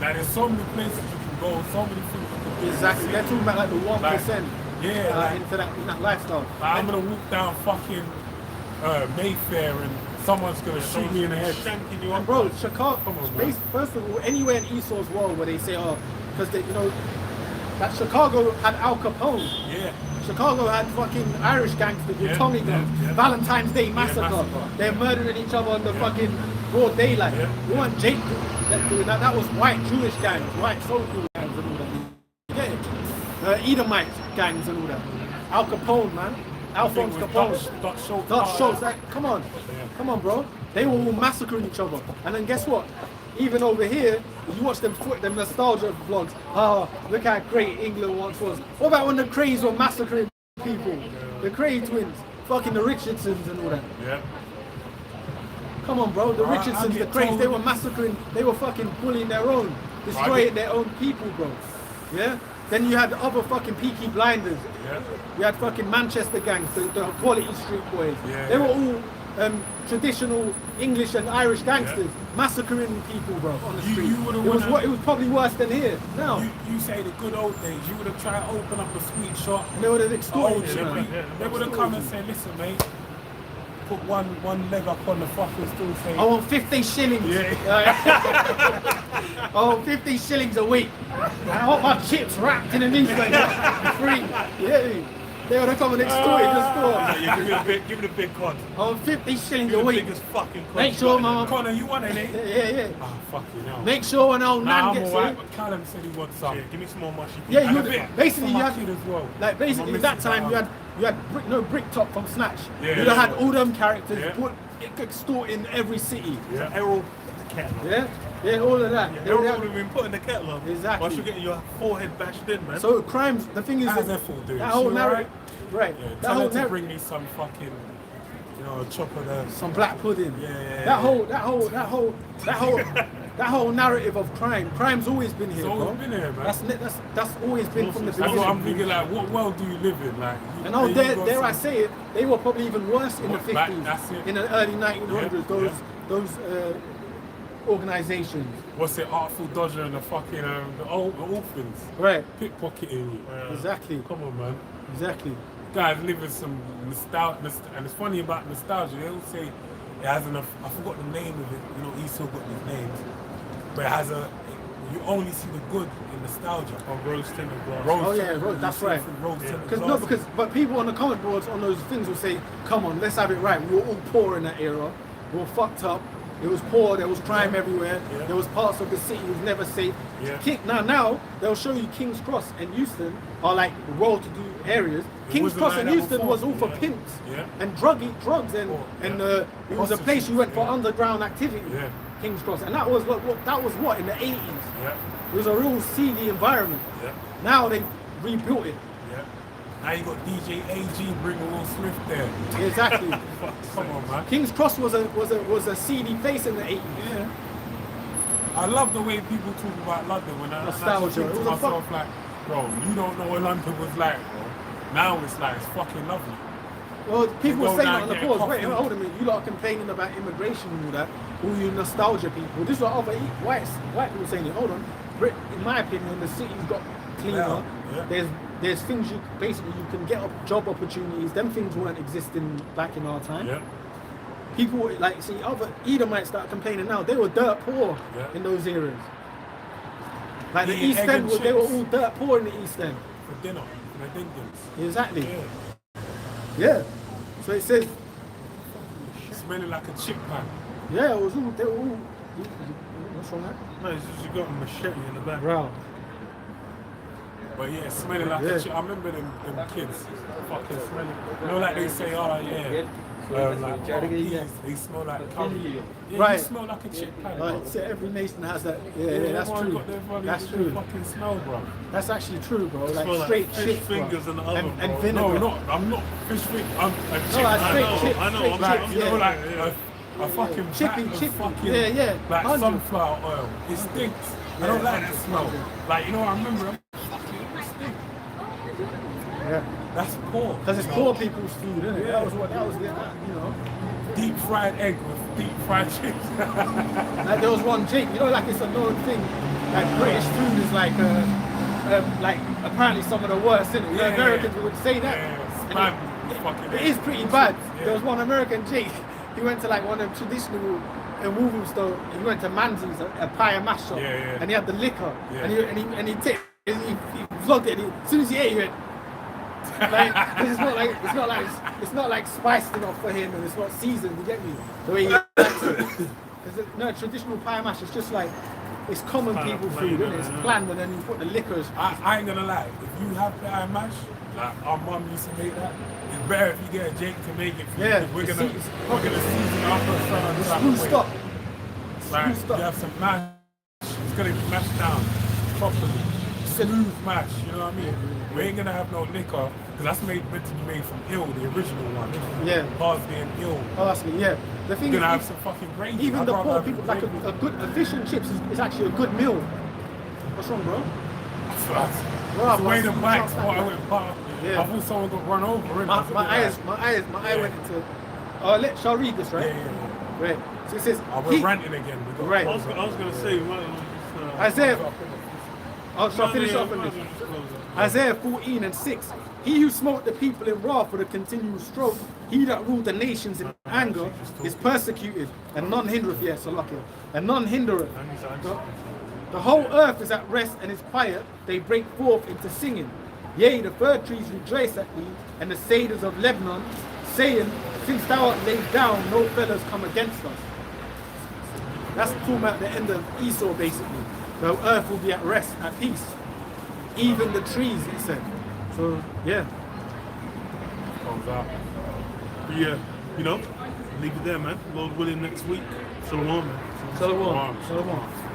like there's so many places you can go, so many things you can do. Exactly. They're talking about like the 1%. Into that lifestyle. Like, I'm gonna walk down fucking Mayfair and someone's gonna shoot me in the head. Shanking you And up. bro, Chicago. Come on, man. First of all, anywhere in Esau's world where they say, because they, that Chicago had Al Capone. Yeah. Chicago had fucking Irish gangsters with Tommy guns. Valentine's Day massacre. massacre. They're murdering each other in the fucking broad daylight. You want Jake doing that? That was white Jewish gangs, white social gangs and all that. You get it? Edomite gangs and all that. Al Capone, man. Alphonse Capone. Dutch Schultz. Come on, bro. They were all massacring each other. And then guess what? Even over here, you watch them nostalgia vlogs. Look how great England once was. What about when the Crays were massacring people? The Cray twins, fucking the Richardsons and all that. Yeah. Come on, bro. The Richardsons, the Crays, they were massacring. They were fucking bullying their own, destroying their own people, bro. Yeah. Then you had the other fucking Peaky Blinders. Yeah. You had fucking Manchester gangs, the Quality Street Boys. Yeah, they were all traditional English and Irish gangsters massacring people, bro, on the street. It was probably worse than here. Now you say the good old days. You would have tried to open up a sweet shop. and they would have extorted shit, you, man. They would have come and said, listen, mate, put one leg up on the fucking stool, say, I want 50 shillings. I want 50 shillings a week. I want my chips wrapped in a newspaper. Free. Yeah. They would have come and extorted the store. Yeah, give it a big con. I want 50 shillings Give a it the week. biggest fucking con. Make sure my Connor, you want any? yeah. Ah, fuck you now. Make sure when old Nah, man I'm gets alright, in. but Callum said he wants some. Yeah, give me some more mushy. Yeah, And you a bit. basically you For my had kid as well. like basically I'm at that missing time out. you had Brick Top from Snatch. Yeah, You'd have had all them characters Yeah. put extort in every city. Yeah. Errol the kettle. Yeah, all of that. Yeah, They Errol would would have- have been putting the kettle on. Exactly. Whilst you're getting your forehead bashed in, man. So crimes. The thing is How's that Ethel doing? that whole She narrative, right? Yeah, That tell whole her to narrative. bring me some fucking, chop of the... Some black pudding. Yeah. That whole narrative of crime. Crime's always been here, It's always bro. been here, man. That's always been from the That's beginning. what I'm thinking, like, what world do you live in? Like, And oh, you dare got I some- say it, they were probably even worse in the What, back- 50s, that's it. in the early 1900s. Yeah, Those organizations, What's it, Artful Dodger and the fucking, the orphans. right? Pickpocketing you. Exactly, Come on, man. exactly. Guys live in some nostalgia, and it's funny about nostalgia, they all say it has enough, I forgot the name of it, Esau got these names, but it has you only see the good in nostalgia. On rose tinted glass. Oh yeah, that's right. But people on the comment boards on those things will say, "Come on, let's have it right. We were all poor in that era. We were fucked up. It was poor. There was crime everywhere. Yeah. There was parts of the city was never safe. Yeah. Now they'll show you King's Cross and Euston are like well-to-do areas. King's wasn't Cross like and that Euston before. was all for Yeah. pimps Yeah. and drugs and Yeah. it was a place you went for Yeah. underground activity. Yeah. King's Cross, and that was what in the 80s. Yeah, It was a real seedy environment. yeah, Now they rebuilt it. yeah. Now you got DJ AG bringing Will Smith there. Exactly. Come on, man. King's Cross was a seedy place in the 80s. Yeah. I love the way people talk about London when I Nostalgia. think It to was a myself like, Bro, you don't know what London was like, bro. Now it's like, it's fucking lovely. Well, people go were saying down on the getting pause, coffee. wait, hold a minute, you lot are complaining about immigration and all that, all you nostalgia people. This is what other white people saying, hold on, in my opinion, the city's got cleaner. Yeah. There's things you can get job opportunities. Them things weren't existing back in our time. Yeah. People like see other Edomites start complaining now. They were dirt poor in those areas. Like the Eating East egg End, and they were chips. all dirt poor in the East End. For dinner, for the dingens. Exactly. Yeah. Yeah. So it says, Smelling like a chip pan. yeah, it was all. They were all. What's wrong with that? No, it's just you got a machete in the back. Wow. But yeah, smelling like a chip. I remember them kids fucking smelling. You know, like they say, oh yeah. Like they smell like curry. Yeah, Right. you smell like a chip pan. Like, bro. so every nation has that. Yeah, that's everyone true. got their funny That's true. fucking smell, bro. That's actually true, bro. Like Smell like straight fish chips, fingers bro. in the oven, and bro. vinegar. No, I'm not fish finger. I'm a chip. No, like straight I know, chips. I know, straight I'm Like, chips, you know, yeah. like a fucking Chippy, vat of chippy. fucking, Yeah. like 100. sunflower oil. It stinks. I don't like that smell. Like, you know, I remember it stinks. Yeah. That's poor. Because it's you know? poor people's food, isn't it? Yeah. That was you know. Deep fried egg with deep fried chips. Like there was one Jake, you know, like it's a known thing. Like British food is like apparently some of the worst, isn't it? You know, Yeah, Americans would say that. Yeah, And spam, fucking it is pretty bad. Yeah. There was one American Jake. He went to like one of them traditional in Wolverhampton. He went to Manzi's, a pie and mash shop, Yeah. and he had the liquor, Yeah. and he vlogged it. And as soon as he ate, he went. Like, 'cause it's not like spiced enough for him, and it's not seasoned. You get me? The way he likes it. 'Cause no traditional pie and mash. It's just like it's common Kinda people plain, food, isn't it? It's yeah. bland, and then you put the liquors. I ain't gonna lie, if you have pie and mash, like our mum used to make that, it's better if you get a Jake to make it for you. Yeah, 'Cause we're it's gonna season our first son It's type of spruced way. up. Like, spruced you up. have some mash, it's gonna be mashed down properly. Smooth mash, you know what I mean? We ain't gonna have no liquor, because that's meant to be made from ill, the original one. Yeah. Bars being ill. Oh, that's me. Yeah. The thing You're gonna have is, some fucking gravy. even I'd the rather poor have people like gravy. a fish and chips is actually a good meal. What's wrong, bro? That's the way the bikes what I went past. Yeah. I thought someone got run over. My eye went into. Shall I read this, right? Yeah. Right. So it says. We're ranting again. We got Right. I was gonna say, Isaiah. Oh, shall I finish yeah, off on might this? as well just close it. Isaiah 14:6. He who smote the people in wrath with a continual stroke, he that ruled the nations in anger, is persecuted, and none hindereth. Yes, I like it. And none hindereth. The whole earth is at rest and is quiet. They break forth into singing. Yea, the fir trees rejoice at thee, and the cedars of Lebanon, saying, since thou art laid down, no fellows come against us. That's talking about the end of Esau, basically. The earth will be at rest, at peace. Even the trees, it said. So, yeah. Comes out. But yeah, you know, leave it there, man. Lord willing, next week. Shalom, man. Shalom. Shalom.